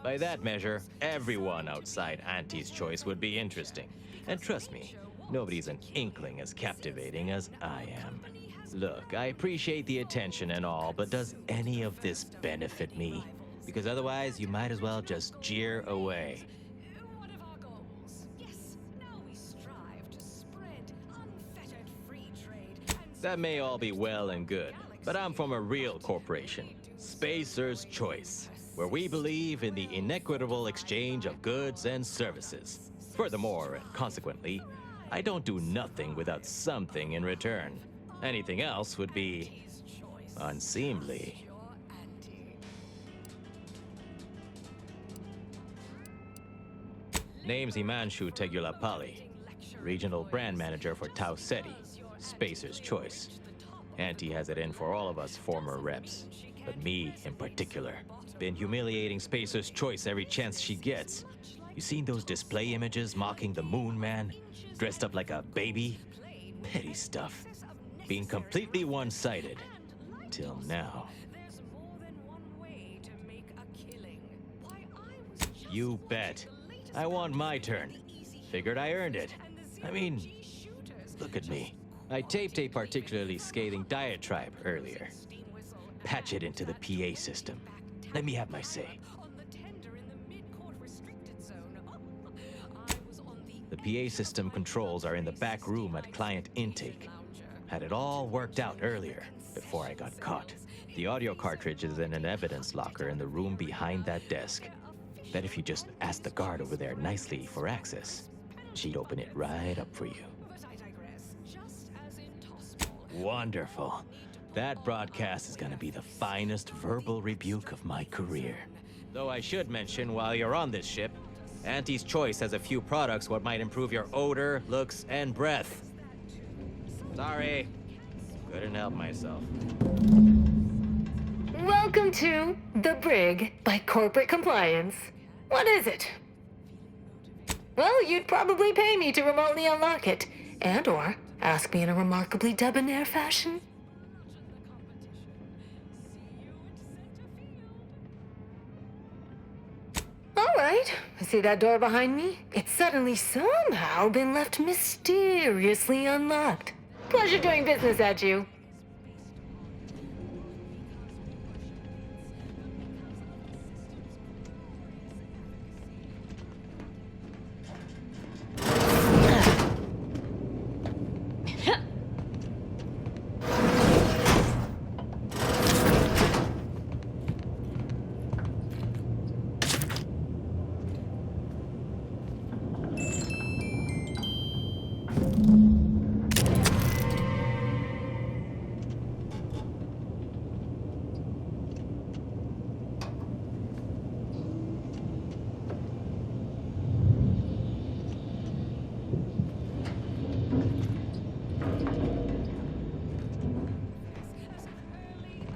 By that measure, everyone outside Auntie's Choice would be interesting. And trust me, nobody's an inkling as captivating as I am. Look, I appreciate the attention and all, but does any of this benefit me? Because otherwise, you might as well just jeer away. That may all be well and good, but I'm from a real corporation, Spacer's Choice, where we believe in the inequitable exchange of goods and services. Furthermore, and consequently, I don't do nothing without something in return. Anything else would be unseemly. Name's Himanshu Tegulapalli, Regional Brand Manager for Tau Ceti, Spacer's Choice. Auntie has it in for all of us former reps, but me in particular. Been humiliating Spacer's Choice every chance she gets. You seen those display images mocking the Moon Man, dressed up like a baby? Petty stuff. Being completely one-sided. Till now. You bet. I want my turn. Figured I earned it. I mean, look at me. I taped a particularly scathing diatribe earlier. Patch it into the PA system. Let me have my say. The PA system controls are in the back room at client intake. Had it all worked out earlier, before I got caught. The audio cartridge is in an evidence locker in the room behind that desk. Bet if you just ask the guard over there nicely for access, she'd open it right up for you. Wonderful. That broadcast is gonna be the finest verbal rebuke of my career. Though I should mention, while you're on this ship, Auntie's Choice has a few products what might improve your odor, looks, and breath. Sorry. Couldn't help myself. Welcome to The Brig by Corporate Compliance. What is it? Well, you'd probably pay me to remotely unlock it, and/or ask me in a remarkably debonair fashion. All right, see that door behind me? It's suddenly somehow been left mysteriously unlocked. Pleasure doing business at you.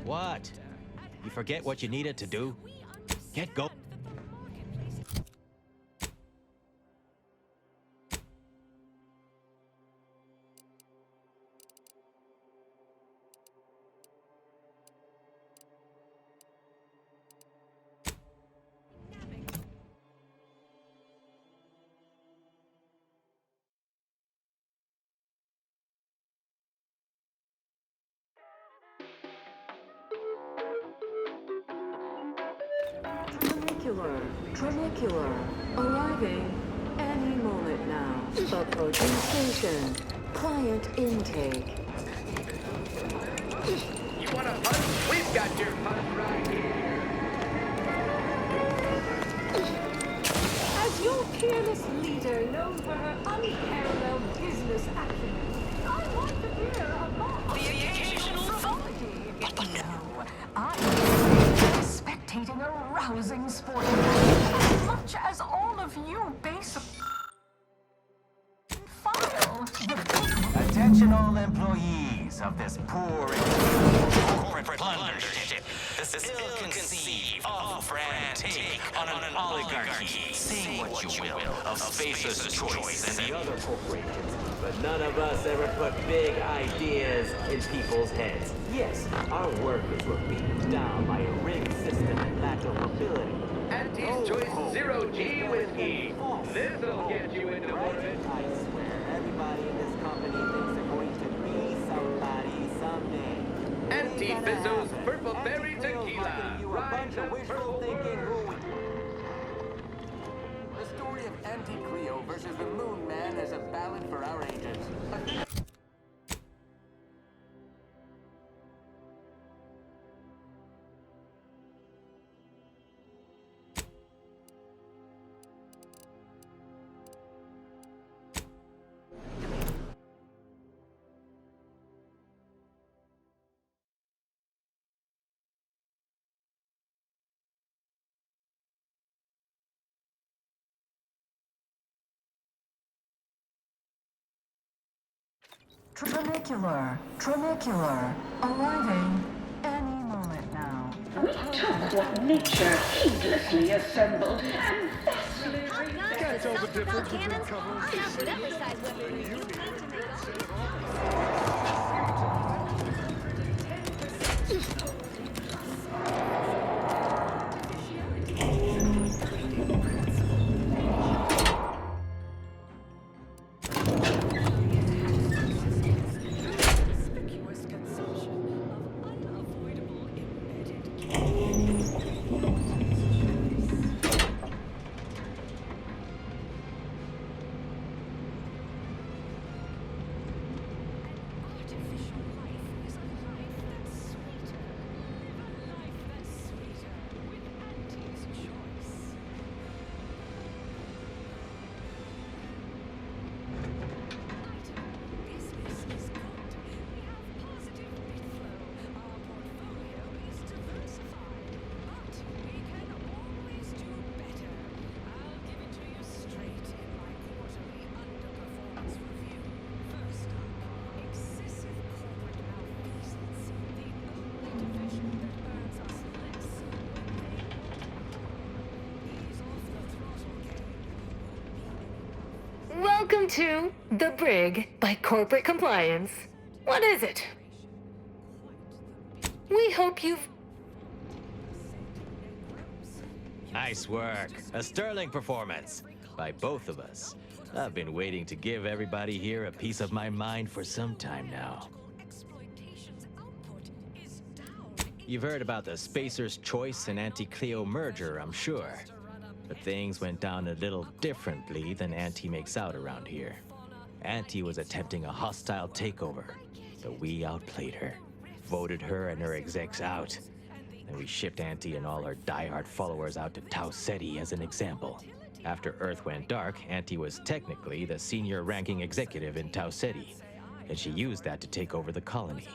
What? You forget what you needed to do? Get go. Trinicular, arriving any moment now. Approaching station. Client intake. You want a punch? We've got your punch right here. As your peerless leader known for her unparalleled business acumen, I want to hear about the occasional frivolity. No, I am spectating a rousing sporting event as much as all of you basic file. Attention all employees of this poor corporate plunder ship. This is ill-conceived, off-brand take on an oligarchy. Say what you will of Spacer's Choice and the other corporations, But none of us ever put big ideas in people's heads. Yes, our workers were beaten down by a rigged system and lack of mobility. Auntie's Choice OG whiskey. This'll get you into orbit. I swear, everybody in this company thinks they're going to be somebody someday. Auntie Fizzo's Purple Berry Tequila. Rise of purple world. The story of Auntie Cleo versus the Moon Man is a ballad for our ages. Trinicular. Arriving any moment now. We talk what nature heedlessly assembled and vastly Can't tell the difference between cover and I have whatever size weapon you need to make Welcome to The Brig by Corporate Compliance. What is it? We hope you've... Nice work. A sterling performance by both of us. I've been waiting to give everybody here a piece of my mind for some time now. You've heard about the Spacer's Choice and Auntie Cleo merger, I'm sure. But things went down a little differently than Auntie makes out around here. Auntie was attempting a hostile takeover, but we outplayed her, voted her and her execs out. And we shipped Auntie and all her diehard followers out to Tau Ceti as an example. After Earth went dark, Auntie was technically the senior ranking executive in Tau Ceti, and she used that to take over the colony.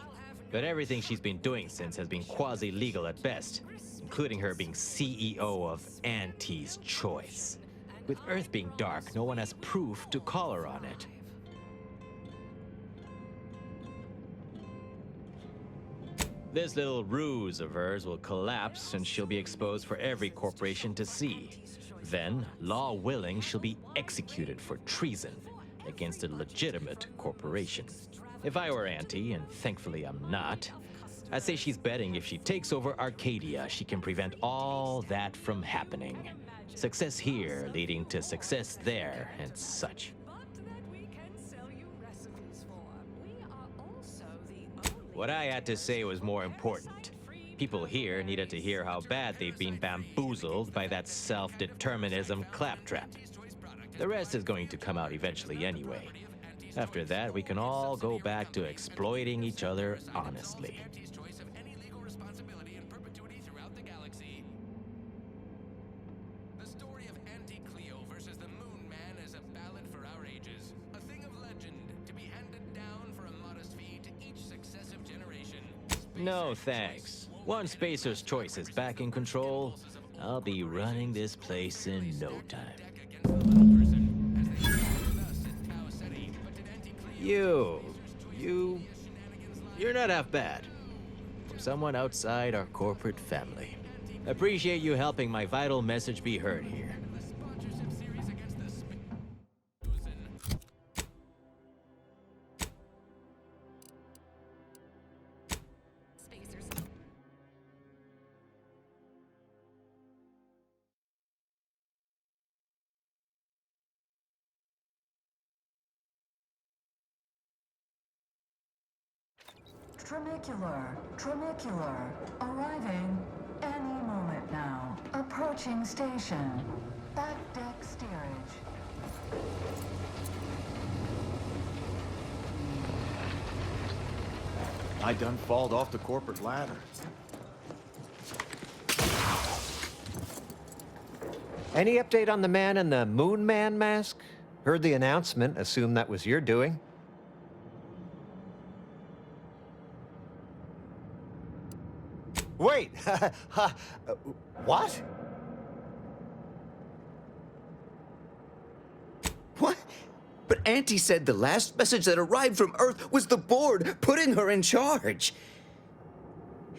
But everything she's been doing since has been quasi-legal at best, including her being CEO of Auntie's Choice. With Earth being dark, no one has proof to call her on it. This little ruse of hers will collapse and she'll be exposed for every corporation to see. Then, law willing, she'll be executed for treason against a legitimate corporation. If I were Auntie, and thankfully I'm not, I'd say she's betting if she takes over Arcadia, she can prevent all that from happening. Success here leading to success there and such. What I had to say was more important. People here needed to hear how bad they've been bamboozled by that self-determinism claptrap. The rest is going to come out eventually anyway. After that, we can all go back to exploiting each other honestly. The story of Auntie Cleo versus the Moon Man is a ballad for our ages. A thing of legend to be handed down for a modest fee to each successive generation. No thanks. Once Spacer's Choice is back in control, I'll be running this place in no time. You're not half bad. For someone outside our corporate family. Appreciate you helping my vital message be heard here. Tramicular. Arriving any moment now. Approaching station. Back deck steerage. I done falled off the corporate ladder. Any update on the man in the Moon Man mask? Heard the announcement, assumed that was your doing. Wait! What? What? But Auntie said the last message that arrived from Earth was the board putting her in charge.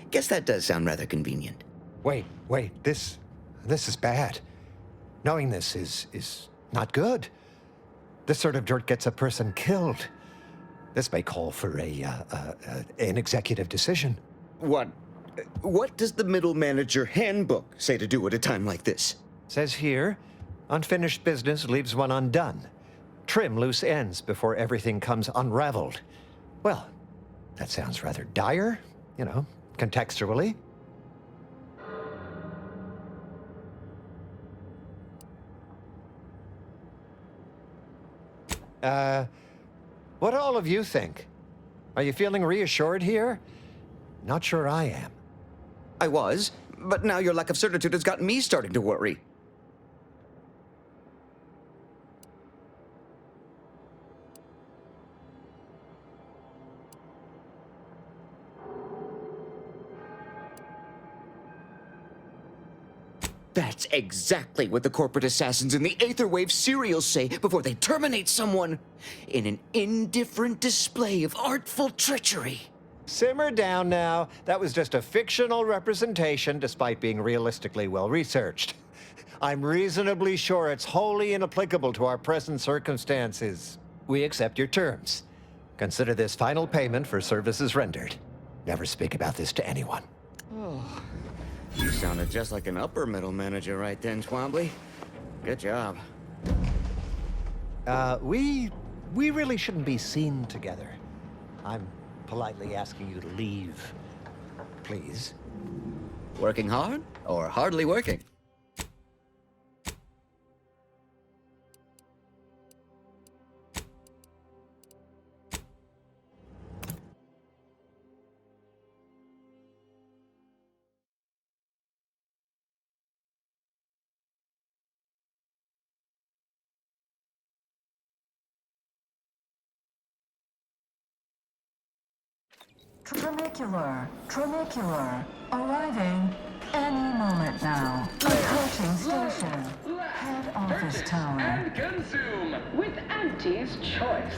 Guess that does sound rather convenient. Wait, this is bad. Knowing this is not good. This sort of dirt gets a person killed. This may call for an executive decision. What does the middle manager handbook say to do at a time like this? Says here, unfinished business leaves one undone. Trim loose ends before everything comes unraveled. Well, that sounds rather dire, contextually. What do all of you think? Are you feeling reassured here? Not sure I am. I was, but now your lack of certitude has got me starting to worry. That's exactly what the corporate assassins in the Aetherwave serials say before they terminate someone, in an indifferent display of artful treachery. Simmer down now. That was just a fictional representation, despite being realistically well-researched. I'm reasonably sure it's wholly inapplicable to our present circumstances. We accept your terms. Consider this final payment for services rendered. Never speak about this to anyone. Oh, you sounded just like an upper middle manager right then, Twombly. Good job. We really shouldn't be seen together. I'm politely asking you to leave, please. Working hard or hardly working? Tramicular. Arriving any moment now. Approaching station. Head office tower. And consume with Auntie's choice.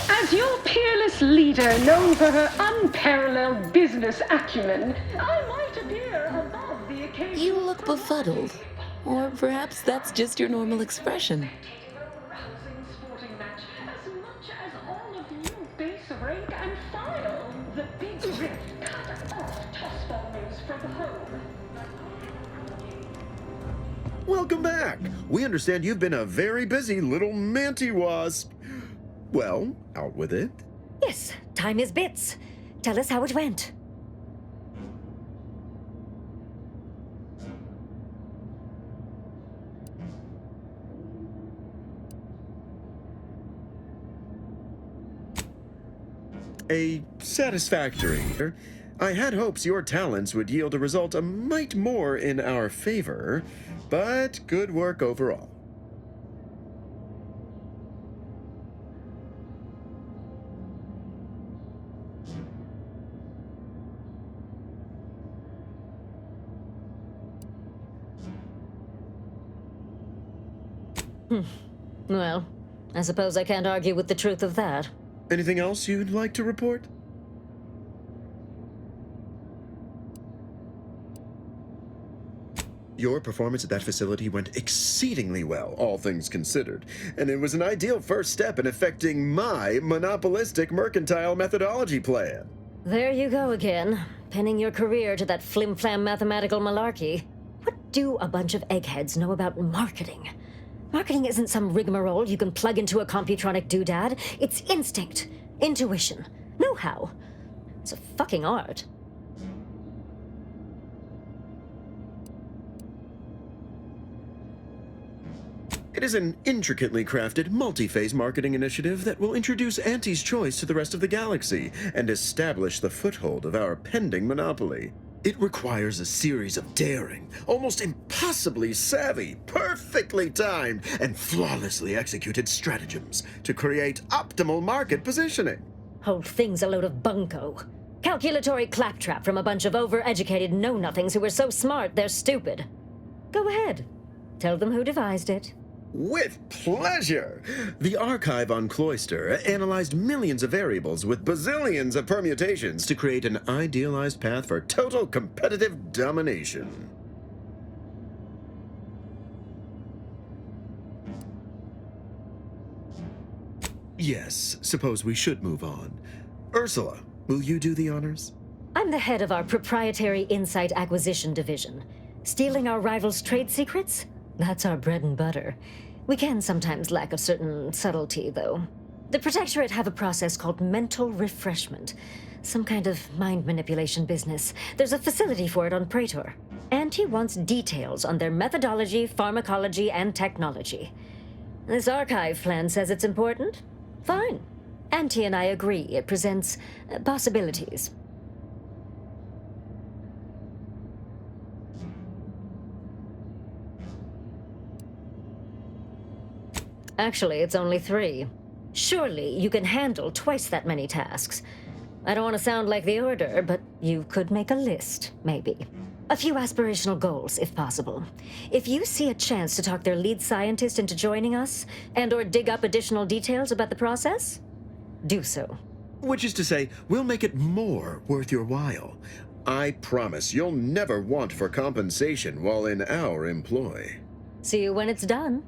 As your peerless leader, known for her unparalleled business acumen, I might appear above the occasion. You look befuddled. Or perhaps that's just your normal expression. Rank and file. The big rip cut off toss bombers from home. Welcome back. We understand you've been a very busy little manty-wasp. Well, out with it. Yes, time is bits. Tell us how it went. A satisfactory. I had hopes your talents would yield a result a mite more in our favor, but good work overall. Well, I suppose I can't argue with the truth of that. Anything else you'd like to report? Your performance at that facility went exceedingly well, all things considered, and it was an ideal first step in effecting my monopolistic mercantile methodology plan. There you go again, pinning your career to that flim-flam mathematical malarkey. What do a bunch of eggheads know about marketing? Marketing isn't some rigmarole you can plug into a computronic doodad. It's instinct, intuition, know-how. It's a fucking art. It is an intricately crafted, multi-phase marketing initiative that will introduce Auntie's Choice to the rest of the galaxy and establish the foothold of our pending monopoly. It requires a series of daring, almost impossibly savvy, perfectly timed, and flawlessly executed stratagems to create optimal market positioning. Whole thing's a load of bunco. Calculatory claptrap from a bunch of overeducated know-nothings who are so smart they're stupid. Go ahead. Tell them who devised it. With pleasure! The archive on Cloister analyzed millions of variables with bazillions of permutations to create an idealized path for total competitive domination. Yes, suppose we should move on. Ursula, will you do the honors? I'm the head of our proprietary insight acquisition division. Stealing our rivals' trade secrets? That's our bread and butter. We can sometimes lack a certain subtlety, though. The Protectorate have a process called mental refreshment. Some kind of mind manipulation business. There's a facility for it on Praetor. Auntie wants details on their methodology, pharmacology, and technology. This archive plan says it's important? Fine. Auntie and I agree it presents possibilities. Actually, it's only 3. Surely you can handle twice that many tasks. I don't want to sound like the Order, but you could make a list, maybe. A few aspirational goals, if possible. If you see a chance to talk their lead scientist into joining us, and/or dig up additional details about the process, do so. Which is to say, we'll make it more worth your while. I promise you'll never want for compensation while in our employ. See you when it's done.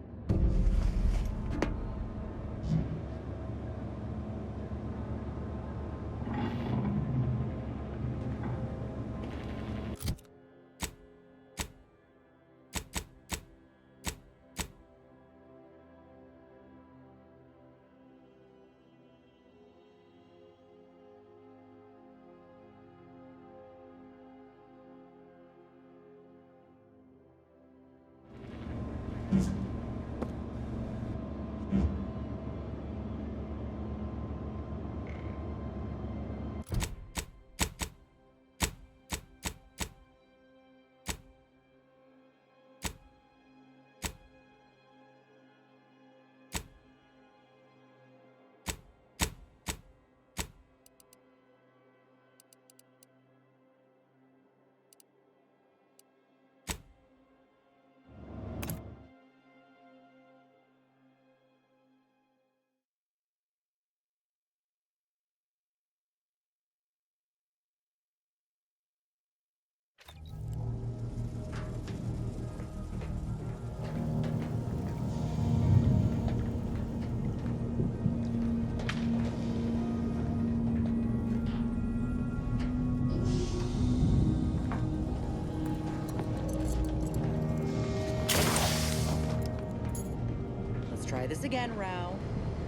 Try this again, Rao.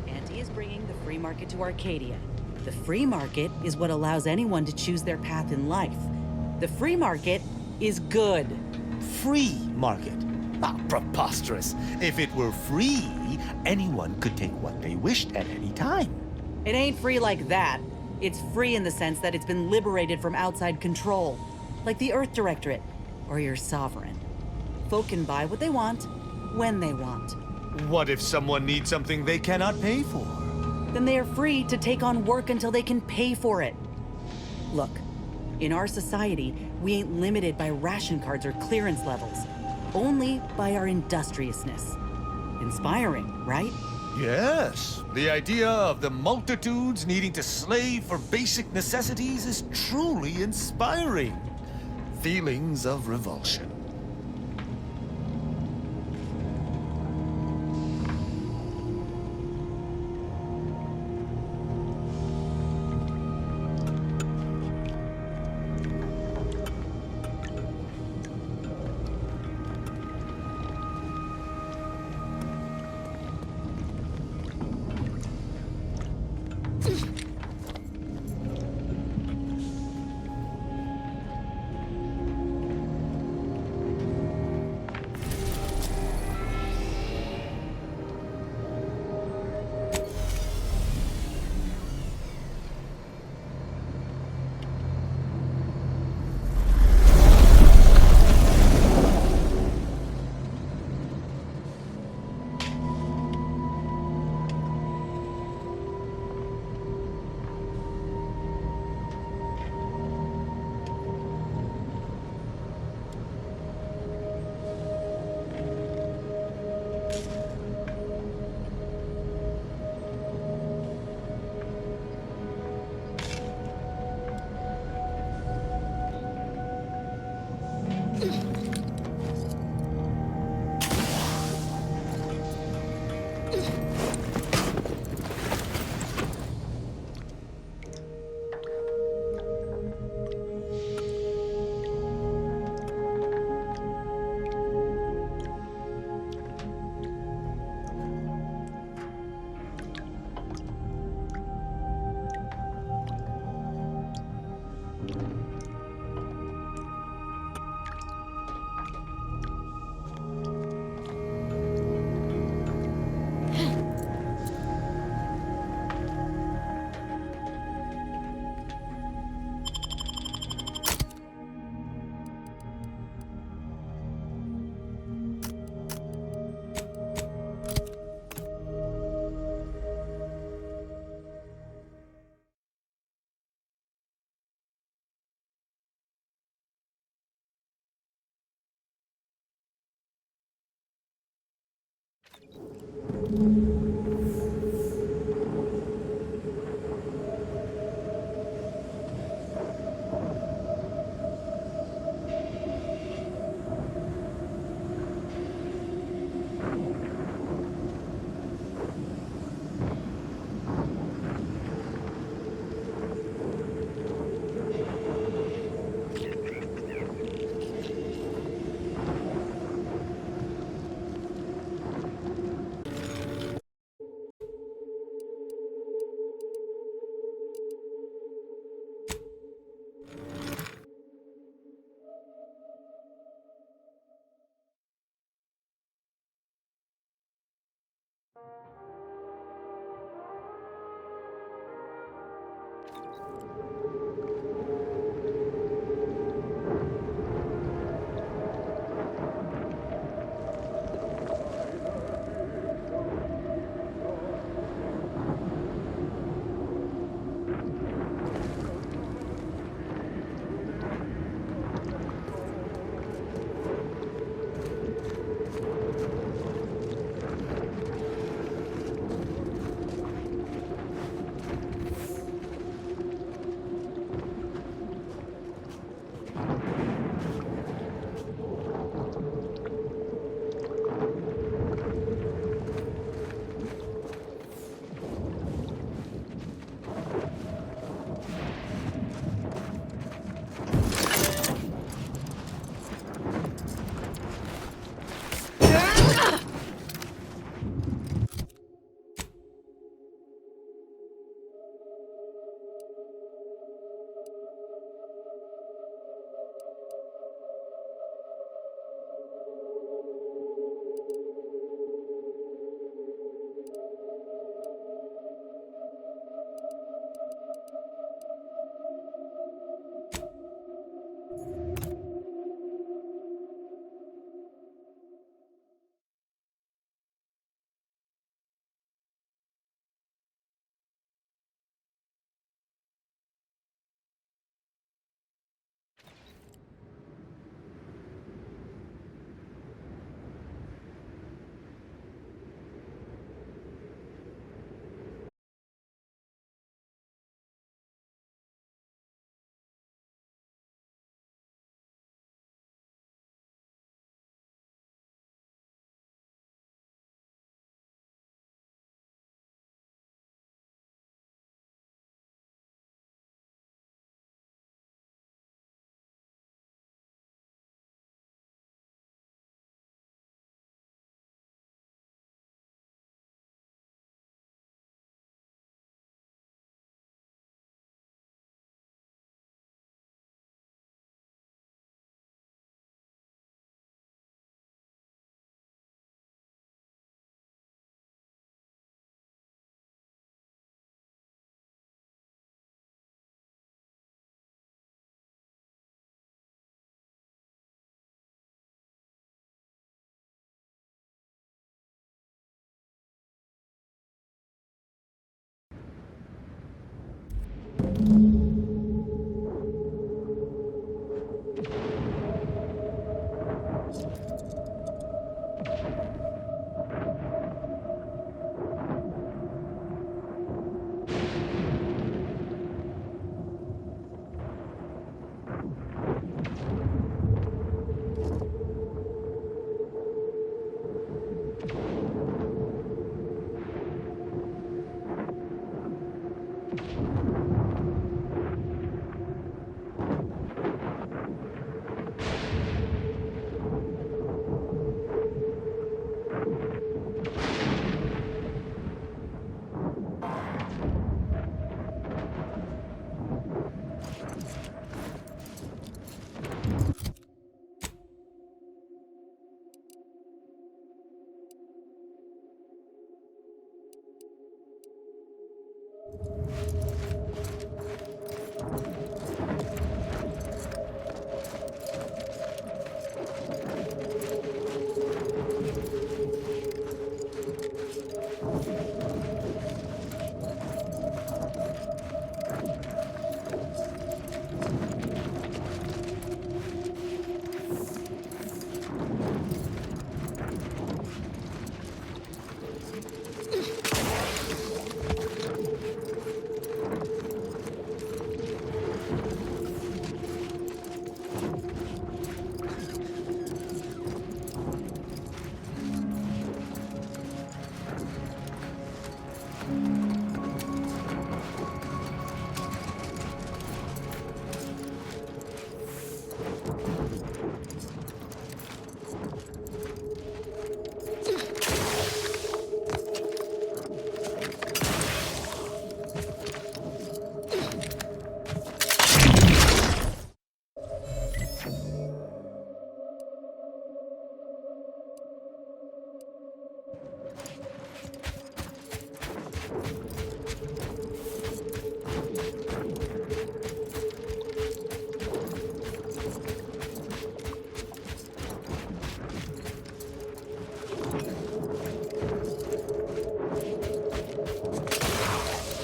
Auntie is bringing the free market to Arcadia. The free market is what allows anyone to choose their path in life. The free market is good. Free market? Ah, preposterous. If it were free, anyone could take what they wished at any time. It ain't free like that. It's free in the sense that it's been liberated from outside control. Like the Earth Directorate, or your sovereign. Folk can buy what they want, when they want. What if someone needs something they cannot pay for? Then they are free to take on work until they can pay for it. Look, in our society, we ain't limited by ration cards or clearance levels. Only by our industriousness. Inspiring, right? Yes. The idea of the multitudes needing to slave for basic necessities is truly inspiring. Feelings of revulsion.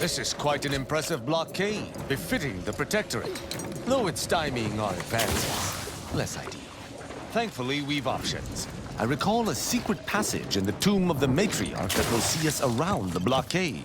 This is quite an impressive blockade, befitting the Protectorate. Though it's stymieing our advances, less ideal. Thankfully, we've options. I recall a secret passage in the tomb of the matriarch that will see us around the blockade.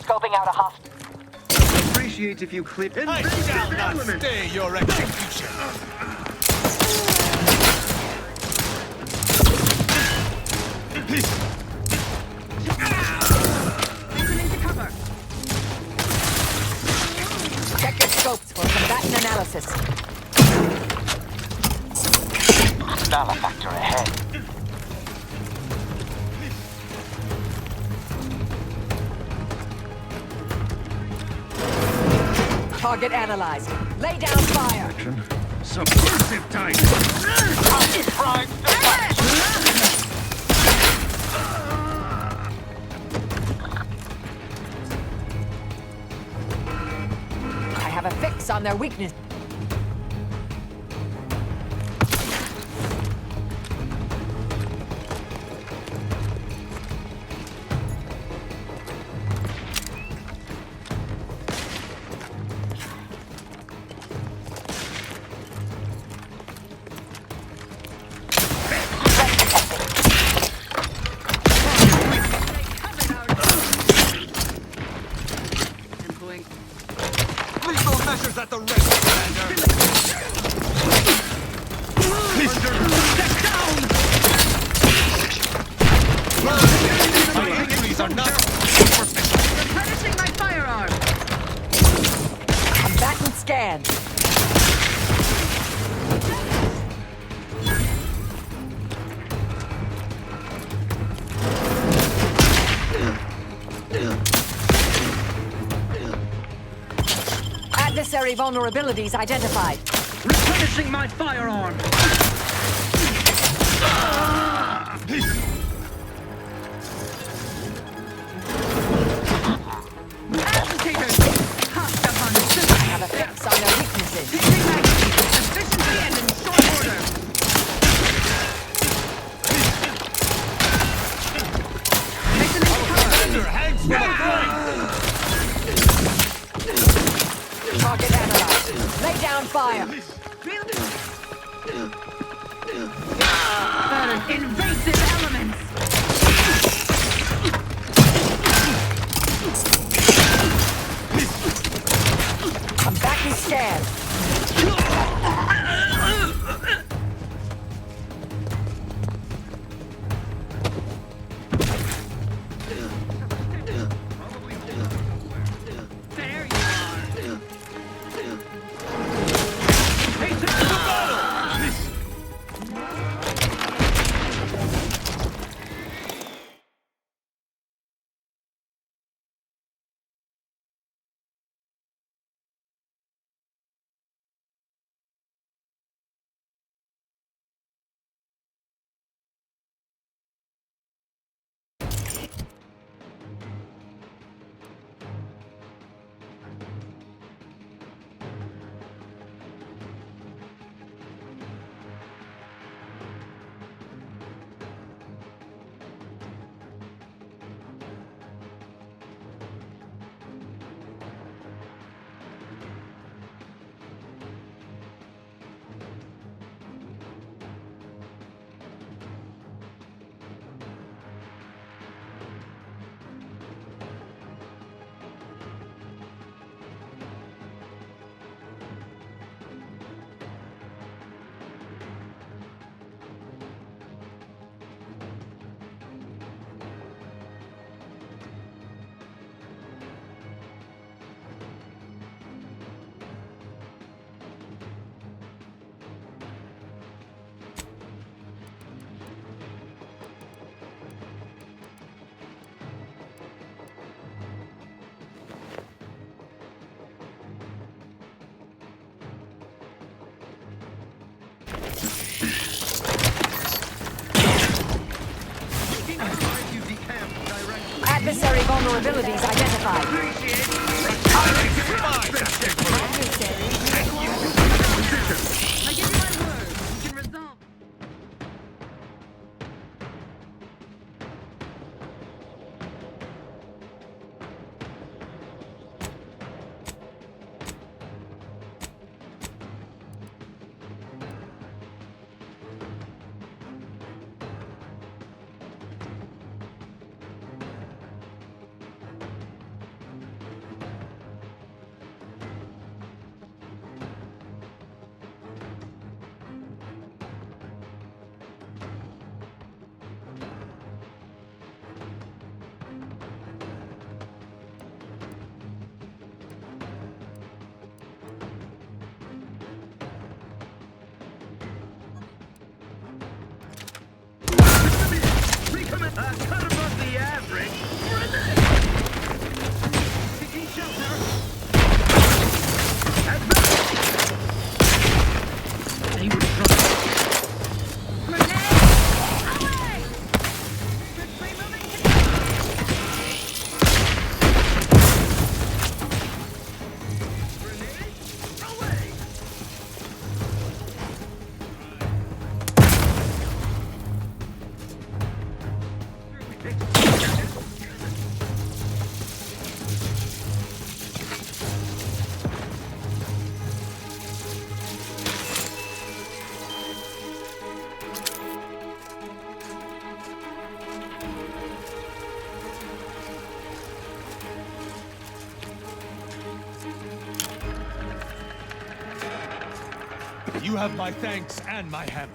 Scoping out a hostile. Appreciate if you clip. I shall not stay your execution. Into cover. Check your scopes for combatant analysis. Stala factor ahead. Target analyzed. Lay down fire. Subversive type. I have a fix on their weakness. Lethal measures at the ready, Commander. My injuries are not superficial. Replenishing my firearm. Combatant scan. Adversary vulnerabilities identified. Replenishing my firearm. Agitators. Hostile hunt. I have a fix on their weaknesses. Efficiently and in short order. Target analyzed. Lay down fire. Invasive elements. I'm back in scan. vulnerabilities identified. I give you my word. You can resolve. Cut above the average. Taking shelter. They would You have my thanks and my hammer.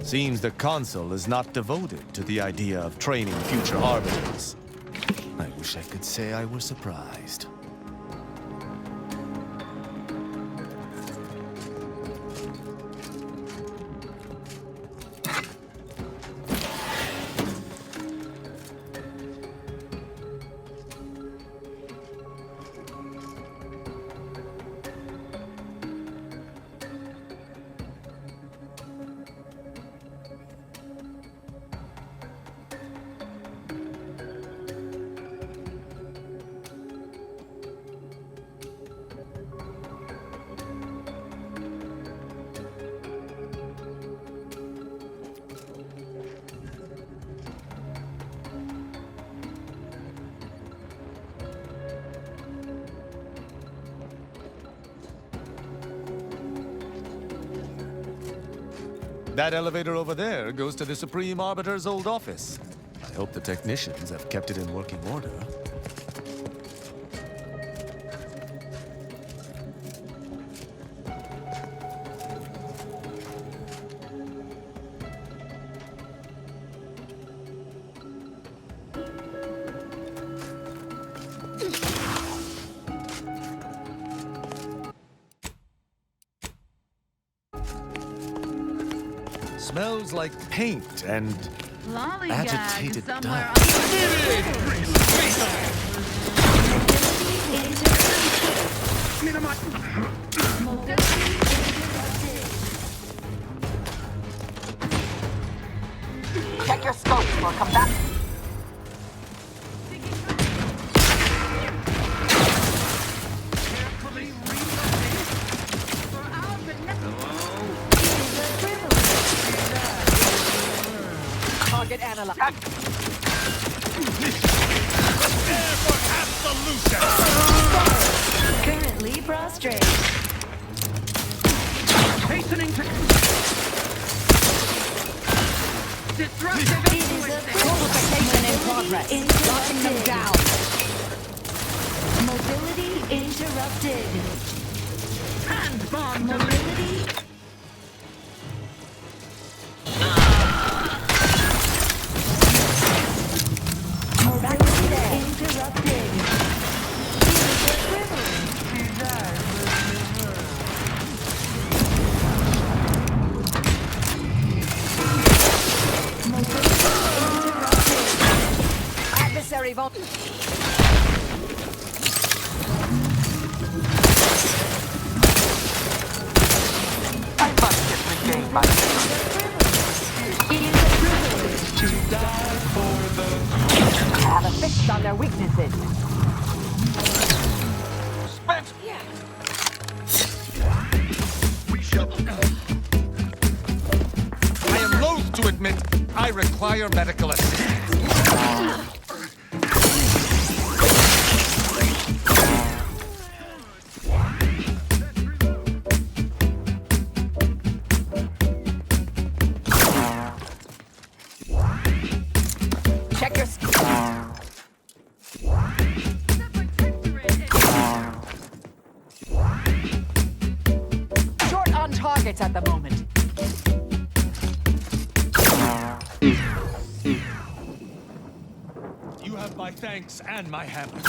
Seems the Consul is not devoted to the idea of training future arbiters. I wish I could say I were surprised. That elevator over there goes to the Supreme Arbiter's old office. I hope the technicians have kept it in working order. Smells like paint and agitated dust. Check your scopes or come back. Target analyzed. Prepare for absolution! Currently prostrate. Hastening to... Disruptive Fortification in progress. Knocking them down. Mobility interrupted. Hand bomb Mobility. Mobility interrupted. Adversary vault. I must get regained my to die for the Have a fix on their weaknesses. Spence. I am loath to admit I require medical assistance. Check your... Short on targets at the moment. You have my thanks and my hammer.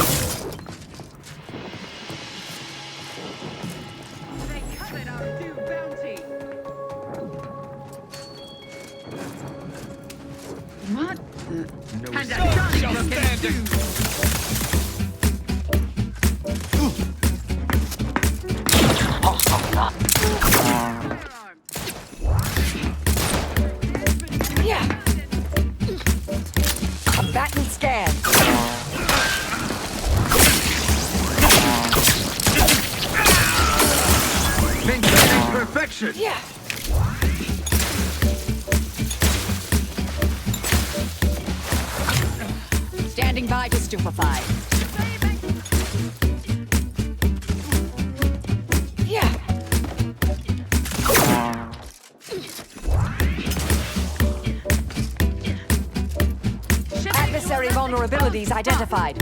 They covet our due bounty. What the... And a shiny looking dude. Yeah. Combatant scan. Maintaining perfection. Yeah. Standing by to stupefy. Yeah. Adversary vulnerabilities identified.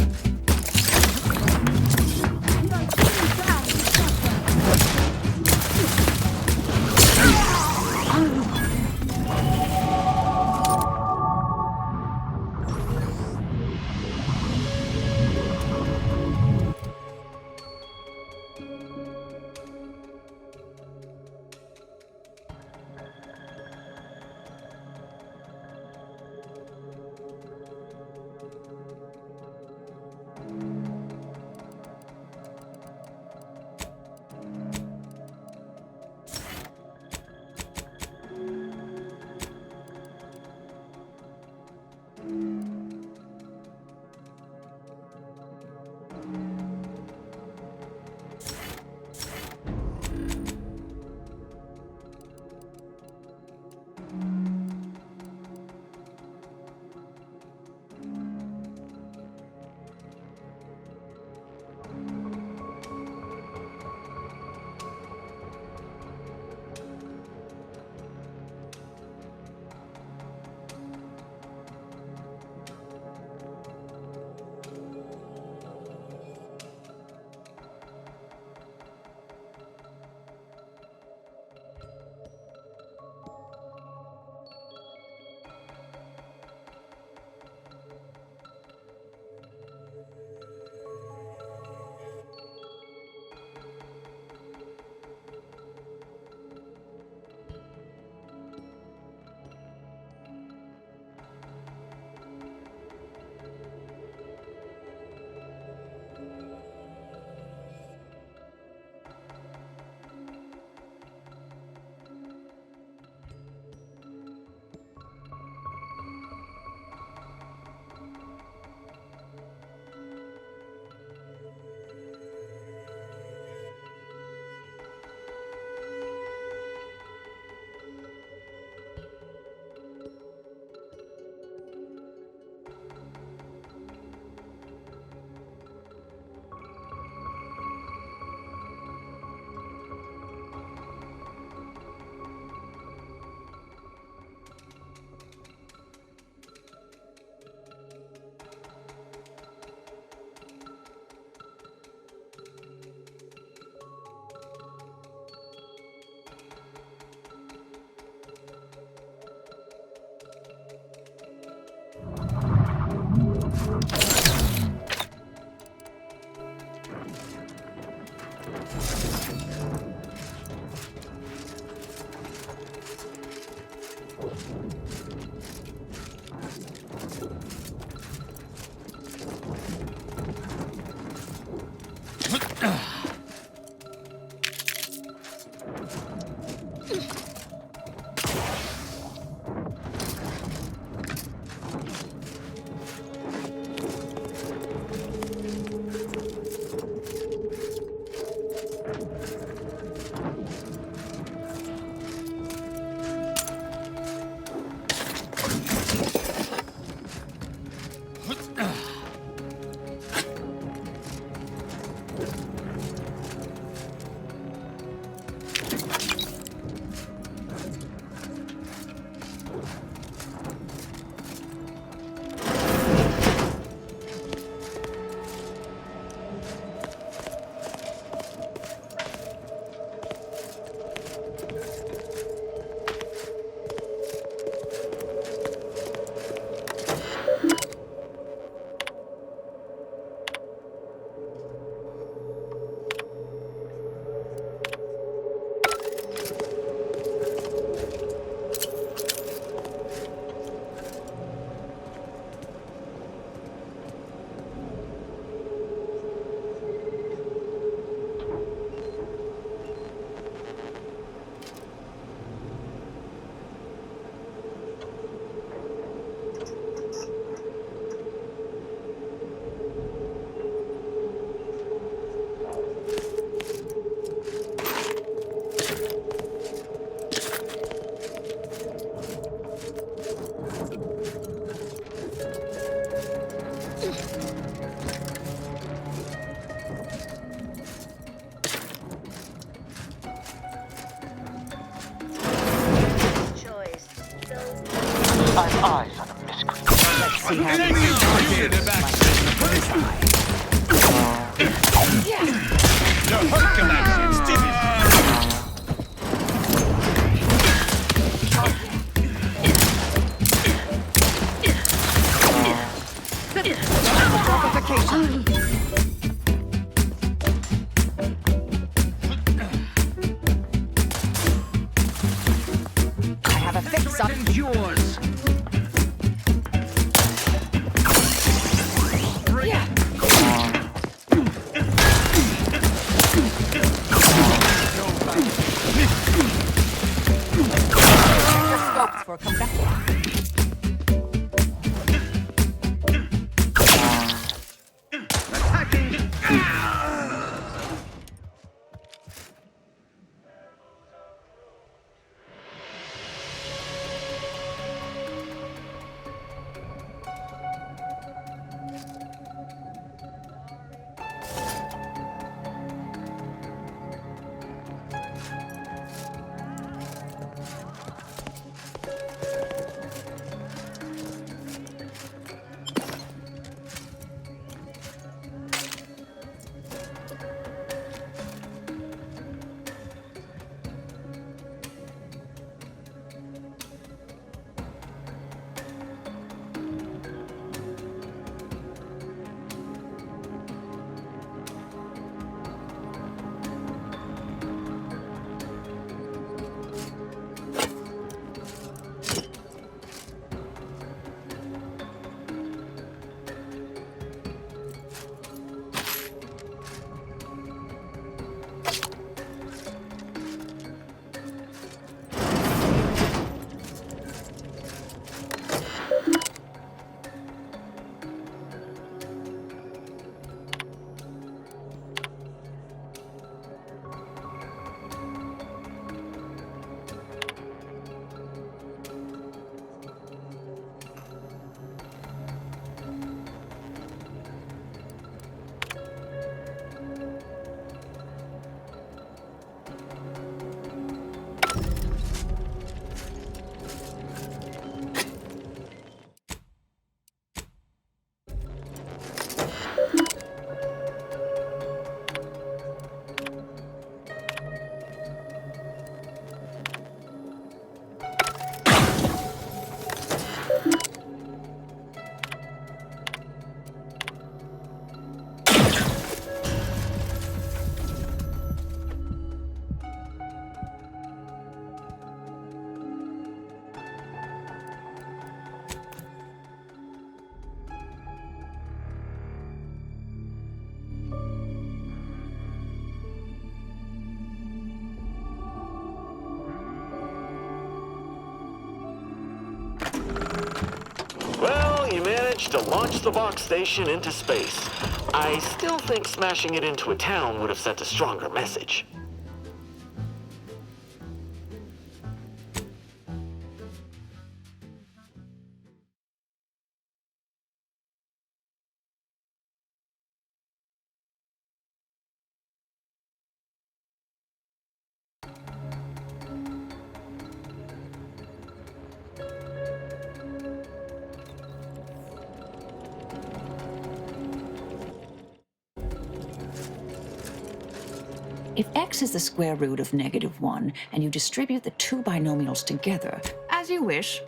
I've eyes on a miscreant. Let's see how this The hurt collection, still. I have a fix on yours. for comeback. Well, you managed to launch the box station into space. I still think smashing it into a town would have sent a stronger message. If x is the square root of -1, and you distribute the two binomials together, as you wish.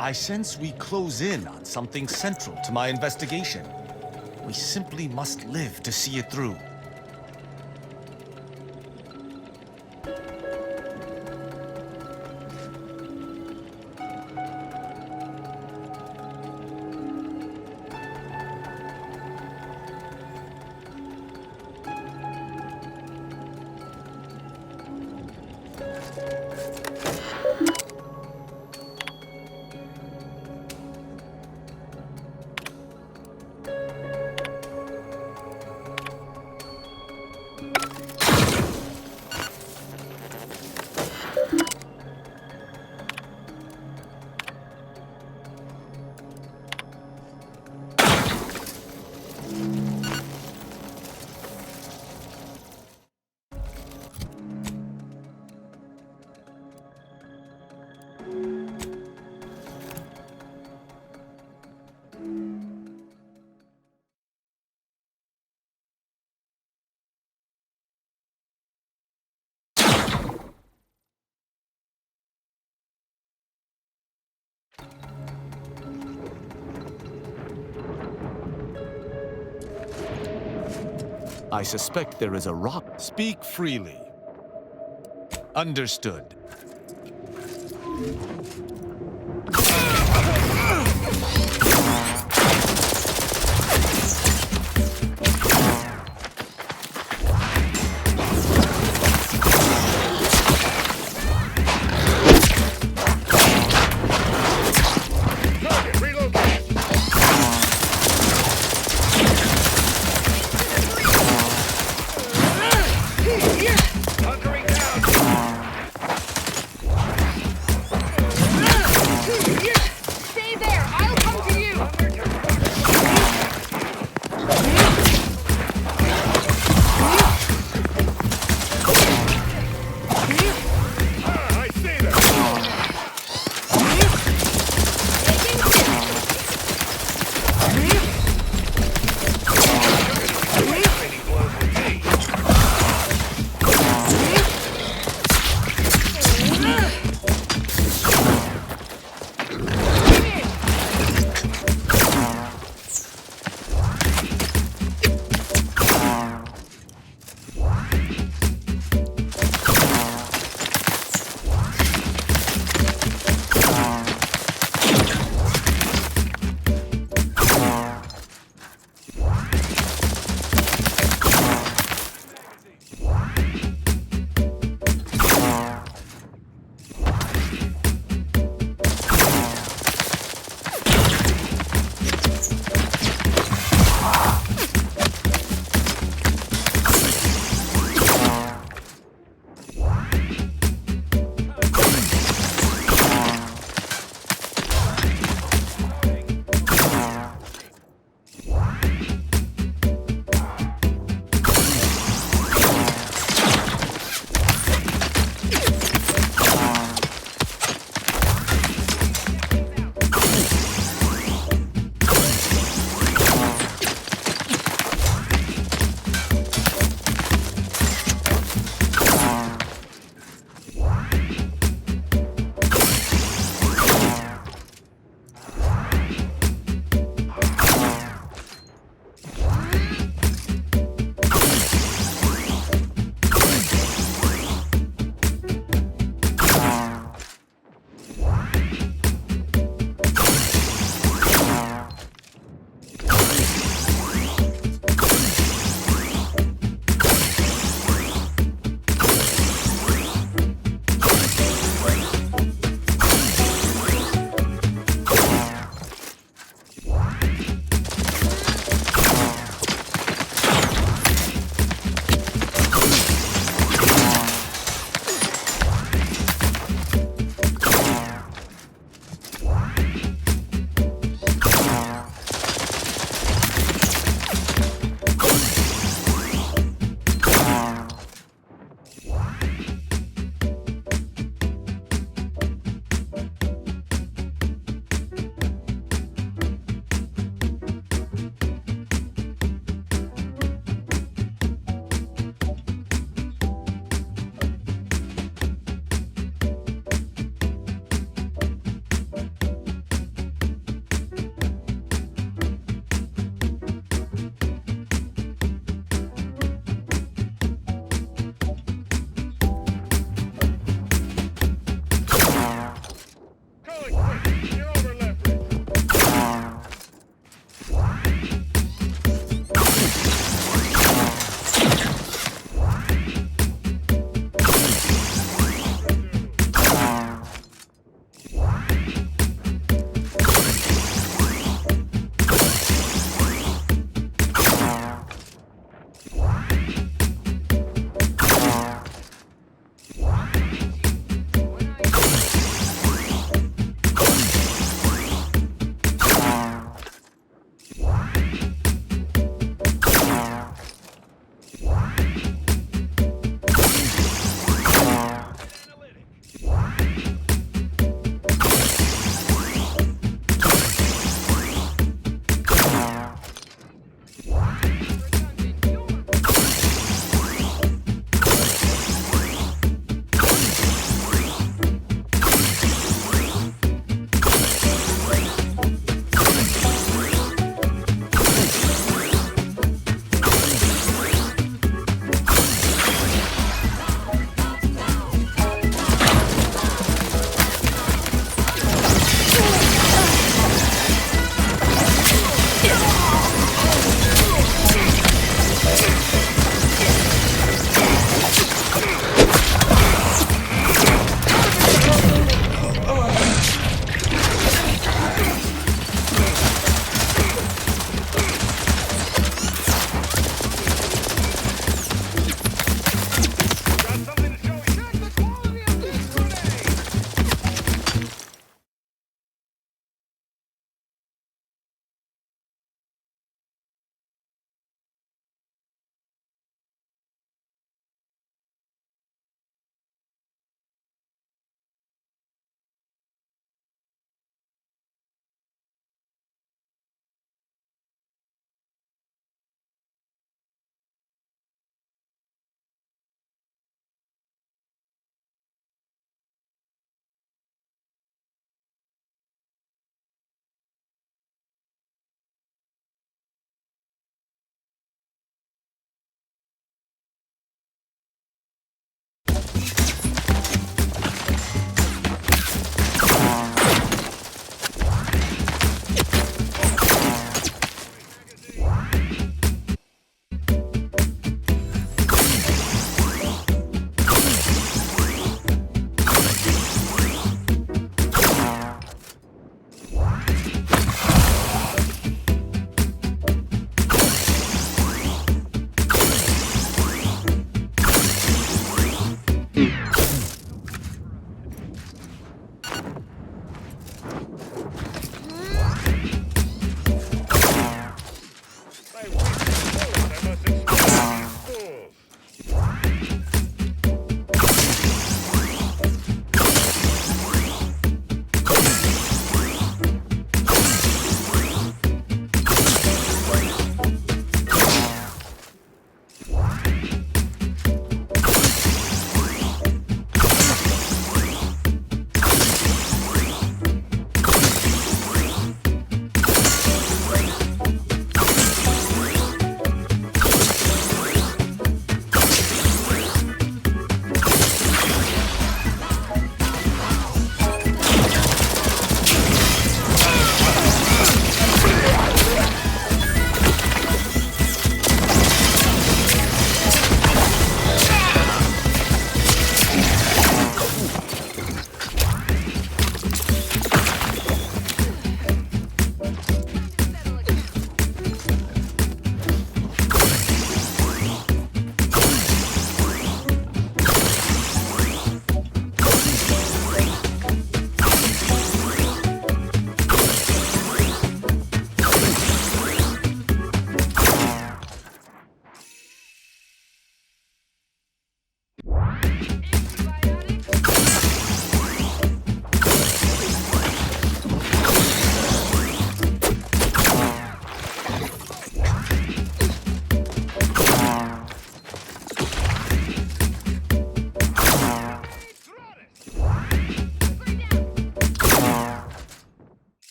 I sense we close in on something central to my investigation. We simply must live to see it through. I suspect there is a rock. Speak freely. Understood. Hunkering down.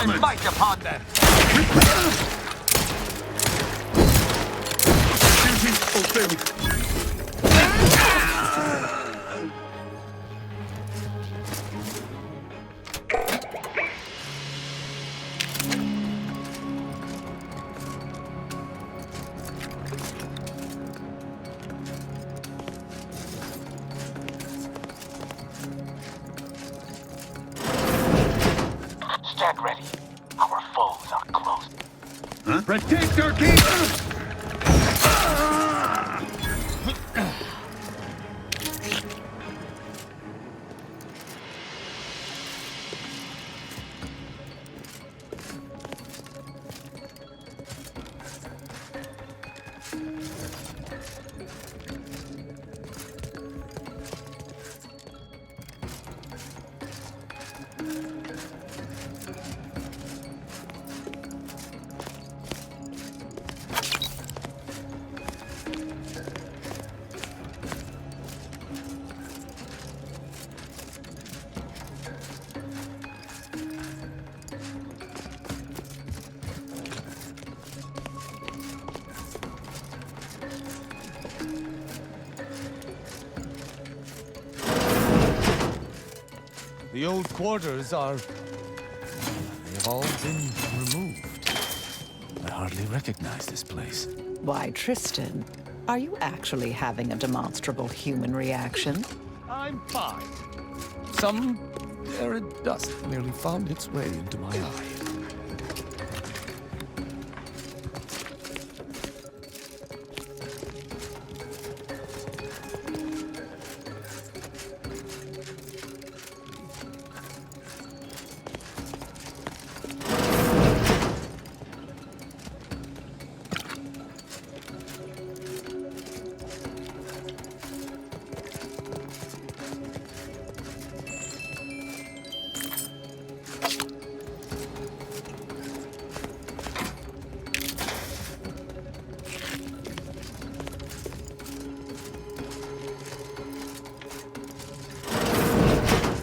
my might upon them! Duty fulfilled. Stand ready. Our foes are close. Huh? Protect our king! The old quarters are... They have all been removed. I hardly recognize this place. Why, Tristan, are you actually having a demonstrable human reaction? I'm fine. Some arid dust merely found its way into my eye.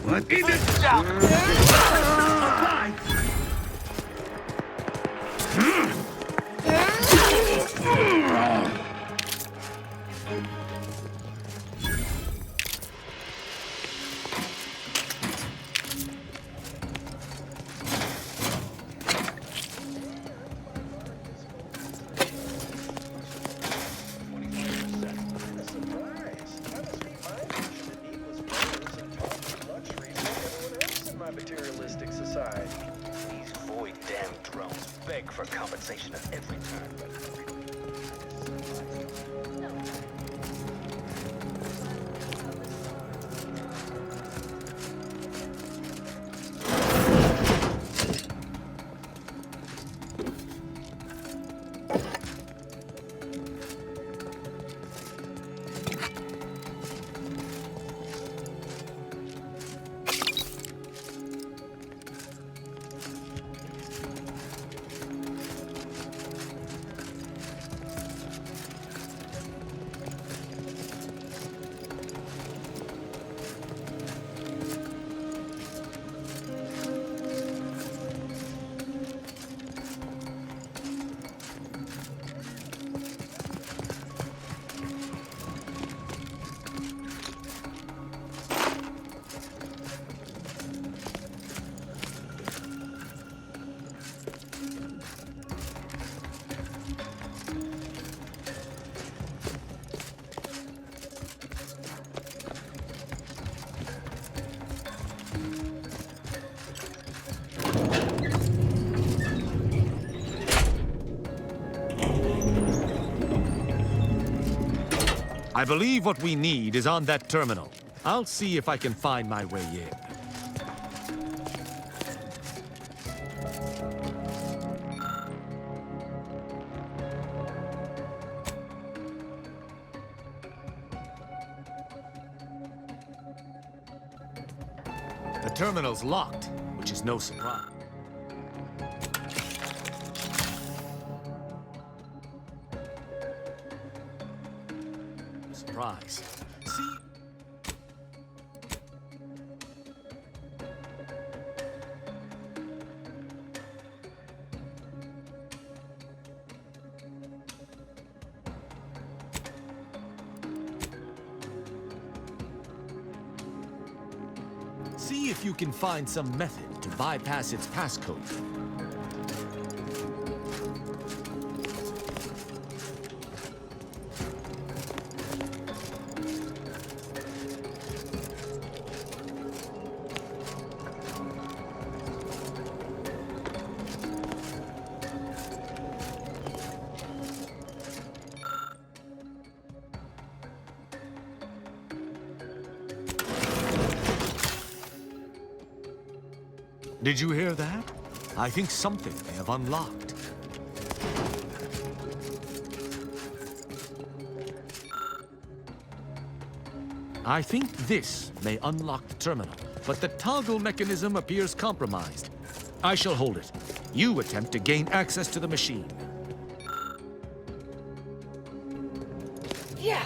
What is it? Materialistic society. These void damn drones beg for compensation at every turn. I believe what we need is on that terminal. I'll see if I can find my way in. The terminal's locked, which is no surprise. Surprise. See? See if you can find some method to bypass its passcode. Did you hear that? I think something may have unlocked. I think this may unlock the terminal, but the toggle mechanism appears compromised. I shall hold it. You attempt to gain access to the machine. Yeah.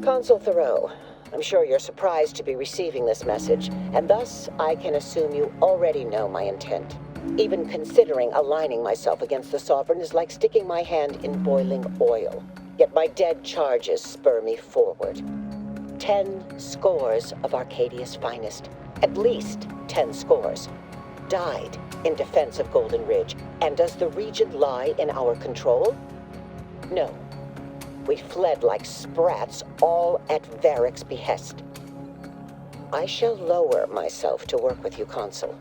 Consul Thoreau, I'm sure you're surprised to be receiving this message, and thus I can assume you already know my intent. Even considering aligning myself against the Sovereign is like sticking my hand in boiling oil. Yet my dead charges spur me forward. 10 scores of Arcadia's finest, at least 10 scores, died in defense of Golden Ridge. And does the region lie in our control? No. We fled like sprats, all at Varric's behest. I shall lower myself to work with you, Consul.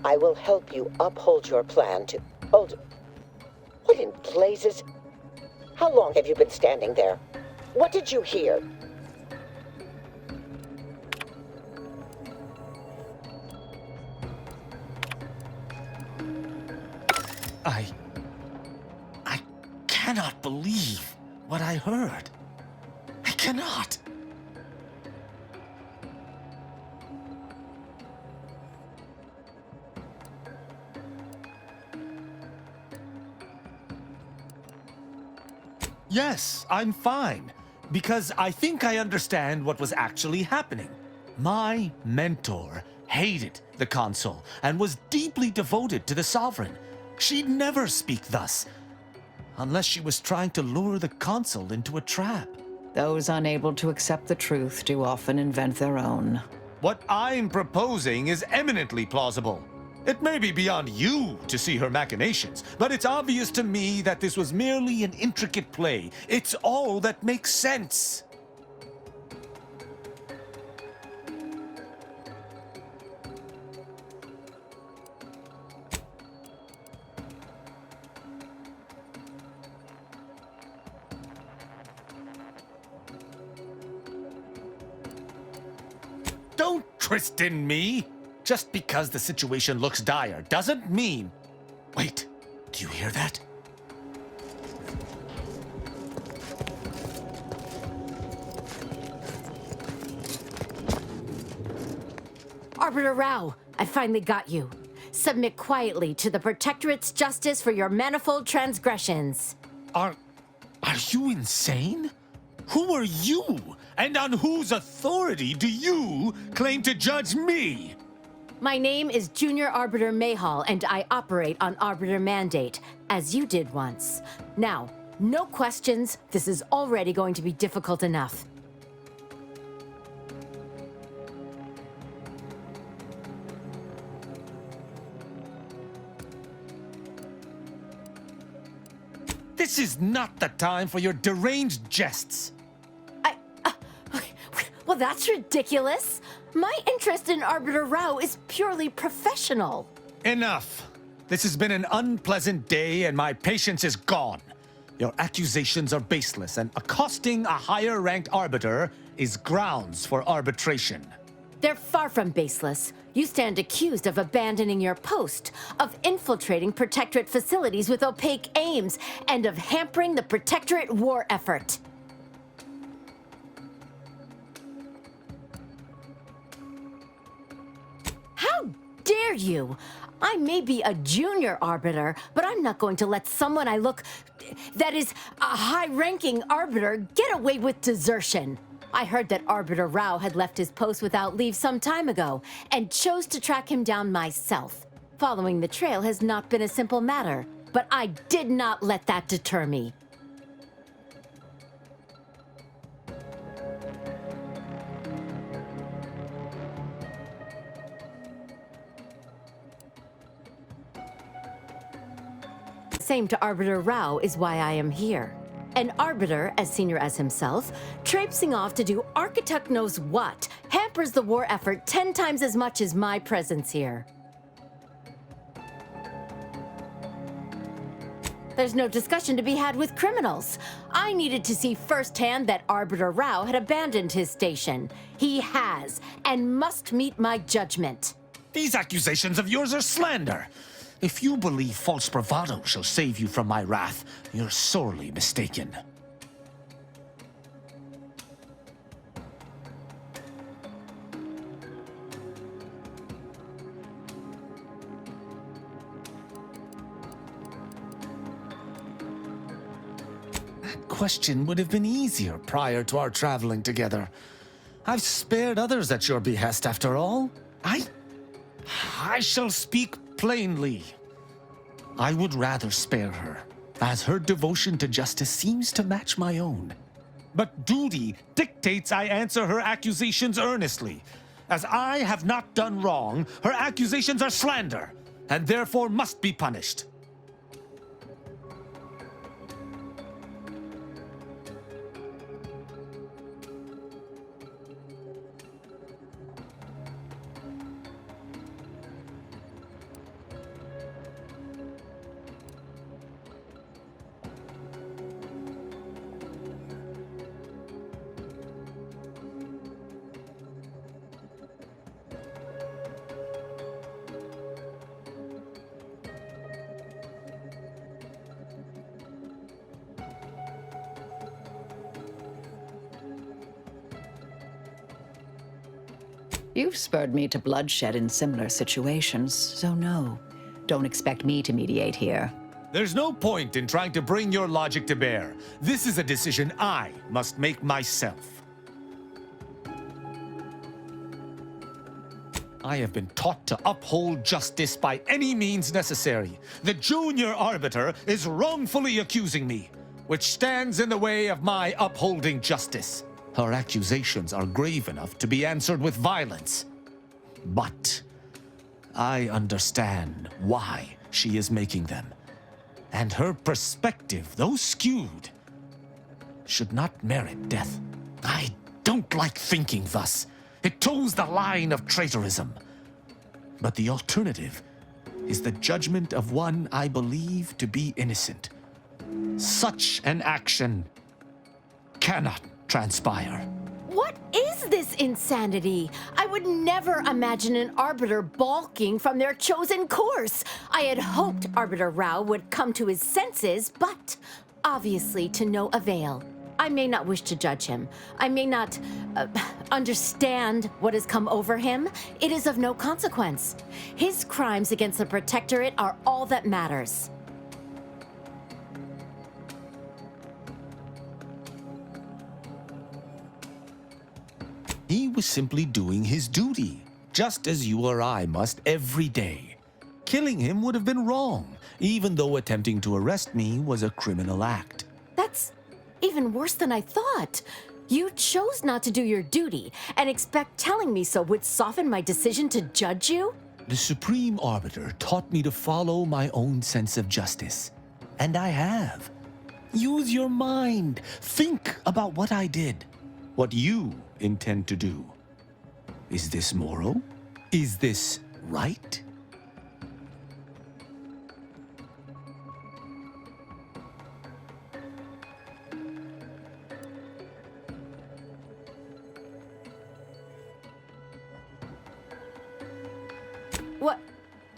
I will help you uphold your plan to... Hold... What in blazes? How long have you been standing there? What did you hear? I cannot believe what I heard. I cannot. Yes, I'm fine. Because I think I understand what was actually happening. My mentor hated the Consul and was deeply devoted to the Sovereign. She'd never speak thus, unless she was trying to lure the Consul into a trap. Those unable to accept the truth do often invent their own. What I'm proposing is eminently plausible. It may be beyond you to see her machinations, but it's obvious to me that this was merely an intricate play. It's all that makes sense. Don't twist in me! Just because the situation looks dire doesn't mean... Wait, do you hear that? Arbiter Rao, I finally got you. Submit quietly to the Protectorate's justice for your manifold transgressions. Are you insane? Who are you? And on whose authority do you claim to judge me? My name is Junior Arbiter Mayhall, and I operate on Arbiter Mandate, as you did once. Now, no questions. This is already going to be difficult enough. This is not the time for your deranged jests. Well, that's ridiculous. My interest in Arbiter Rao is purely professional. Enough. This has been an unpleasant day and my patience is gone. Your accusations are baseless and accosting a higher-ranked arbiter is grounds for arbitration. They're far from baseless. You stand accused of abandoning your post, of infiltrating Protectorate facilities with opaque aims, and of hampering the Protectorate war effort. How dare you? I may be a junior arbiter, but I'm not going to let someone that is a high-ranking arbiter, get away with desertion. I heard that Arbiter Rao had left his post without leave some time ago, and chose to track him down myself. Following the trail has not been a simple matter, but I did not let that deter me. Same to Arbiter Rao is why I am here. An arbiter, as senior as himself, traipsing off to do architect knows what, hampers the war effort 10 times as much as my presence here. There's no discussion to be had with criminals. I needed to see firsthand that Arbiter Rao had abandoned his station. He has, and must meet my judgment. These accusations of yours are slander. If you believe false bravado shall save you from my wrath, you're sorely mistaken. That question would have been easier prior to our traveling together. I've spared others at your behest, after all. I shall speak plainly. I would rather spare her, as her devotion to justice seems to match my own. But duty dictates I answer her accusations earnestly. As I have not done wrong, her accusations are slander, and therefore must be punished. You've spurred me to bloodshed in similar situations, so no. Don't expect me to mediate here. There's no point in trying to bring your logic to bear. This is a decision I must make myself. I have been taught to uphold justice by any means necessary. The junior arbiter is wrongfully accusing me, which stands in the way of my upholding justice. Her accusations are grave enough to be answered with violence. But I understand why she is making them. And her perspective, though skewed, should not merit death. I don't like thinking thus. It toes the line of traitorism. But the alternative is the judgment of one I believe to be innocent. Such an action cannot transpire. What is this insanity? I would never imagine an arbiter balking from their chosen course. I had hoped Arbiter Rao would come to his senses, but obviously to no avail. I may not wish to judge him. I may not understand what has come over him. It is of no consequence. His crimes against the Protectorate are all that matters. He was simply doing his duty, just as you or I must every day. Killing him would have been wrong, even though attempting to arrest me was a criminal act. That's even worse than I thought. You chose not to do your duty, and expect telling me so would soften my decision to judge you? The Supreme Arbiter taught me to follow my own sense of justice, and I have. Use your mind. Think about what I did. What you intend to do. Is this moral? Is this right?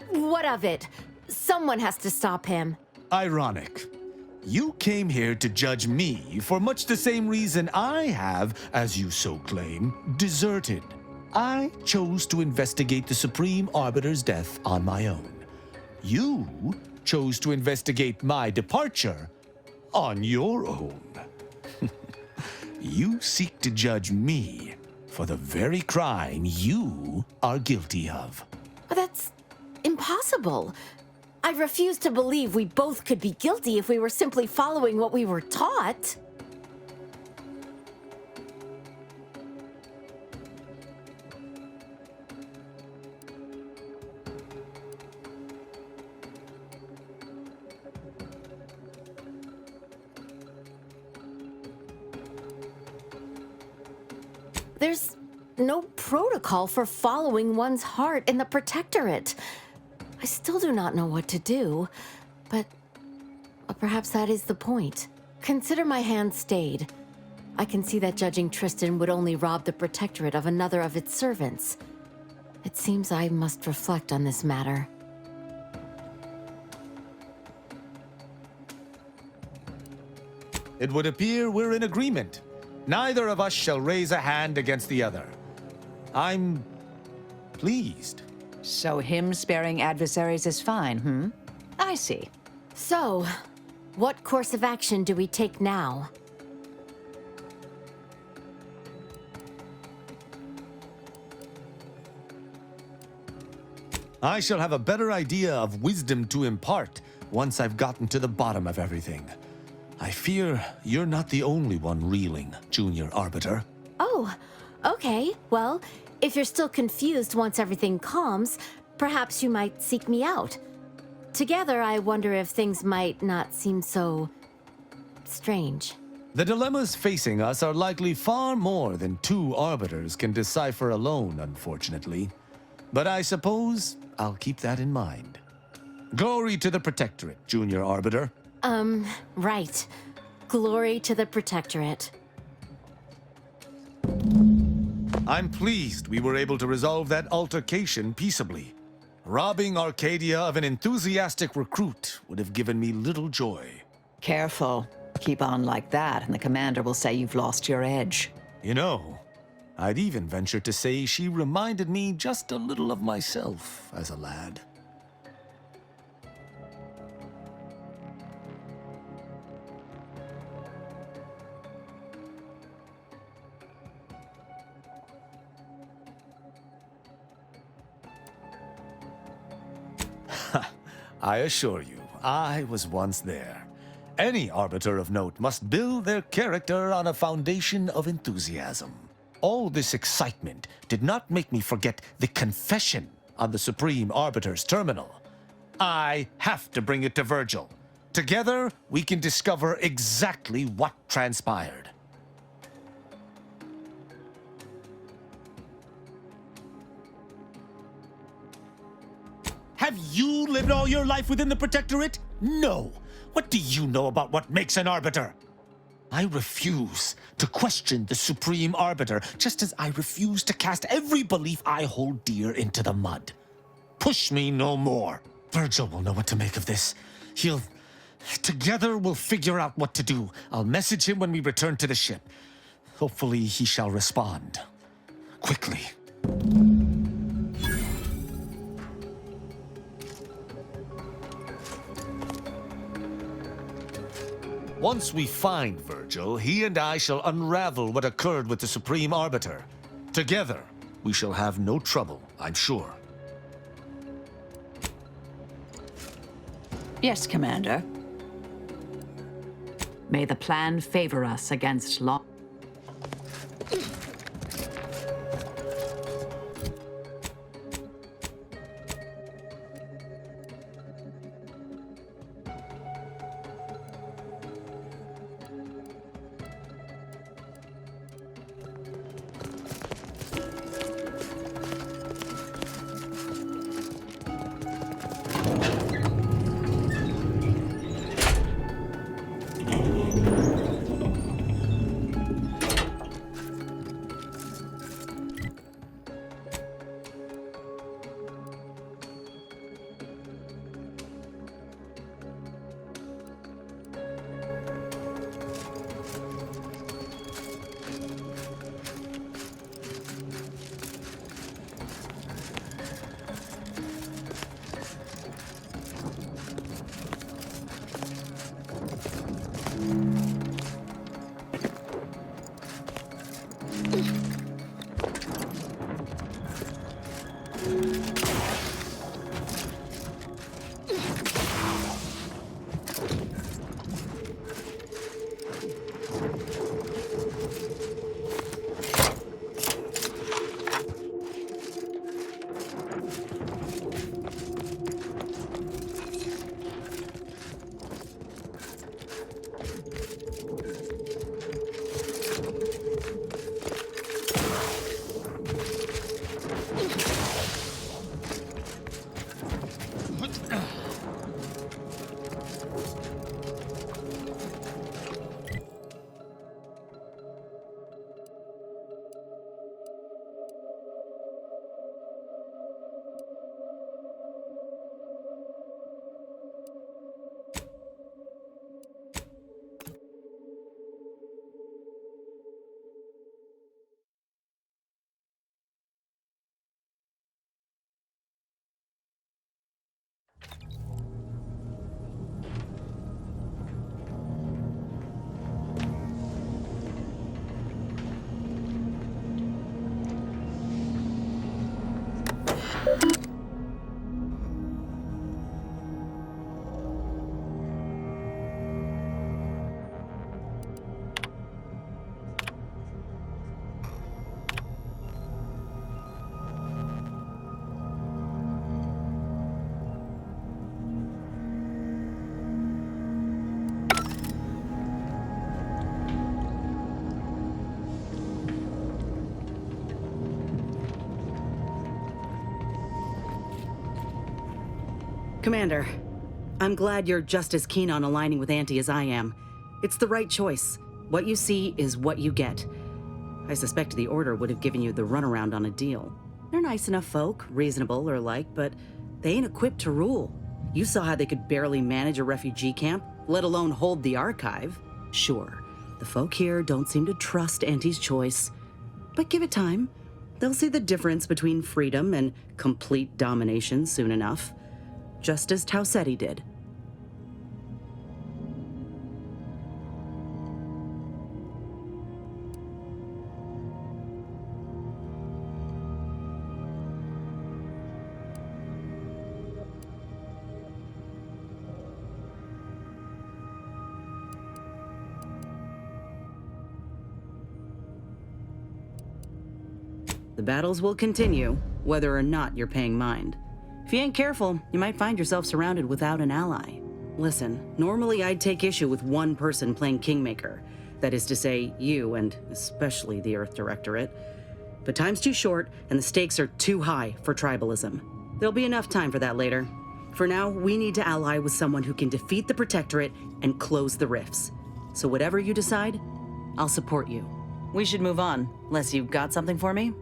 What of it? Someone has to stop him. Ironic. You came here to judge me for much the same reason I have, as you so claim, deserted. I chose to investigate the Supreme Arbiter's death on my own. You chose to investigate my departure on your own. You seek to judge me for the very crime you are guilty of. That's impossible. I refuse to believe we both could be guilty if we were simply following what we were taught. There's no protocol for following one's heart in the Protectorate. I still do not know what to do, but perhaps that is the point. Consider my hand stayed. I can see that judging Tristan would only rob the Protectorate of another of its servants. It seems I must reflect on this matter. It would appear we're in agreement. Neither of us shall raise a hand against the other. I'm pleased. So him sparing adversaries is fine, I see. So, what course of action do we take now? I shall have a better idea of wisdom to impart once I've gotten to the bottom of everything. I fear you're not the only one reeling, Junior Arbiter. Oh, okay. Well, if you're still confused once everything calms, perhaps you might seek me out. Together, I wonder if things might not seem so strange. The dilemmas facing us are likely far more than two arbiters can decipher alone, unfortunately. But I suppose I'll keep that in mind. Glory to the Protectorate, Junior Arbiter. Right. Glory to the Protectorate. I'm pleased we were able to resolve that altercation peaceably. Robbing Arcadia of an enthusiastic recruit would have given me little joy. Careful. Keep on like that, and the commander will say you've lost your edge. You know, I'd even venture to say she reminded me just a little of myself as a lad. I assure you, I was once there. Any arbiter of note must build their character on a foundation of enthusiasm. All this excitement did not make me forget the confession on the Supreme Arbiter's terminal. I have to bring it to Virgil. Together, we can discover exactly what transpired. Have you lived all your life within the Protectorate? No. What do you know about what makes an arbiter? I refuse to question the Supreme Arbiter, just as I refuse to cast every belief I hold dear into the mud. Push me no more. Virgil will know what to make of this. Together we'll figure out what to do. I'll message him when we return to the ship. Hopefully he shall respond. Quickly. Once we find Virgil, he and I shall unravel what occurred with the Supreme Arbiter. Together, we shall have no trouble, I'm sure. Yes, Commander. May the plan favor us against law. Commander, I'm glad you're just as keen on aligning with Auntie as I am. It's the right choice. What you see is what you get. I suspect the Order would have given you the runaround on a deal. They're nice enough folk, reasonable or like, but they ain't equipped to rule. You saw how they could barely manage a refugee camp, let alone hold the archive. Sure, the folk here don't seem to trust Auntie's choice, but give it time. They'll see the difference between freedom and complete domination soon enough. Just as Tau Ceti did. The battles will continue, whether or not you're paying mind. If you ain't careful, you might find yourself surrounded without an ally. Listen, normally I'd take issue with one person playing Kingmaker. That is to say, you, and especially the Earth Directorate. But time's too short, and the stakes are too high for tribalism. There'll be enough time for that later. For now, we need to ally with someone who can defeat the Protectorate and close the rifts. So whatever you decide, I'll support you. We should move on, unless you've got something for me?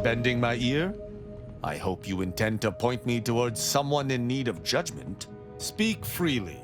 Bending my ear? I hope you intend to point me towards someone in need of judgment. Speak freely.